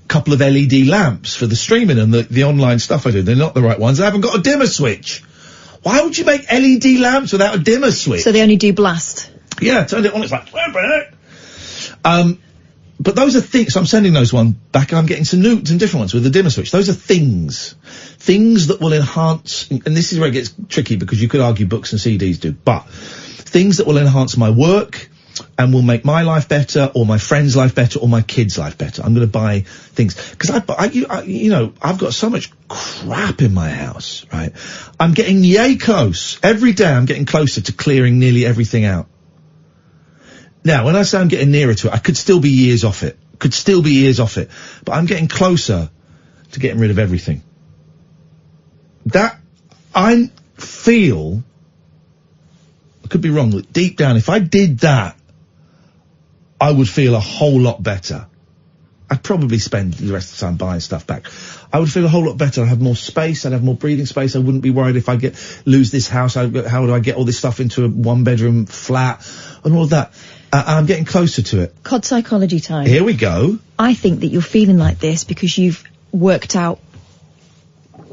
couple of LED lamps for the streaming and the online stuff I do. They're not the right ones. I haven't got a dimmer switch. Why would you make LED lamps without a dimmer switch? So they only do blast. Yeah, I turned it on, it's like, but those are things, so I'm sending those one back, and I'm getting some different ones with the dimmer switch. Those are things that will enhance, and this is where it gets tricky, because you could argue books and CDs do, but things that will enhance my work and will make my life better, or my friend's life better, or my kid's life better. I'm going to buy things, because I've got so much crap in my house, right? I'm getting yay close. Every day I'm getting closer to clearing nearly everything out. Now, when I say I'm getting nearer to it, I could still be years off it. But I'm getting closer to getting rid of everything. That, I feel, I could be wrong, but deep down, if I did that, I would feel a whole lot better. I'd probably spend the rest of the time buying stuff back. I would feel a whole lot better. I'd have more space. I'd have more breathing space. I wouldn't be worried if I lose this house. How do I get all this stuff into a one-bedroom flat and all of that? I'm getting closer to it. COD psychology time. Here we go. I think that you're feeling like this because you've worked out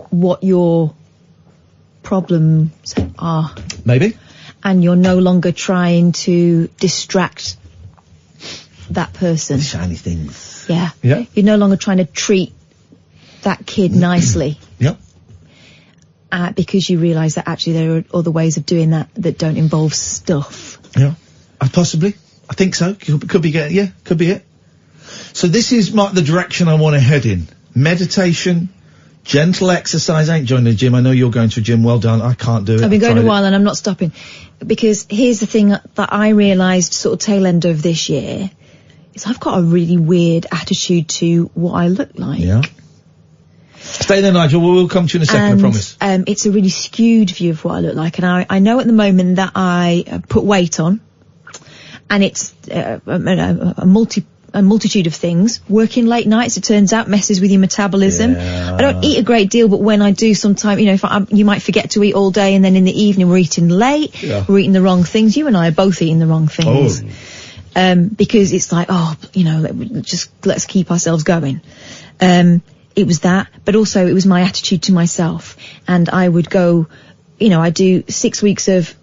what your problems are. Maybe. And you're no longer trying to distract that person. Shiny things. Yeah. Yeah. You're no longer trying to treat that kid nicely. Yep. Because you realise that actually there are other ways of doing that don't involve stuff. Yeah. Possibly. I think so. Could be it. So this is the direction I want to head in. Meditation, gentle exercise. I ain't joining the gym. I know you're going to a gym. Well done. I can't do it. I've been going a while and I'm not stopping. Because here's the thing that I realised sort of tail end of this year is I've got a really weird attitude to what I look like. Yeah. Stay there, Nigel. We'll come to you in a second, I promise. It's a really skewed view of what I look like. And I know at the moment that I put weight on. And it's a multitude of things. Working late nights, it turns out, messes with your metabolism. Yeah. I don't eat a great deal, but when I do, sometimes, you might forget to eat all day, and then in the evening we're eating late. Yeah. We're eating the wrong things. You and I are both eating the wrong things. Because it's like, let's keep ourselves going. It was that, but also it was my attitude to myself. And I would go, I do 6 weeks of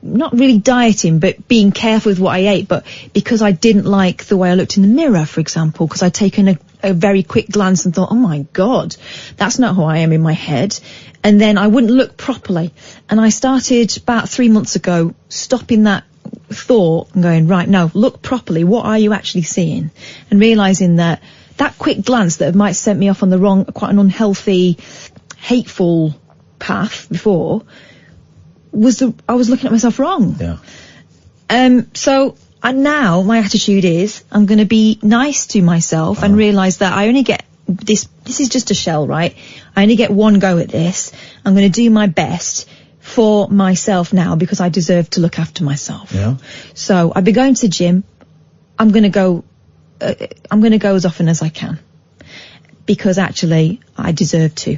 not really dieting, but being careful with what I ate, but because I didn't like the way I looked in the mirror, for example, because I'd taken a very quick glance and thought, oh my God, that's not who I am in my head. And then I wouldn't look properly. And I started about 3 months ago stopping that thought and going, right, no, look properly. What are you actually seeing? And realising that quick glance that might sent me off on the wrong, quite an unhealthy, hateful path before, I was looking at myself wrong. Yeah. So now my attitude is I'm going to be nice to myself and realise that I only get this is just a shell, right? I only get one go at this. I'm going to do my best for myself now because I deserve to look after myself. Yeah. So I'll be going to the gym. I'm going to go as often as I can because actually I deserve to,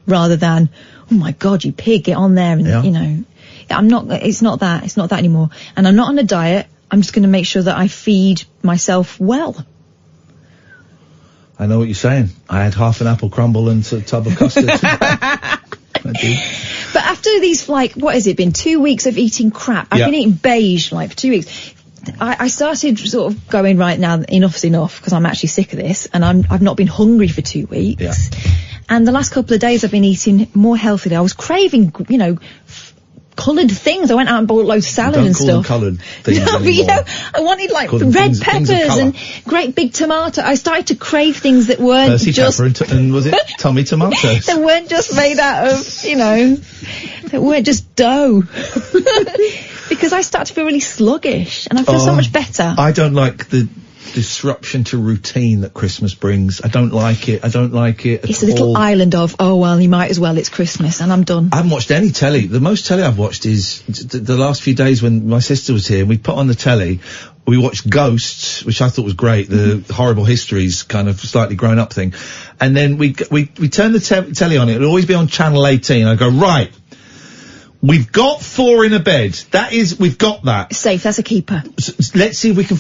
rather than, oh my God, you pig, get on there and, it's not that anymore. And I'm not on a diet. I'm just going to make sure that I feed myself well. I know what you're saying. I had half an apple crumble and a tub of custard. I did. But after these, what has it been, 2 weeks of eating crap? I've been eating beige, for 2 weeks. I started sort of going, right now, enough's enough, because I'm actually sick of this, and I've not been hungry for 2 weeks. Yeah. And the last couple of days I've been eating more healthily. I was craving, coloured things. I went out and bought loads of salad and stuff. Don't call them coloured things anymore. I wanted red peppers and great big tomato. I started to crave things that weren't Percy just... pepper and was it Tommy tomatoes? That weren't just made out of, that weren't just dough. Because I start to feel really sluggish and I feel so much better. I don't like the disruption to routine that Christmas brings. I don't like it. It's a little island of, you might as well, it's Christmas, and I'm done. I haven't watched any telly. The most telly I've watched is the last few days when my sister was here. We put on the telly. We watched Ghosts, which I thought was great. The horrible histories kind of slightly grown up thing. And then we turned the telly on. It would always be on channel 18. I'd go, right, we've got 4 in a bed. We've got that. Safe, that's a keeper. Let's see if we can...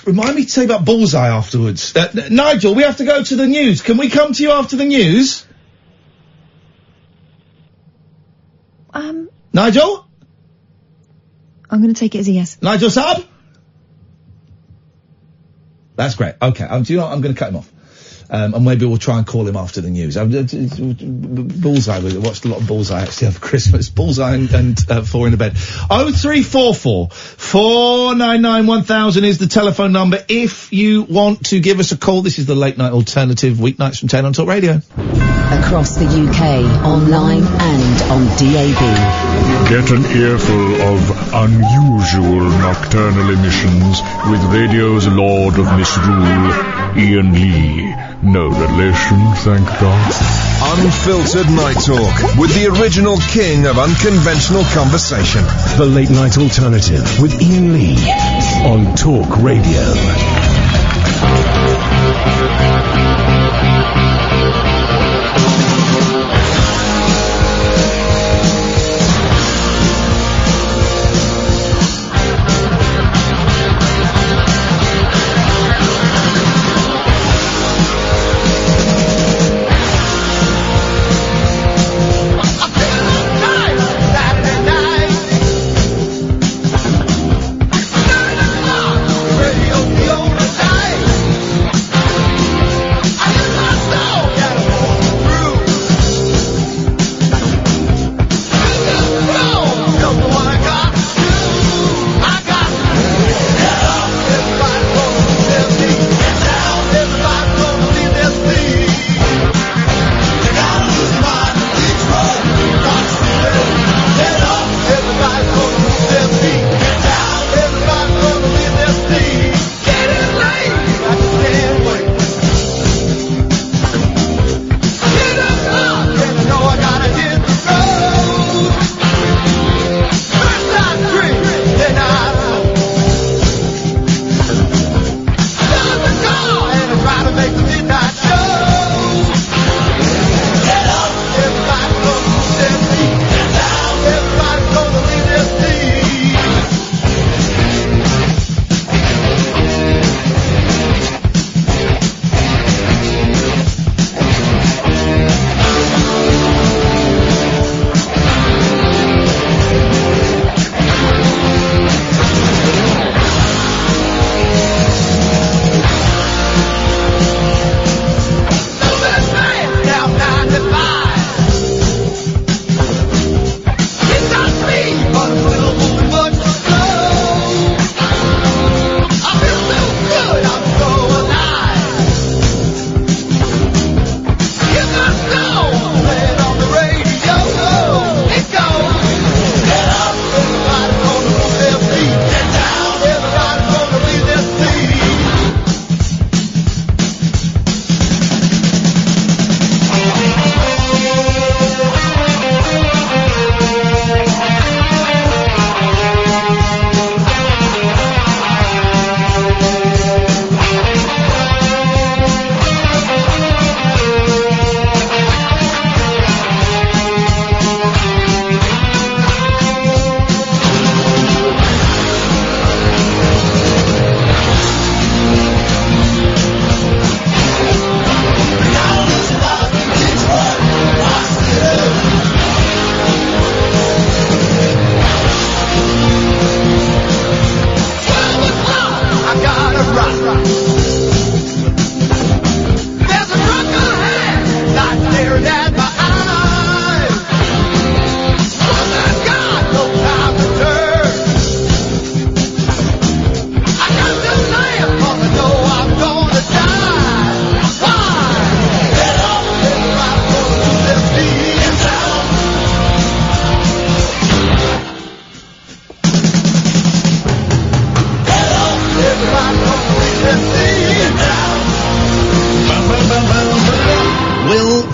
remind me to tell you about Bullseye afterwards. Nigel, we have to go to the news. Can we come to you after the news? Nigel? I'm going to take it as a yes. Nigel Sub? That's great. Okay, do you know what? I'm going to cut him off. And maybe we'll try and call him after the news. Bullseye, we watched a lot of Bullseye actually over Christmas. Bullseye and 4 in the bed. 0344 499 1000 is the telephone number. If you want to give us a call, this is the Late Night Alternative, weeknights from 10 on Talk Radio. Across the UK, online and on DAB. Get an earful of unusual nocturnal emissions with radio's Lord of Misrule, Iain Lee. No relation, thank God. Unfiltered Night Talk with the original king of unconventional conversation. The Late Night Alternative with Iain Lee on Talk Radio.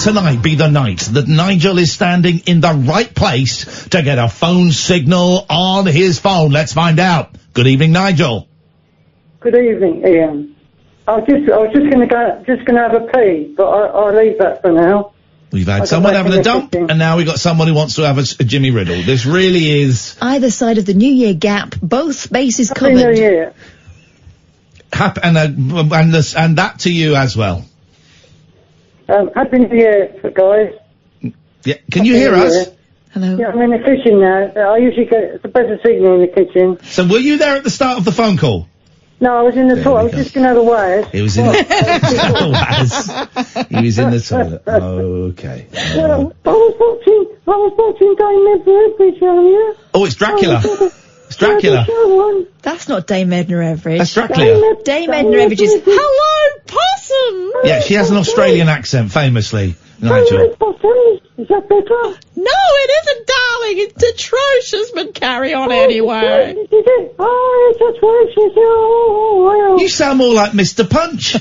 tonight be the night that Nigel is standing in the right place to get a phone signal on his phone? Let's find out. Good evening, Nigel. Good evening, Ian. I was just going to have a pee, but I'll leave that for now. We've had someone having a dump, and now we've got someone who wants to have a Jimmy Riddle. This really is... Either side of the New Year gap, both bases Happy covered. New Year. And that to you as well. Happy New Year, guys. Yeah, can you hear us? Hello. Yeah, I'm in the kitchen now. I usually get a better signal in the kitchen. So were you there at the start of the phone call? No, I was in the toilet. I was just going to have a waz. He was in the He was in the toilet. Okay. Well, I was watching Dame Edward earlier. Oh, it's Dracula. It's Dracula. That's not Dame Edna Everidge. That's Dracula. Dame Edna Everidge is, hello, possum! Yeah, she has an Australian accent, famously, Nigel. Is that better? No, it isn't, darling. It's atrocious, but carry on anyway. Is it? Oh, it's atrocious. Oh. You sound more like Mr. Punch.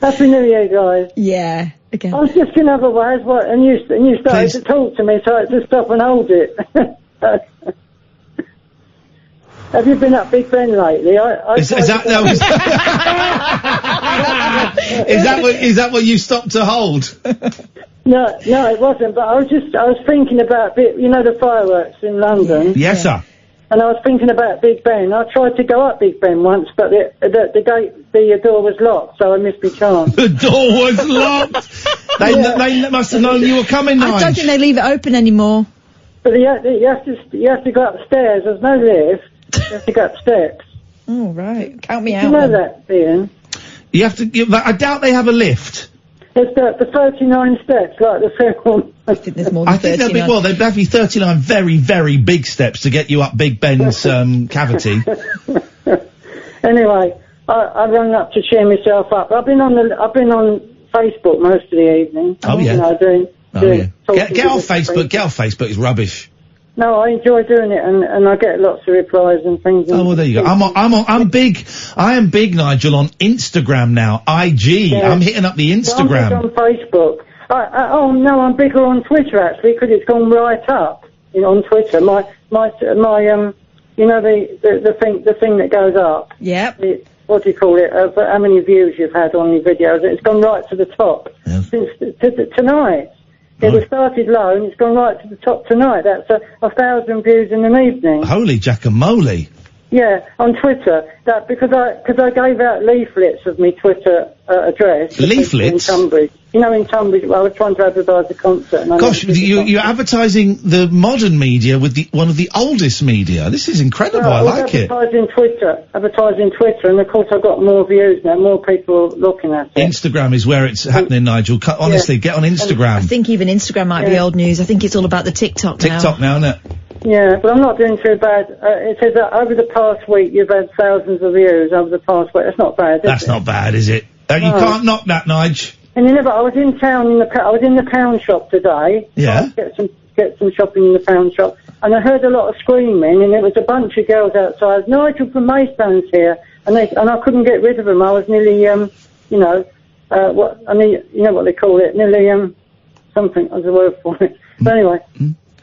Happy New Year, guys. Yeah, again. I was just going to have a waz, and you started to talk to me, so I had to stop and hold it. Have you been up Big Ben lately? Is that what you stopped to hold? No, it wasn't. But I was thinking about the fireworks in London. Yes, sir. And I was thinking about Big Ben. I tried to go up Big Ben once, but the door was locked, so I missed my chance. The door was locked. They must have known you were coming, Nigel. I don't think they leave it open anymore. But you have to go upstairs. There's no lift. You have to go up steps. Oh, right. Count me out. You know that, Ian? You have to. I doubt they have a lift. It's the 39 steps, like the film. I think there's more than 39. They'd have you 39 very, very big steps to get you up Big Ben's cavity. Anyway, I rang up to cheer myself up. I've been on Facebook most of the evening. Oh yeah. Doing Get off Facebook. Get off Facebook. It's rubbish. No, I enjoy doing it, and I get lots of replies and things. Oh, well, there you go. I'm big. I am big, Nigel, on Instagram now. IG. Yeah. I'm hitting up the Instagram. I'm big on Facebook. I'm bigger on Twitter actually, because it's gone right up. On Twitter, the thing that goes up. Yep. What do you call it? How many views you've had on your videos? It's gone right to the top since tonight. It started low and it's gone right to the top tonight. That's 1,000 views in an evening. Holy jackamole. Yeah, on Twitter. That because I gave out leaflets of my Twitter address. Leaflets? In Tunbridge. In Tunbridge, I was trying to advertise a concert. And gosh, you're advertising the modern media with one of the oldest media. This is incredible. I like it. Advertising Twitter, and of course I've got more views now, more people looking at it. Instagram is where it's happening, Nigel. Honestly, get on Instagram. I think even Instagram might be old news. I think it's all about the TikTok now. TikTok now, isn't it? Yeah, but I'm not doing too bad. It says that over the past week you've had thousands of views over the past week. That's not bad, is it? That's not bad, is it? You can't knock that, Nige. And I was in town I was in the pound shop today. Yeah. Get some shopping in the pound shop, and I heard a lot of screaming, and there was a bunch of girls outside. Nigel from Maidstone's here, and I couldn't get rid of them. I was nearly, what they call it, nearly something as a word for it. But anyway.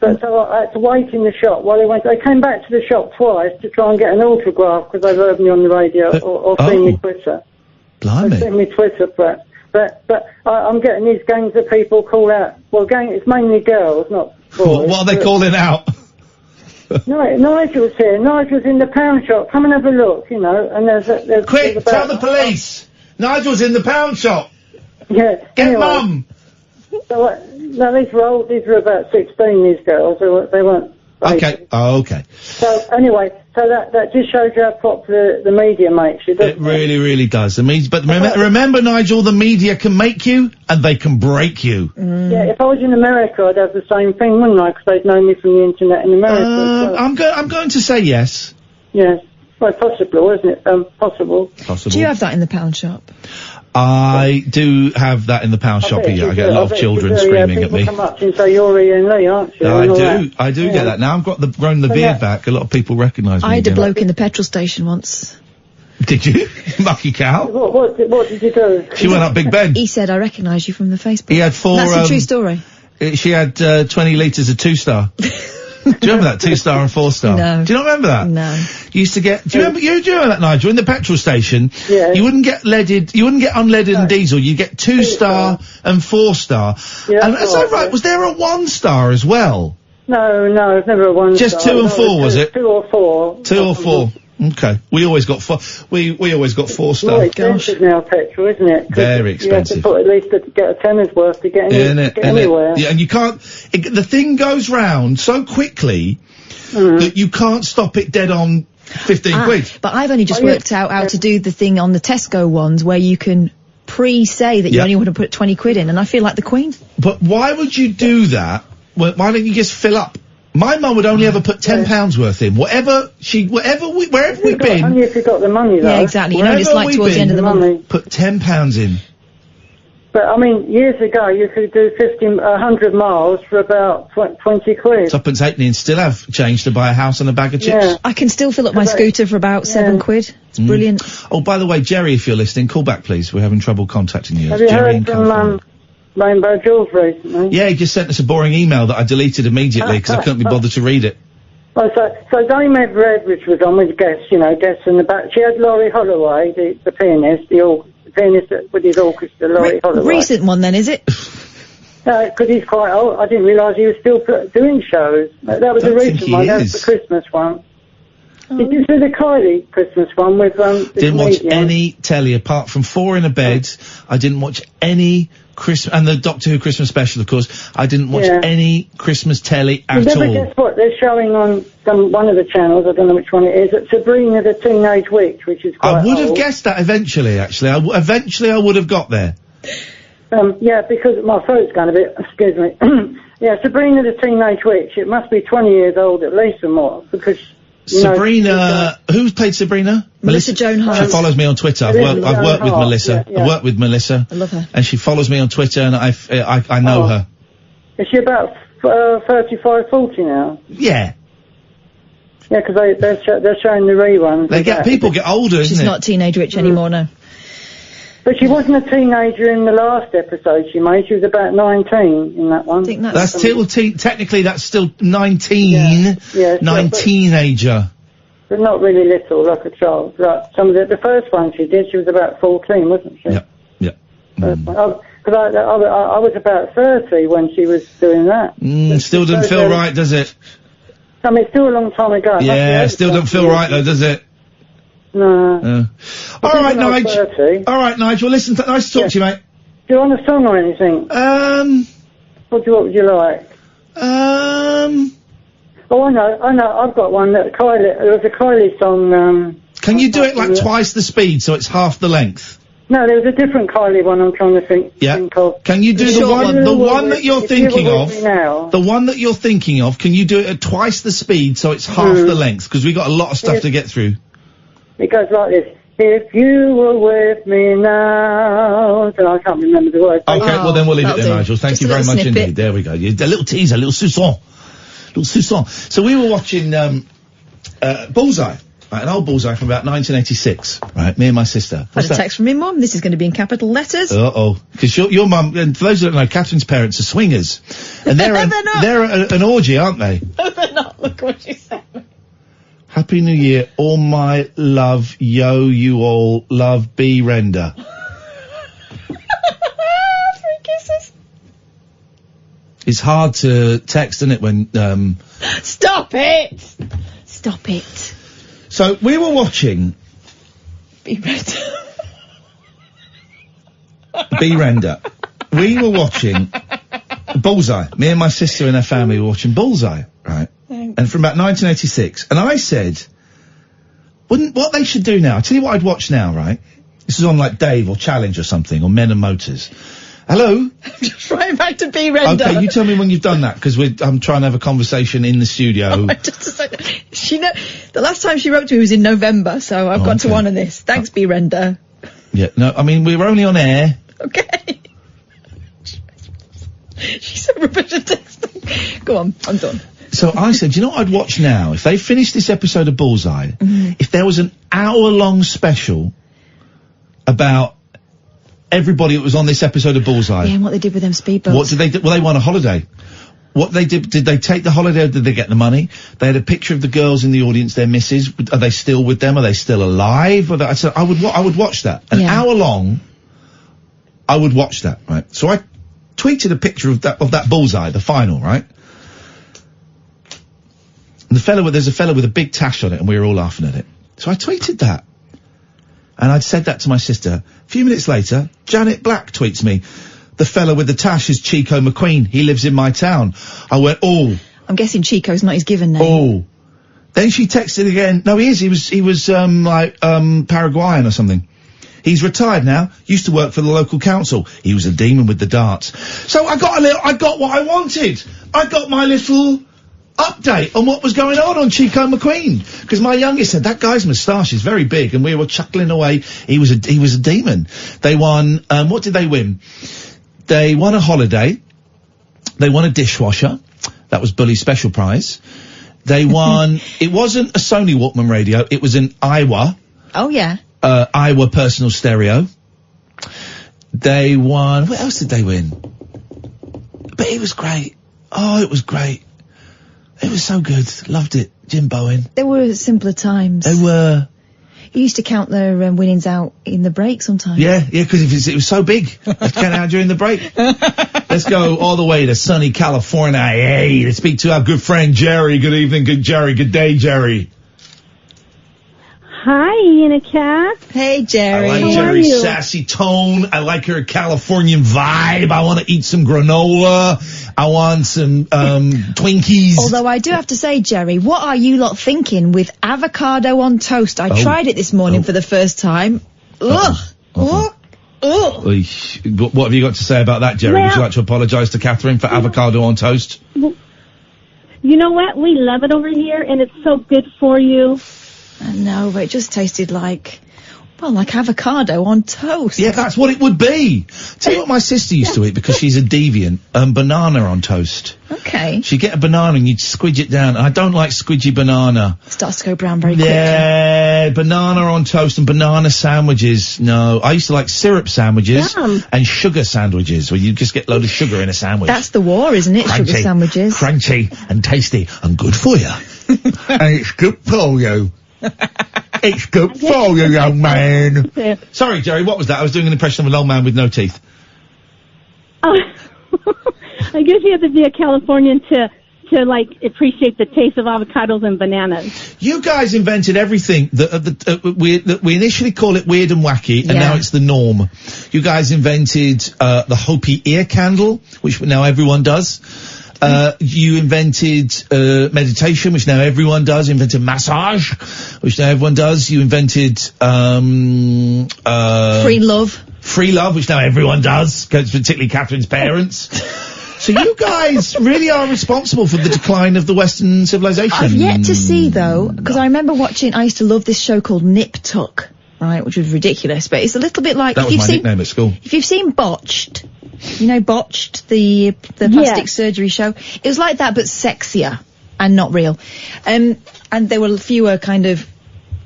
So I had to wait in the shop while they went. They came back to the shop twice to try and get an autograph because they've heard me on the radio or seen me Twitter. Blimey. They've seen me Twitter, but I'm getting these gangs of people call out. Well, it's mainly girls, not boys. What are they calling out? No, Nigel's here. Nigel's in the pound shop. Come and have a look, and there's quick, tell the police. Nigel's in the pound shop. Yeah. Get Mum. So, these were about 16, these girls. They weren't. Okay. Oh, okay. So, anyway, that just shows you how popular the media makes you, doesn't it? It really, really does. But remember, Nigel, the media can make you and they can break you. Yeah, if I was in America, I'd have the same thing, wouldn't I? Because they'd know me from the internet in America. I'm going to say yes. Yes. Well, possible, isn't it? Possible. Possible. Do you have that in the pound shop? I do have that in the pound shop here. I get a lot of children screaming at me. People come up and say, you're Iain Lee, aren't you? I do get that. Now I've grown the beard back, a lot of people recognise me. I had a bloke in the petrol station once. Did you? Mucky cow. What did you do? She went up Big Ben. He said, I recognise you from the Facebook. He had 4, That's a true story. She had 20 litres of 2-star. Do you remember that? 2-star and 4-star? No. Do you not remember that? No. You used to get, do you remember that, Nigel? In the petrol station, Yeah. you wouldn't get unleaded and diesel, you get 2-star and 4-star. Yeah, And is that right? Was there a 1-star as well? No, it's never a 1 Just star. 2 and 4, was it? 2 or 4. 2 or 4. Okay. We always got 4. We always got 4-star. Well, expensive now, petrol, isn't it? 'Cause Very expensive. You have to put at least to get a tenner's worth to get, anywhere. Yeah, and you can't, the thing goes round so quickly that you can't stop it dead on 15 quid. But I've only just worked out how to do the thing on the Tesco ones where you can pre-say that you only want to put 20 quid in, and I feel like the Queen. But why would you do that? Why don't you just fill up? My mum would only ever put £10 worth in. Wherever we've been. Only if you got the money, though. Yeah, exactly. You know what it's like towards the end of the month. Put £10 in. But, I mean, years ago, you could do 100 miles for about 20 quid. Tuppence halfpenny and still have change to buy a house and a bag of chips. Yeah. I can still fill up my scooter for about 7 quid. It's brilliant. Oh, by the way, Jerry, if you're listening, call back, please. We're having trouble contacting you. Have you Jerry heard from Rainbow Jules recently? Yeah, he just sent us a boring email that I deleted immediately because I couldn't be bothered to read it. Well, so Dame Edwards was on with guests in the back. She had Laurie Holloway, the pianist, the pianist with his orchestra, Laurie Holloway. Recent one then, is it? Because he's quite old. I didn't realise he was still doing shows. That was a recent one. That was the Christmas one. Did you see the Kylie Christmas one with Didn't watch any telly apart from 4 in a bed. I didn't watch any Christmas, and the Doctor Who Christmas special, of course. I didn't watch any Christmas telly at all. You never guess what they're showing on one of the channels. I don't know which one it is. It's Sabrina the Teenage Witch, which is quite I would have old. guessed that eventually. Actually, eventually I would have got there. Yeah, because my throat's gone a bit. Excuse me. Yeah, Sabrina the Teenage Witch. It must be 20 years old at least or more, because. Sabrina, who's played Sabrina? Melissa Joan Hart. She follows me on Twitter. I've worked with Melissa. Yeah. I've worked with Melissa. I love her. And she follows me on Twitter, and I know her. Is she about 35, 40 now? Yeah. Yeah, because they're showing the reruns. People get older, isn't She's it? not Teenage Witch anymore, no. But she wasn't a teenager in the last episode she made. She was about 19 in that one. I think that's still technically that's still 19. Yeah, 19-ager. But not really little, like a child. Like some of the first one she did, she was about 14, wasn't she? Yeah. Because I was about 30 when she was doing that. Still doesn't feel right, does it? I mean, it's still a long time ago. Yeah, still doesn't feel right though, does it? No. All right, Nigel. All right, Nigel. Listen, nice to talk to you, mate. Do you want a song or anything? What would you like? Oh, I know. I've got one that there was a Kylie song. Can you do it like twice the speed so it's half the length? No, there was a different Kylie one I'm trying to think of. Can you do the one that you're thinking of? Now. The one that you're thinking of, can you do it at twice the speed so it's half the length? Because we got a lot of stuff to get through. It goes like this. If you were with me now... So I can't remember the words. Okay, well then we'll leave it there, Nigel. Thank you very much indeed. There we go. A little teaser, a little sousson. So we were watching Bullseye, right, an old Bullseye from about 1986, right, me and my sister. Had a text from my mum. This is going to be in capital letters. Uh-oh. Because your mum, and for those who don't know, Catherine's parents are swingers. And they're an orgy, aren't they? No, they're not. Look what she said. Happy New Year, all my love, yo, you all love, B. Render. 3 kisses. It's hard to text, isn't it, when, Stop it! Stop it. So, we were watching... B. Render. B. Render. We were watching Bullseye. Me and my sister and her family were watching Bullseye, right? And from about 1986. And I said, what they should do now, I'll tell you what I'd watch now, right? This is on like Dave or Challenge or something, or Men and Motors. Hello? I'm just writing back to B. Render. Okay, you tell me when you've done that, because I'm trying to have a conversation in the studio. Just a second. The last time she wrote to me was in November, so I've got to honour this. Thanks, B. Render. Yeah, no, I mean, we were only on air. Okay. She's so rubbish at texting. Go on, I'm done. So I said, you know what I'd watch now? If they finish this episode of Bullseye, if there was an hour-long special about everybody that was on this episode of Bullseye. Yeah, and what they did with them speedboats. What did they do? Well, they won a holiday. What they did they take the holiday or did they get the money? They had a picture of the girls in the audience, their misses. Are they still with them? Are they still alive? I said, I would watch that. An hour long, I would watch that, right? So I tweeted a picture of that Bullseye, the final, right? And there's a fella with a big tash on it and we were all laughing at it. So I tweeted that. And I'd said that to my sister. A few minutes later, Janet Black tweets me, the fella with the tash is Chico McQueen. He lives in my town. I went, oh. I'm guessing Chico's not his given name. Oh. Then she texted again. No, he is. He was Paraguayan or something. He's retired now. Used to work for the local council. He was a demon with the darts. So I got what I wanted. I got my little update on what was going on Chico McQueen. Because my youngest said, that guy's moustache is very big, and we were chuckling away. He was a demon. They won, what did they win? They won a holiday. They won a dishwasher. That was Bully's special prize. They won, it wasn't a Sony Walkman radio, it was an Iowa. Oh, yeah. Iowa personal stereo. They won, what else did they win? But it was great. Oh, it was great. It was so good. Loved it. Jim Bowen. There were simpler times. They were. He used to count their winnings out in the break sometimes. Yeah, because it was so big. Let's count out during the break. Let's go all the way to sunny California. Hey, to speak to our good friend Jerry. Good evening, good Jerry. Good day, Jerry. Hi, Iain and Kath. Hey, Jerry. I like Jerry's sassy tone. I like her Californian vibe. I want to eat some granola. I want some Twinkies. Although I do have to say, Jerry, what are you lot thinking with avocado on toast? I tried it this morning for the first time. Ugh. Ugh. What have you got to say about that, Jerry? Well, would you like to apologise to Catherine for avocado on toast? You know what? We love it over here, and it's so good for you. I know, but it just tasted like avocado on toast. Yeah, that's what it would be. Tell you what my sister used to eat, because she's a deviant, banana on toast. Okay. She'd get a banana and you'd squidge it down. I don't like squidgy banana. It starts to go brown very quickly. Yeah, banana on toast and banana sandwiches. No, I used to like syrup sandwiches and sugar sandwiches, where you just get a load of sugar in a sandwich. That's the war, isn't it? Crunchy, sugar sandwiches. Crunchy and tasty and good for you. And it's good for you. It's good for you, young man. Sorry, Jerry, what was that? I was doing an impression of an old man with no teeth. I guess you have to be a Californian to like appreciate the taste of avocados and bananas. You guys invented everything that we initially call it weird and wacky, and now it's the norm. You guys invented the Hopi ear candle, which now everyone does. You invented meditation, which now everyone does. You invented massage, which now everyone does. You invented free love, which now everyone does, particularly Catherine's parents. So you guys really are responsible for the decline of the Western civilization. I've yet to see, though, because I remember watching, I used to love this show called Nip Tuck, right, which was ridiculous, but it's a little bit like... That was my nickname at school. If you've seen Botched, you know Botched, the plastic surgery show? It was like that, but sexier and not real. And there were fewer kind of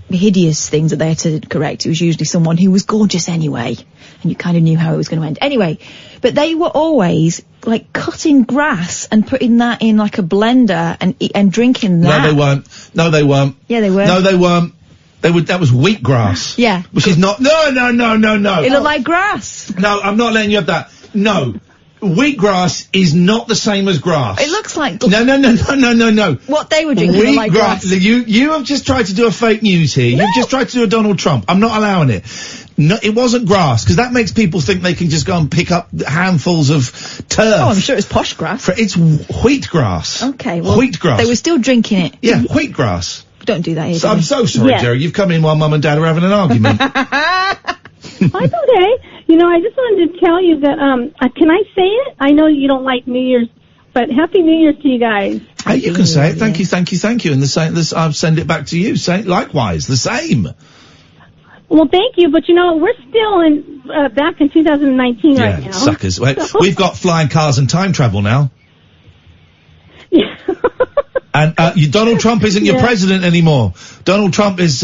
hideous things that they had to correct. It was usually someone who was gorgeous anyway, and you kind of knew how it was going to end. Anyway, but they were always like cutting grass and putting that in like a blender and drinking that. No, they weren't. Yeah, they were. No, they weren't. That was wheatgrass. Yeah. Which is not, no. It looked like grass. No, I'm not letting you have that. No. Wheatgrass is not the same as grass. It looks like... No. What they were drinking looked like grass. You have just tried to do a fake news here. You've just tried to do a Donald Trump. I'm not allowing it. No, it wasn't grass, because that makes people think they can just go and pick up handfuls of turf. Oh, I'm sure it's posh grass. It's wheatgrass. Okay, well... Wheatgrass. They were still drinking it. Yeah, wheatgrass. Don't do that here, I'm so sorry, Jerry. You've come in while Mum and Dad are having an argument. That's okay. You know, I just wanted to tell you that, can I say it? I know you don't like New Year's, but Happy New Year's to you guys. Hey, you can say it. Thank you. And the same, I'll send it back to you. Say likewise, the same. Well, thank you, but you know, we're still back in 2019 right now. Suckers. We've got flying cars and time travel now. And Donald Trump isn't your president anymore. Donald Trump has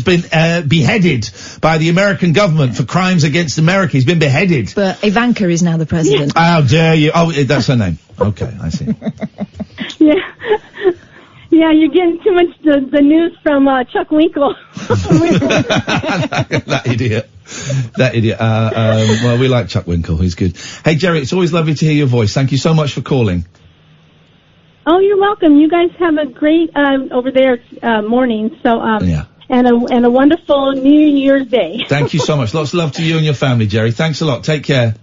been beheaded by the American government for crimes against America. He's been beheaded. But Ivanka is now the president. How dare you? Oh, that's her name. Okay, I see. Yeah, you're getting too much the news from Chuck Winkle. That idiot. Well, we like Chuck Winkle. He's good. Hey, Jerry, it's always lovely to hear your voice. Thank you so much for calling. Oh, you're welcome. You guys have a great over there morning. So and a wonderful New Year's Day. Thank you so much. Lots of love to you and your family, Jerry. Thanks a lot. Take care.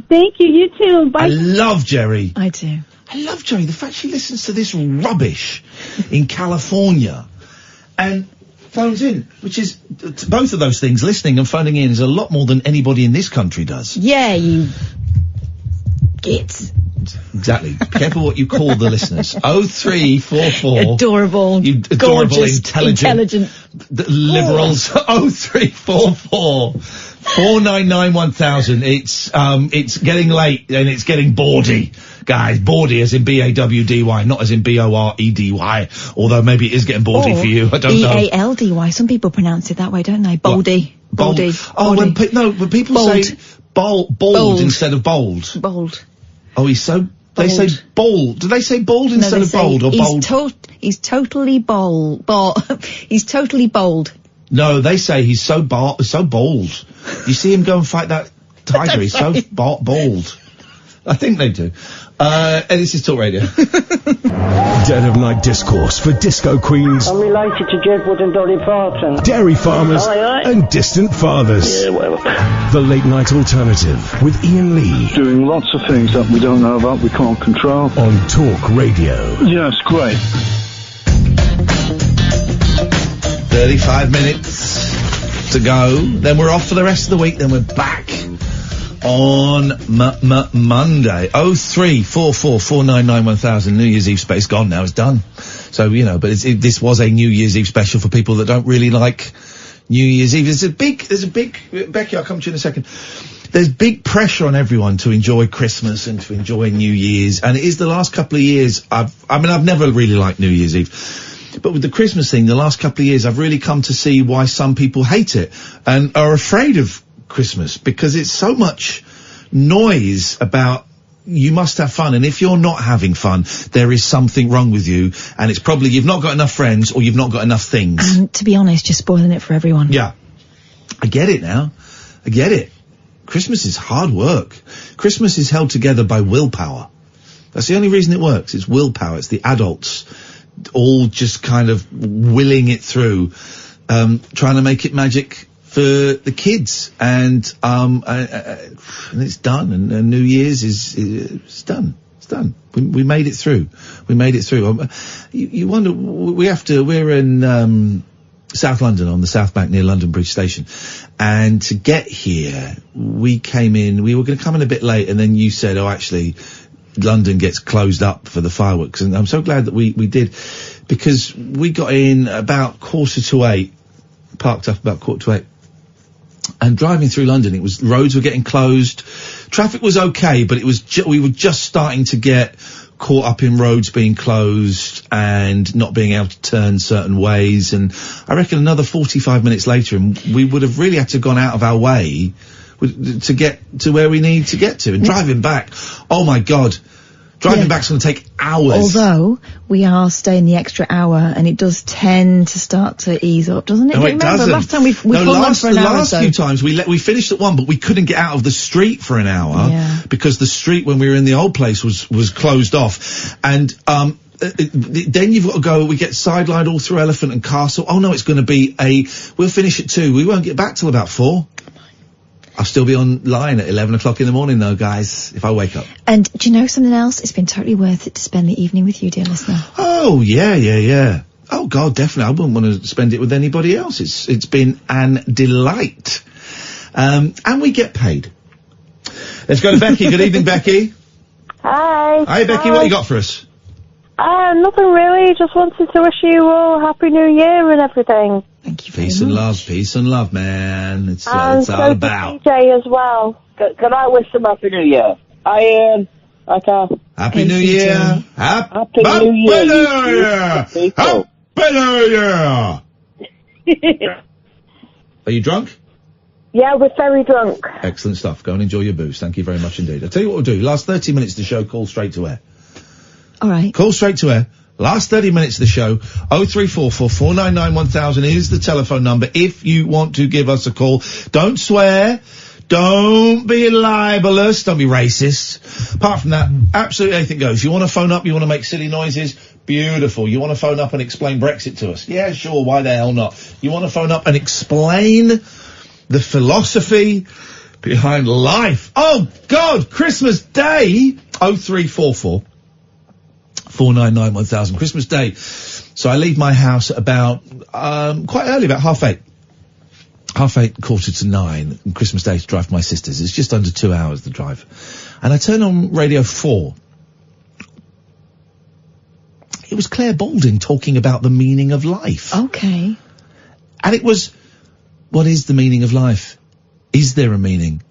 Thank you. You too. Bye. I love Jerry. I do. I love Jerry. The fact she listens to this rubbish in California and phones in, which is both of those things. Listening and phoning in is a lot more than anybody in this country does. Yeah, you gits. Exactly. Be careful what you call the listeners. 0344. Adorable. You adorable, gorgeous, intelligent. Liberals. 0344. 499 1000. It's getting late and it's getting bawdy. Guys, bawdy as in B-A-W-D-Y, not as in B-O-R-E-D-Y. Although maybe it is getting bawdy for you. I don't know. B-A-L-D-Y. Some people pronounce it that way, don't they? Baldy. Baldy. Oh, when people say bald instead of bold. Bold. Oh, he's so... They say bold. Do they say bald instead of bold or bold? He's totally bold. He's totally bold. No, they say he's so bold. You see him go and fight that tiger. He's so bald. I think they do. And this is Talk Radio. Dead of Night discourse for disco queens, I'm related to Jedward and Dolly Parton. dairy farmers, and distant fathers. Yeah, whatever. The Late Night Alternative with Iain Lee Doing lots of things that we don't know about, we can't control. on Talk Radio. Yeah, it's great. 35 minutes to go. Then we're off for the rest of the week. Then we're back on Monday. 0344 499 1000. New Year's Eve space gone now. It's done. So, but this was a New Year's Eve special for people that don't really like New Year's Eve. There's a big, Becky, I'll come to you in a second. There's big pressure on everyone to enjoy Christmas and to enjoy New Year's. And it is the last couple of years, I've never really liked New Year's Eve. But with the Christmas thing, the last couple of years, I've really come to see why some people hate it and are afraid of Christmas, because it's so much noise about you must have fun, and if you're not having fun, there is something wrong with you, and it's probably you've not got enough friends or you've not got enough things. And to be honest, you're spoiling it for everyone. Yeah. I get it now. I get it. Christmas is hard work. Christmas is held together by willpower. That's the only reason it works. It's willpower. It's the adults all just kind of willing it through, trying to make it magic for the kids, and it's done. And New Year's is done. It's done. We made it through. We made it through. You wonder, we're in South London on the South Bank near London Bridge Station, and to get here, we were going to come in a bit late, and then you said, oh, actually, London gets closed up for the fireworks, and I'm so glad that we did, because we got in about 7:45, parked up about 7:45, and driving through London, roads were getting closed, traffic was okay, but it was we were just starting to get caught up in roads being closed and not being able to turn certain ways, and I reckon another 45 minutes later, and we would have really had to have gone out of our way to get to where we need to get to. And driving back, oh my God, driving back's going to take hours. Although we are staying the extra hour, and it does tend to start to ease up, doesn't it? No, it doesn't. Last time we've gone on for an hour. The last few times we finished at 1, but we couldn't get out of the street for an hour because the street when we were in the old place was closed off, and then you've got to go, we get sidelined all through Elephant and Castle. Oh no, it's going to be we'll finish at 2. We won't get back till about 4. I'll still be online at 11 o'clock in the morning though, guys, if I wake up. And do you know something else? It's been totally worth it to spend the evening with you, dear listener. Oh, yeah. Oh God, definitely. I wouldn't want to spend it with anybody else. It's been an delight. And we get paid. Let's go to Becky. Good evening, Becky. Hi. Hi, Becky. What you got for us? Nothing really. Just wanted to wish you all Happy New Year and everything. Thank you. Peace and love, man. It's all about. DJ as well. Can I wish them Happy New Year? Hi, Ian. Hi, Kath. Happy New Year. Happy New Year. Happy New Year. Are you drunk? Yeah, we're very drunk. Excellent stuff. Go and enjoy your booze. Thank you very much indeed. I'll tell you what we'll do. Last 30 minutes of the show, call straight to air. All right. Call straight to air. Last 30 minutes of the show, 0344 499 1000 is the telephone number if you want to give us a call. Don't swear. Don't be libelous. Don't be racist. Apart from that, absolutely anything goes. You want to phone up, you want to make silly noises? Beautiful. You want to phone up and explain Brexit to us? Yeah, sure. Why the hell not? You want to phone up and explain the philosophy behind life? Oh, God! Christmas Day! 0344 499 1000. Christmas Day. So I leave my house at about, quite early, about 8:30. 8:30, 8:45. And Christmas Day to drive to my sister's. It's just under 2 hours, the drive. And I turn on Radio 4. It was Claire Balding talking about the meaning of life. Okay. And it was, what is the meaning of life? Is there a meaning?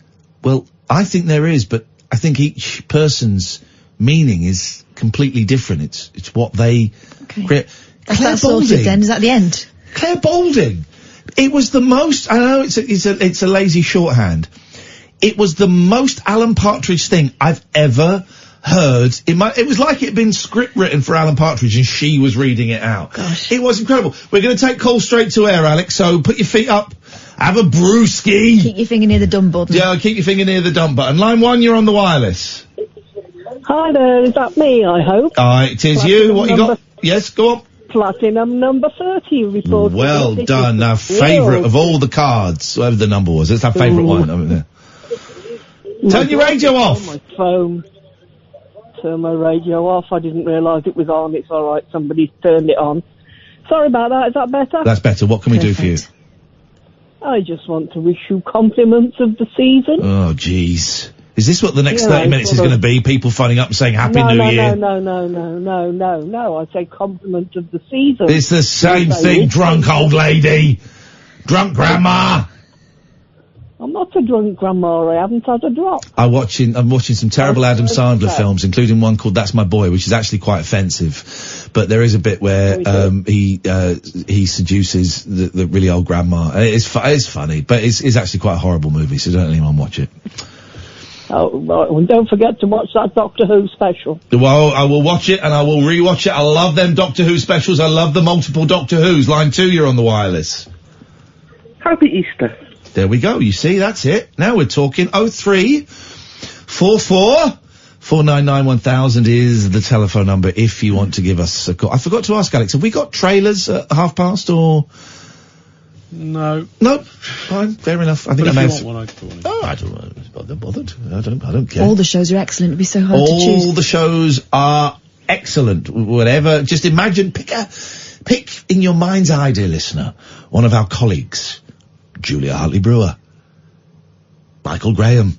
Well, I think there is, but I think each person's meaning is completely different. It's what they create. That's sorted then. Is that the end? Claire Balding. It was the most, I know it's a lazy shorthand. It was the most Alan Partridge thing I've ever heard. It was like it had been script written for Alan Partridge and she was reading it out. Gosh. It was incredible. We're going to take calls straight to air, Alex, so put your feet up, have a brewski. Keep your finger near the dumb button. Yeah, keep your finger near the dump button. Line 1, you're on the wireless. Hi there, is that me, I hope? It is you. What you got? Yes, go on. Platinum number 30 reported. Well done. Our favourite of all the cards, whatever the number was. That's our favourite one over there. Turn your radio off. My phone. Turn my radio off. I didn't realise it was on. It's all right. Somebody's turned it on. Sorry about that. Is that better? That's better. What can we do for you? I just want to wish you compliments of the season. Oh, jeez. Is this what the next 30 minutes is going to be? People phoning up and saying Happy New Year? No. I say compliments of the season. It's the same thing, drunk old lady. Drunk grandma. I'm not a drunk grandma. I haven't had a drop. I'm watching some terrible Adam Sandler films, including one called That's My Boy, which is actually quite offensive. But there is a bit where he seduces the really old grandma. It's funny, but it's actually quite a horrible movie, so don't let anyone watch it. Oh, right. Well, don't forget to watch that Doctor Who special. Well, I will watch it and I will rewatch it. I love them Doctor Who specials. I love the multiple Doctor Whos. Line 2, you're on the wireless. Happy Easter. There we go. You see, that's it. Now we're talking. 0344 499 1000 is the telephone number if you want to give us a call. I forgot to ask Alex, have we got trailers at past or? No. No. Fine. Fair enough. I think I may have. I don't know. Bothered. I don't care. All the shows are excellent. It'd be so hard to choose. All the shows are excellent. Whatever. Just imagine, pick in your mind's eye, dear listener, one of our colleagues. Julia Hartley-Brewer. Michael Graham.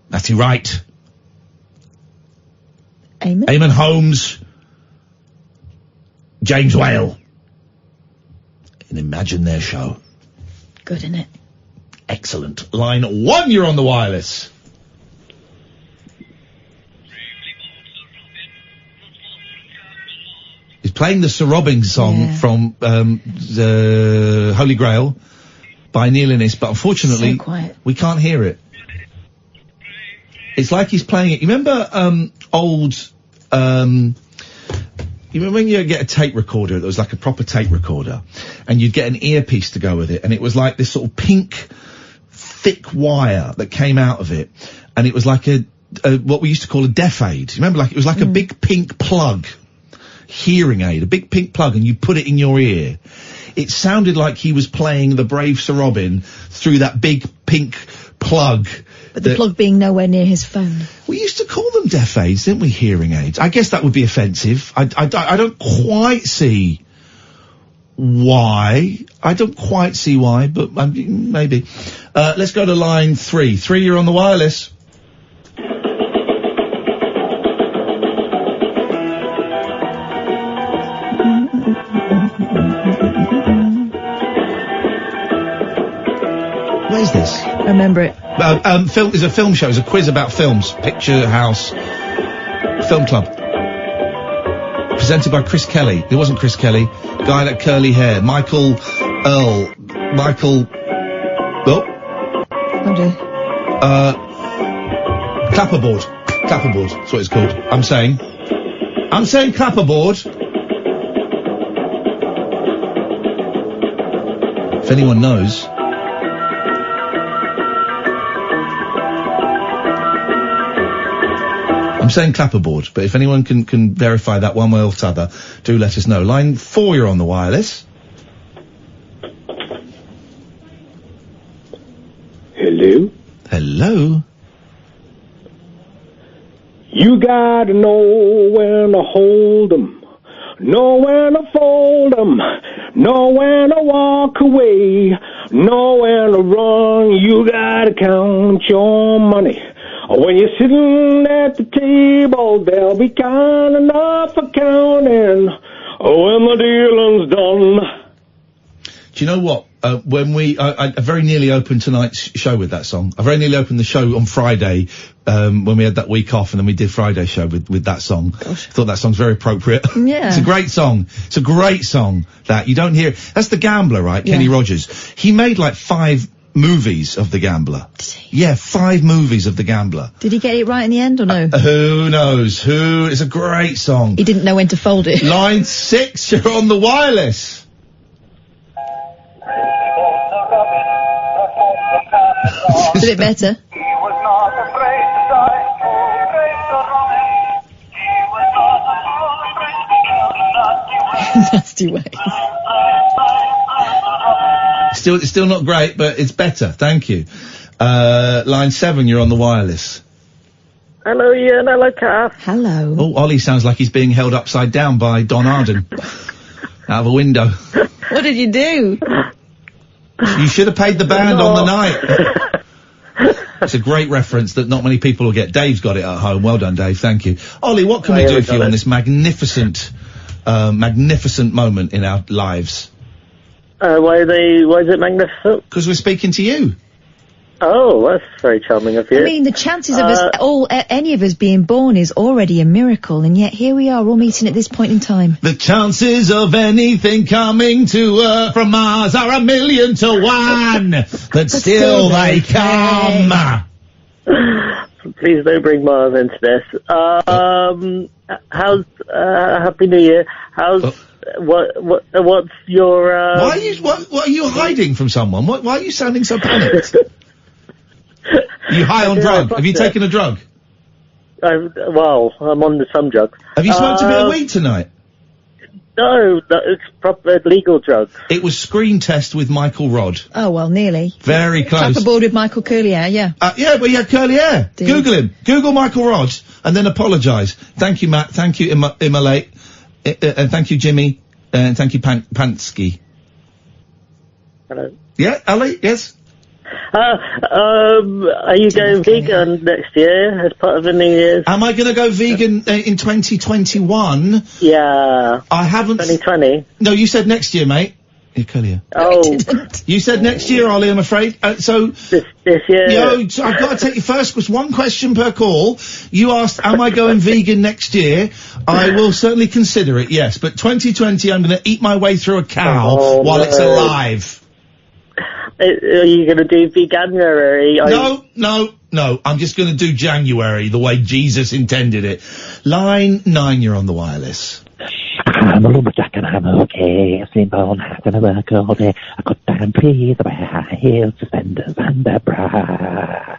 Matthew Wright. Eamon Holmes. James Whale. And imagine their show. Good, isn't it? Excellent. Line 1, you're on the wireless. He's playing the Sir Robin song from the Holy Grail by Neil Innes, but unfortunately we can't hear it. It's like he's playing it. You remember you remember when you get a tape recorder that was like a proper tape recorder, and you'd get an earpiece to go with it, and it was like this sort of pink, thick wire that came out of it, and it was like a what we used to call a deaf aid. You remember, like it was like a big pink plug, hearing aid, a big pink plug, and you put it in your ear. It sounded like he was playing the Brave Sir Robin through that big pink plug. But the plug being nowhere near his phone. We used to call them deaf aids, didn't we? Hearing aids. I guess that would be offensive. I don't quite see why. But maybe. Let's go to line 3. 3, you're on the wireless. What is this? I remember it. Film is a film show. It's a quiz about films. Picture House. Film Club. Presented by Chris Kelly. It wasn't Chris Kelly. Guy that curly hair. Michael Earl. Michael... Oh. Oh dear. Clapperboard. Clapperboard. That's what it's called. I'm saying clapperboard. If anyone knows... I'm saying clapperboard, but if anyone can verify that one way or the other, do let us know. Line 4, you're on the wireless. Hello? Hello? You gotta know when to hold 'em, know when to fold 'em, know when to walk away, know when to run. You gotta count your money. When you're sitting at the table, they'll be kind enough for counting when the dealing's done. Do you know what? When I very nearly opened tonight's show with that song. I very nearly opened the show on Friday, when we had that week off, and then we did Friday's show with that song. Gosh. I thought that song's very appropriate. Yeah. It's a great song. It's a great song that you don't hear. That's The Gambler, right? Yeah. Kenny Rogers. He made like 5 movies of The Gambler. Yeah, 5 movies of The Gambler. Did he get it right in the end or no? Who knows? It's a great song. He didn't know when to fold it. Line 6, you're on the wireless. Is it better? Nasty way. Still not great, but it's better. Thank you. Line 7, you're on the wireless. Hello, Ian. Hello, Kath. Hello. Oh, Ollie sounds like he's being held upside down by Don Arden. Out of a window. What did you do? You should have paid the band on the night. It's a great reference that not many people will get. Dave's got it at home. Well done, Dave. Thank you. Ollie, what can we do for you on this magnificent moment in our lives? Why is it magnificent? Because we're speaking to you. Oh, that's very charming of you. I mean, the chances of any of us being born is already a miracle, and yet here we are, all meeting at this point in time. The chances of anything coming to Earth from Mars are 1,000,000 to 1, but still they come. Please don't bring Mars into this. How's Happy New Year? How's what's your? Why are you hiding from someone? Why are you sounding so panicked? You high on drug? Have you taken a drug? Well, I'm on some drugs. Have you smoked a bit of weed tonight? No, it's proper legal drugs. It was screen test with Michael Rod. Oh, well, nearly. Very close. Clapperboard with Michael Curly Hair, yeah. Yeah, but he had curly hair. Google him. Google Michael Rod, and then apologise. Thank you, Matt. Thank you, Immolate. And thank you, Jimmy. And thank you, Pansky. Hello. Yeah, Ali, yes? Are you going vegan next year as part of the New Year's? Am I going to go vegan in 2021? Yeah. I haven't... 2020? No, you said next year, mate. You're clear. Oh. You said next year, Ollie, I'm afraid. So... This year. So I've got to take you first, because one question per call. You asked, am I going vegan next year? I will certainly consider it, yes. But 2020, I'm going to eat my way through a cow while it's alive. Are you going to do veganuary? No. I'm just going to do January the way Jesus intended it. Line 9, you're on the wireless. I'm a lumberjack and I'm okay. I've seen bone hat and I work all day. I cut down trees, I wear high heels, suspenders and a bra.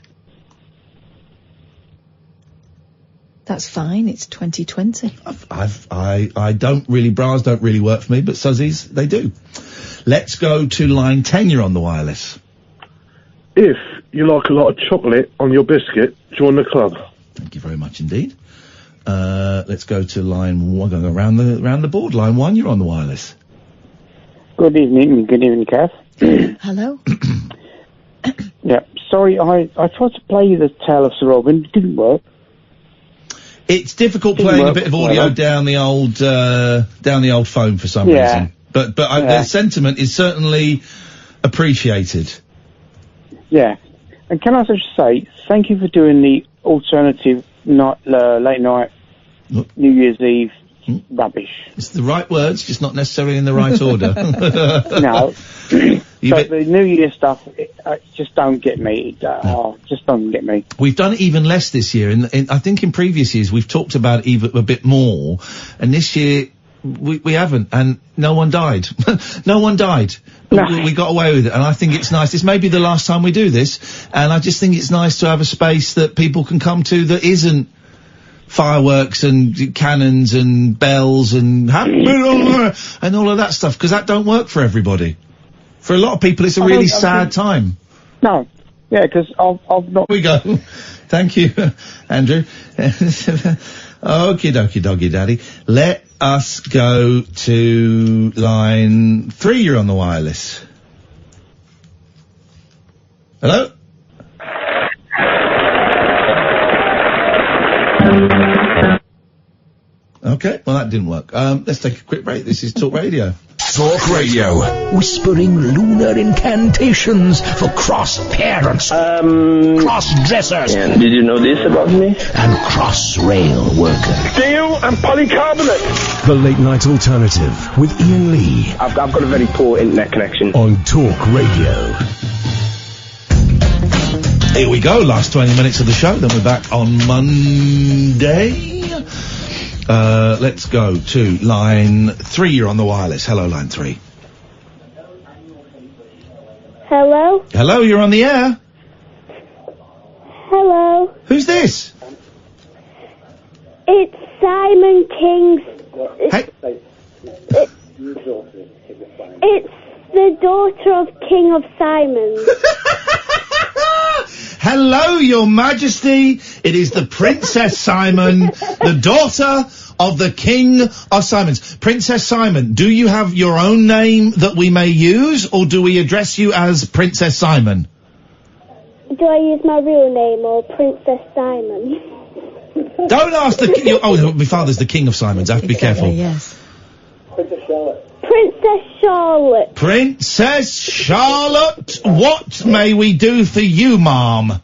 That's fine. It's 2020. Bras don't really work for me, but suzzies, they do. Let's go to line 10, you're on the wireless. If you like a lot of chocolate on your biscuit, join the club. Thank you very much indeed. Let's go to line 1, going around the board. Line 1, you're on the wireless. Good evening, Kath. Hello. Yeah, sorry, I tried to play the Tale of Sir Robin, it didn't work. It's difficult playing a bit of audio down the old phone for some reason. But the sentiment is certainly appreciated. Yeah. And can I just say, thank you for doing the alternative late night New Year's Eve rubbish. It's the right words, just not necessarily in the right order. No. So the New Year stuff, it just don't get me. Just doesn't get me. We've done even less this year. I think in previous years we've talked about even a bit more, and this year we haven't, and no one died. No one died. No. We got away with it, and I think it's nice. This may be the last time we do this, and I just think it's nice to have a space that people can come to that isn't fireworks and cannons and bells and and all of that stuff, because that don't work for everybody. For a lot of people, it's a really sad time. No. Yeah, because I've not... We go. Thank you, Andrew. Okie dokie doggy daddy. Let us go to line 3. You're on the wireless. Hello? Okay, well that didn't work. Let's take a quick break. This is Talk Radio. Talk Radio. Whispering lunar incantations for cross-parents, cross-dressers. Yeah, did you know this about me? And cross-rail workers. Steel and polycarbonate. The Late Night Alternative with Iain Lee. I've got a very poor internet connection. On Talk Radio. Here we go, last 20 minutes of the show, then we're back on Monday. Let's go to line 3. You're on the wireless. Hello, line 3. Hello? Hello, you're on the air. Hello? Who's this? It's Simon King's... Hey. It's the daughter of King of Simons. Hello, Your Majesty. It is the Princess Simon, the daughter of the King of Simons. Princess Simon, do you have your own name that we may use, or do we address you as Princess Simon? Do I use my real name or Princess Simon? Don't ask the... oh, my father's the King of Simons. I have to be careful. Yes. Princess Charlotte. Princess Charlotte, what may we do for you, ma'am?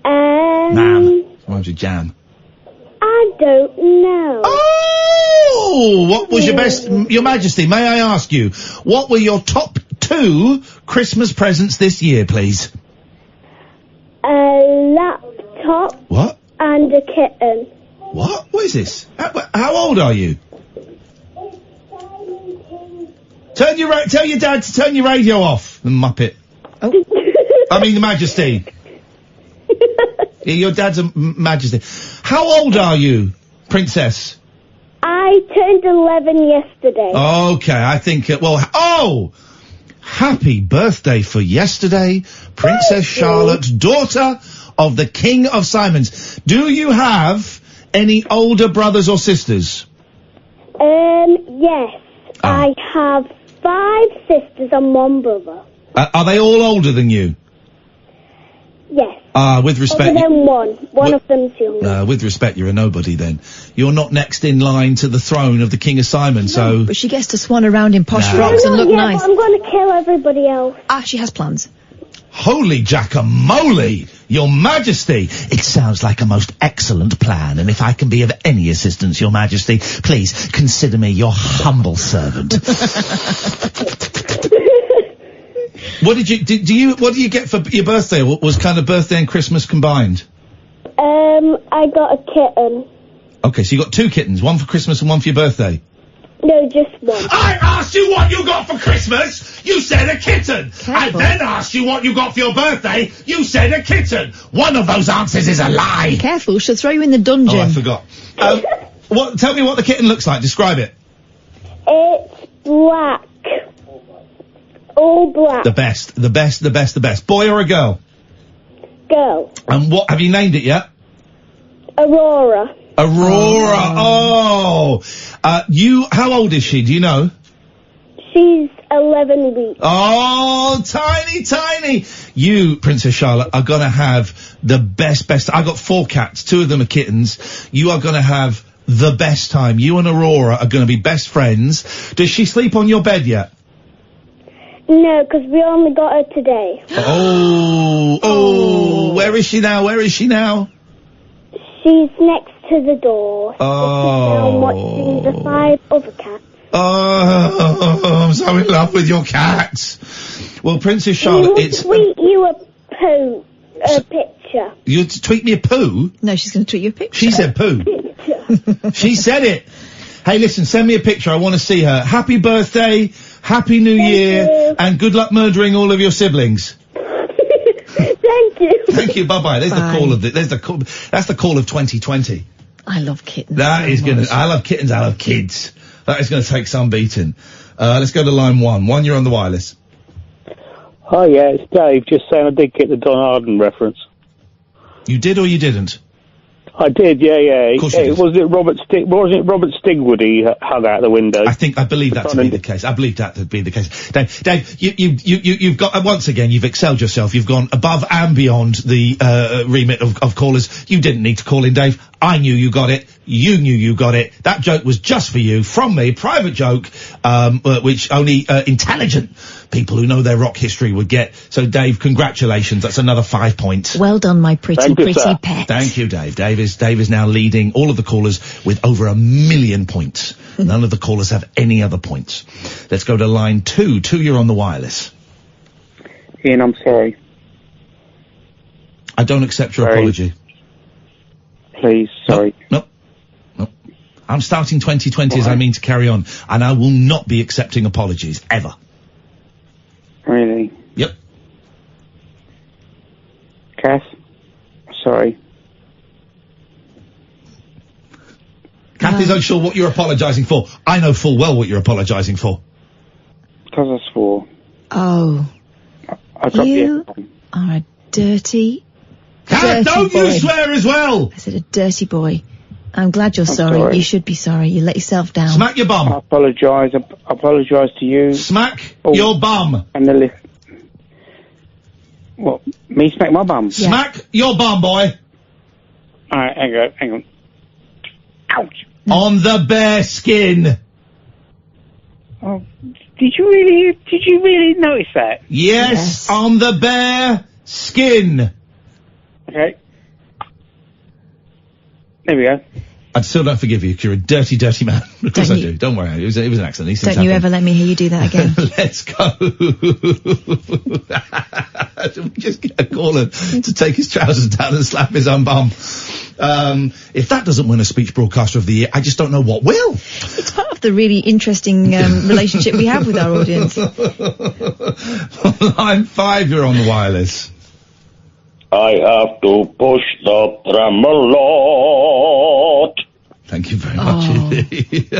Ma'am. Rhymes with jam. I don't know. Oh! What was Your Majesty, may I ask you, what were your top 2 Christmas presents this year, please? A laptop. What? And a kitten. What? What is this? How old are you? Tell your dad to turn your radio off, the muppet. Oh. I mean, the Majesty. Yeah, your dad's a Majesty. How old are you, Princess? I turned 11 yesterday. Okay, I think, happy birthday for yesterday, Princess Charlotte, daughter of the King of Simons. Do you have any older brothers or sisters? Yes. I have 5 sisters and 1 brother. Are they all older than you? Yes. With respect... Older than 1. One of them's younger. With respect, you're a nobody then. You're not next in line to the throne of the King of Simon, so... But she gets to swan around in posh frocks and look nice. But I'm going to kill everybody else. She has plans. Holy jackamole! Your Majesty! It sounds like a most excellent plan, and if I can be of any assistance, Your Majesty, please consider me your humble servant. What did you what do you get for your birthday? What was kind of birthday and Christmas combined? I got a kitten. Okay, so you got 2 kittens, one for Christmas and one for your birthday. No, just 1. I asked you what you got for Christmas, you said a kitten. Careful. I then asked you what you got for your birthday, you said a kitten. One of those answers is a lie. Careful, she'll throw you in the dungeon. Oh, I forgot. Tell me what the kitten looks like, describe it. It's black. All black. The best. Boy or a girl? Girl. And what, have you named it yet? Aurora. Oh! How old is she, do you know? She's 11 weeks. Oh, tiny! You, Princess Charlotte, are gonna have the best. I got 4 cats, 2 of them are kittens. You are gonna have the best time. You and Aurora are gonna be best friends. Does she sleep on your bed yet? No, because we only got her today. Oh, where is she now? She's next to the door. Oh. Watching the 5 other cats. Oh, I'm so in love with your cats. Well, Princess Charlotte, He will tweet you a picture. You tweet me a poo? No, she's going to tweet you a picture. She said poo. She said it. Hey, listen, send me a picture. I want to see her. Happy birthday, Happy New Year, and good luck murdering all of your siblings. Thank you. Thank you. Bye-bye. There's the call of that's the call of 2020. I love kittens. That is much. I love kittens. I love kids. That is going to take some beating. Let's go to line 1. 1, you're on the wireless. Hi, yeah, it's Dave. Just saying I did get the Don Arden reference. You did or you didn't? I did, yeah. Of course you did. Was it Robert Stigwood he hung out the window? I believe that to be the case. I believe that to be the case. Dave, you've got, once again, you've excelled yourself. You've gone above and beyond the, remit of callers. You didn't need to call in, Dave. I knew you got it. You knew you got it. That joke was just for you, from me, private joke, which only, intelligent people who know their rock history would get. So, Dave, congratulations. That's another 5 points. Well done, my pretty pet. Thank you, Dave. Dave is now leading all of the callers with over 1 million points. None of the callers have any other points. Let's go to line 2. 2, you're on the wireless. Ian, I'm sorry. I don't accept your apology. Please, sorry. No. I'm starting 2020 as I mean to carry on, and I will not be accepting apologies, ever. Really? Yep. Cass, sorry. Kathy's unsure what you're apologising for. I know full well what you're apologising for. Because I swore. Oh. I dropped you are a dirty Don't boy. you swear as well! I said a dirty boy. I'm glad you're sorry. You should be sorry. You let yourself down. Smack your bum. I apologise to you. Smack your bum. And the lift. What? Me smack my bum? Yeah. Smack your bum, boy. Alright, hang on. Ouch. On the bare skin. Oh, did you really notice that? Yes, on the bare skin. Okay. There we go. I still don't forgive you, 'cause you're a dirty, dirty man. Of course I do. Don't worry. It was an accident. These things Don't you happen. ever let me hear you do that again. Let's go. Should we just get a caller to take his trousers down and slap his own bum? If that doesn't win a speech broadcaster of the year, I just don't know what will. It's part of the really interesting relationship we have with our audience. Line 5, you're on the wireless. I have to push the tram a lot. Thank you very much indeed.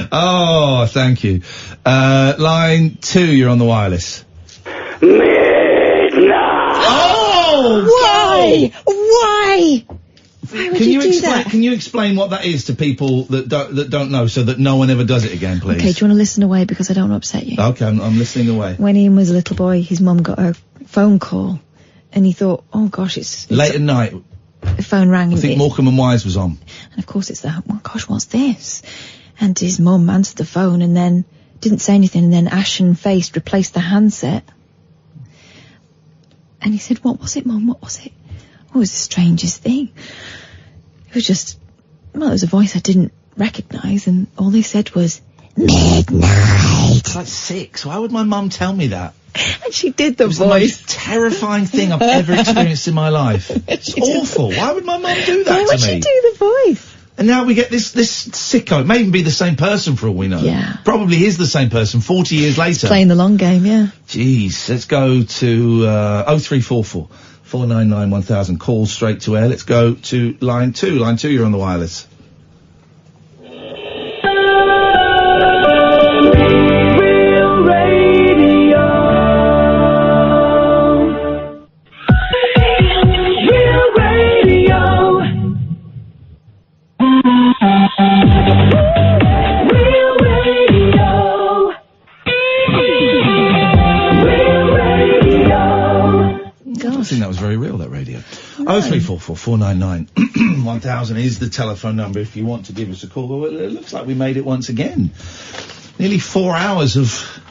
Oh, thank you. Line 2, you're on the wireless. Oh! Why? Why? Why would you do that? Can you explain what that is to people that don't know, so that no one ever does it again, please? Okay, do you want to listen away because I don't want to upset you? Okay, I'm listening away. When Ian was a little boy, his mum got a phone call, and he thought, "Oh gosh, it's late at night." The phone rang. I think Morecambe and Wise was on. And of course, it's that. Oh gosh, what's this? And his mum answered the phone, and then didn't say anything, and then ashen-faced replaced the handset. And he said, "What was it, Mum? What was it?" Oh, it was the strangest thing. It was just, well, it was a voice I didn't recognise, and all they said was, "Midnight." It's like 6. Why would my mum tell me that? And she did the voice. voice. The most terrifying thing I've ever experienced in my life. It's awful. Why would my mum do that to me? Why would she do the voice? And now we get this sicko. It may even be the same person for all we know. Yeah. Probably is the same person 40 years later. Playing the long game, yeah. Jeez. Let's go to 0344 499 1000. Call straight to air. Let's go to line 2. Line 2, you're on the wireless. Real radio. Real radio. Real radio. Real radio. I think that was very real, that radio. 0344 499 1000 is the telephone number if you want to give us a call. Well, it looks like we made it once again. Nearly 4 hours of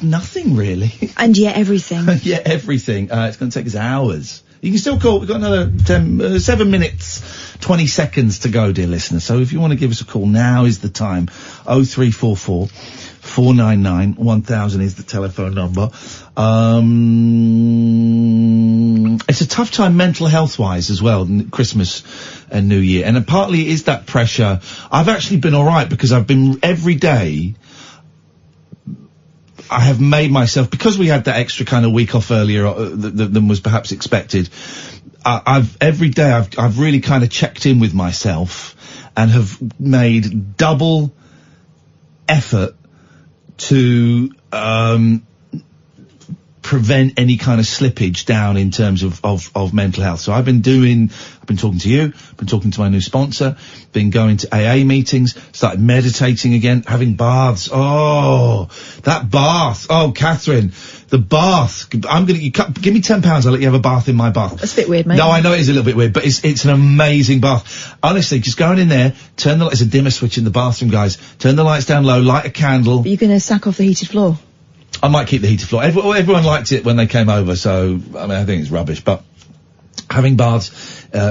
of nothing, really. And yet everything. Yeah, everything. It's going to take us hours. You can still call. We've got another 7 minutes, 20 seconds to go, dear listener. So if you want to give us a call, now is the time. 0344 499 1000 is the telephone number. It's a tough time mental health-wise as well, Christmas and New Year. And partly it is that pressure. I've actually been alright because I've been every day. I have made myself, because we had that extra kind of week off earlier than was perhaps expected. Every day I've really kind of checked in with myself and have made double effort to prevent any kind of slippage down in terms of mental health. So I've been talking to you, been talking to my new sponsor, been going to AA meetings, started meditating again, having baths. Oh, that bath. Oh, Catherine, the bath. Give me £10, I'll let you have a bath in my bath. That's a bit weird, mate. No, I know it is a little bit weird, but it's an amazing bath. Honestly, just going in there, there's a dimmer switch in the bathroom, guys. Turn the lights down low, light a candle. But you're going to sack off the heated floor? I might keep the heated floor. Everyone liked it when they came over, so, I mean, I think it's rubbish, but having baths,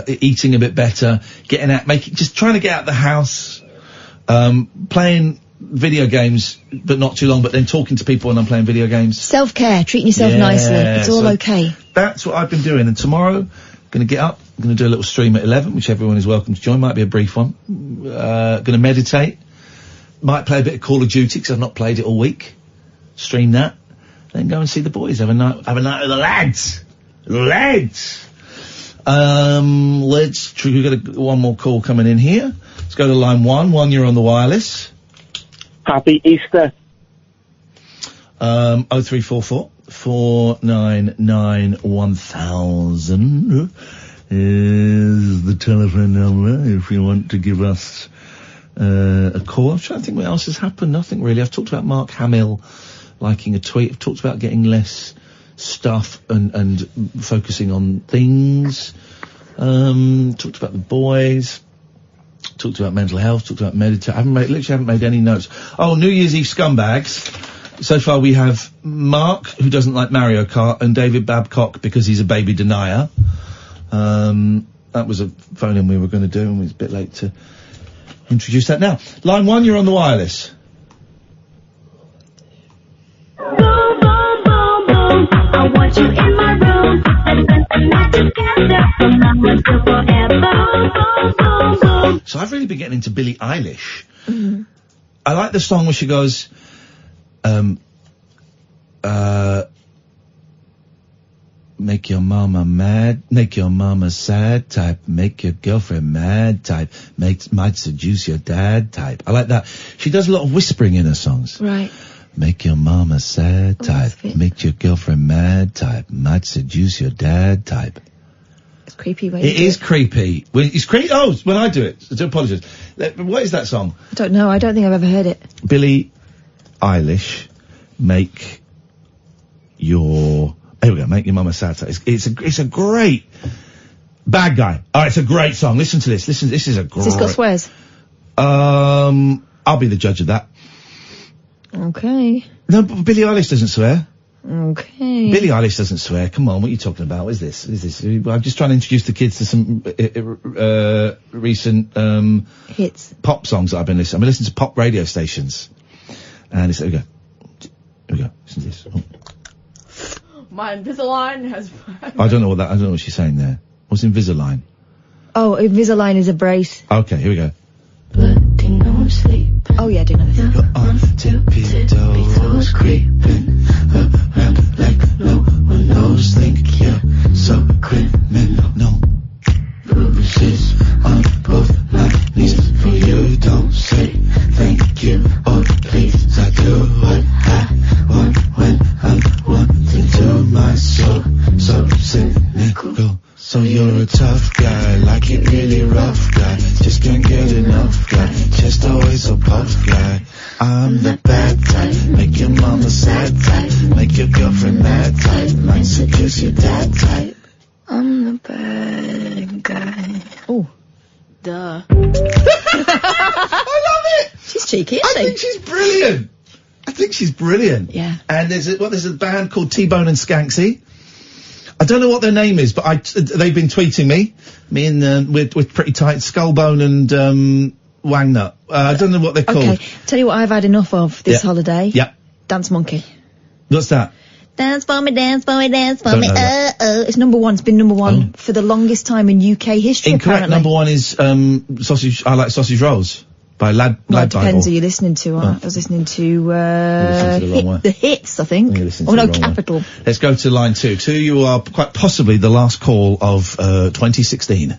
eating a bit better, getting out, just trying to get out the house, playing video games, but not too long, but then talking to people when I'm playing video games. Self-care, treating yourself nicely. It's all okay. That's what I've been doing, and tomorrow, gonna get up, I'm gonna do a little stream at 11, which everyone is welcome to join, might be a brief one. Gonna meditate, might play a bit of Call of Duty, because I've not played it all week. Stream that, then go and see the boys. Have a night with the lads. We've got one more call coming in here. Let's go to line 1. 1, you're on the wireless. Happy Easter. 0344 499 1000 is the telephone number if you want to give us a call. I'm trying to think what else has happened. Nothing really. I've talked about Mark Hamill liking a tweet. I've talked about getting less stuff and focusing on things. Talked about the boys. Talked about mental health. Talked about meditation. Literally haven't made any notes. Oh, New Year's Eve scumbags. So far we have Mark, who doesn't like Mario Kart, and David Babcock because he's a baby denier. That was a phone-in we were going to do, and it's a bit late to introduce that now. Line 1, you're on the wireless. Boom, boom, boom, boom. I want you in my room. Let's spend the night together from now until forever. Boom, boom, boom. So I've really been getting into Billie Eilish. Mm-hmm. I like the song where she goes, make your mama mad, make your mama sad type, make your girlfriend mad type, might seduce your dad type. I like that. She does a lot of whispering in her songs. Right. Make your mama sad type, make your girlfriend mad type, might seduce your dad type. It's creepy when It is creepy. It's creepy. Oh, when I do it. I do apologise. What is that song? I don't know. I don't think I've ever heard it. Billie Eilish, make your... Here we go. Make your mama sad. It's a great... Bad Guy. Oh, it's a great song. Listen to this. This is a great... Has this got swears? I'll be the judge of that. Okay. No, but Billie Eilish doesn't swear. Okay. Billie Eilish doesn't swear. Come on, what are you talking about? What is this? I'm just trying to introduce the kids to some recent hits, pop songs that I've been listening. I've been listening to pop radio stations, and it's here we go. Listen to this. Oh. My Invisalign has. I don't know what she's saying there. What's Invisalign? Oh, Invisalign is a brace. Okay, here we go. No sleep. Oh yeah, I do know this. You're on tippy toes, creeping around like no one knows. Think you're so criminal. Bruises on both my knees for you. Don't say thank you or please. I do what I want when I'm wanting to. My soul so cynical. So you're a tough guy, like it really rough guy. Just can't get enough guy. Just always so puff guy. I'm the bad type, make your mama sad type, make your girlfriend mad type, might seduce your dad type. I'm the bad guy. Oh, duh. I love it. She's cheeky, isn't she? I think she's brilliant. I think she's brilliant. Yeah. And there's a band called T-Bone and Skanksy. I don't know what their name is, but they've been tweeting me and with Pretty Tight, Skullbone and Wangnut. I don't know what they're called. Okay, tell you what I've had enough of this holiday. Yep. Dance Monkey. What's that? Dance for me, dance for me, dance for Don't me. know that. It's number one. It's been number one for the longest time in UK history. Incorrect. Apparently. Number one is sausage. I like sausage rolls by Lad Well, it Bible. depends who you're listening to. I was listening to listening to the wrong one. the hits, I think. Oh no, Capital. Let's go to line 2. 2, you are quite possibly the last call of 2016.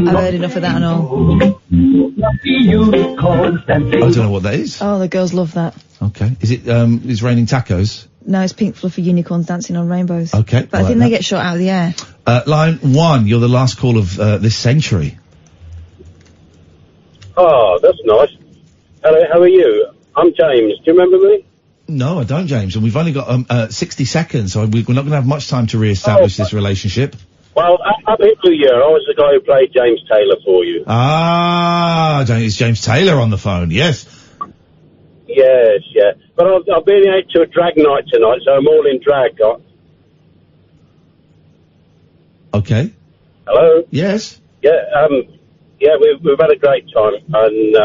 I've heard enough of that and all. I don't know what that is. Oh, the girls love that. Okay. Is it, is Raining Tacos? No, it's pink fluffy unicorns dancing on rainbows. Okay. But I think they get shot out of the air. Line 1, you're the last call of this century. Oh, that's nice. Hello, how are you? I'm James. Do you remember me? No, I don't, James, and we've only got 60 seconds, so we're not going to have much time to re-establish this relationship. Well, Happy New Year. I was the guy who played James Taylor for you. Ah, it's James Taylor on the phone, yes. Yes, yeah. But I've been out to a drag night tonight, so I'm all in drag. Okay. Hello? Yes. Yeah, we've had a great time, and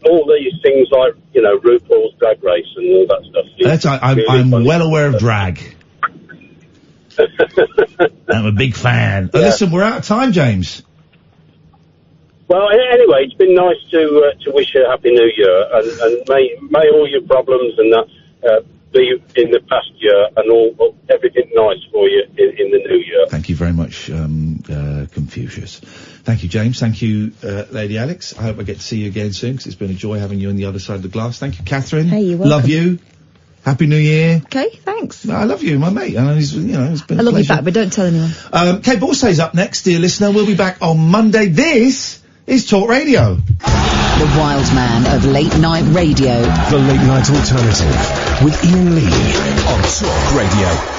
all these things like, you know, RuPaul's Drag Race and all that stuff. I'm well aware of drag. I'm a big fan. Yeah. Listen, we're out of time, James. Well, anyway, it's been nice to wish you a Happy New Year, and may all your problems and that be in the past year, and everything nice for you in the new year. Thank you very much, Confucius. Thank you, James. Thank you, Lady Alex. I hope I get to see you again soon, because it's been a joy having you on the other side of the glass. Thank you, Catherine. Hey, you're welcome. Love you. Happy New Year. Okay, thanks. I love you, my mate. I know it's been I a love pleasure. you back, but don't tell anyone. Kate Borsay's up next, dear listener. We'll be back on Monday. This is Talk Radio. The wild man of late night radio. The Late Night Alternative with Iain Lee on Talk Radio.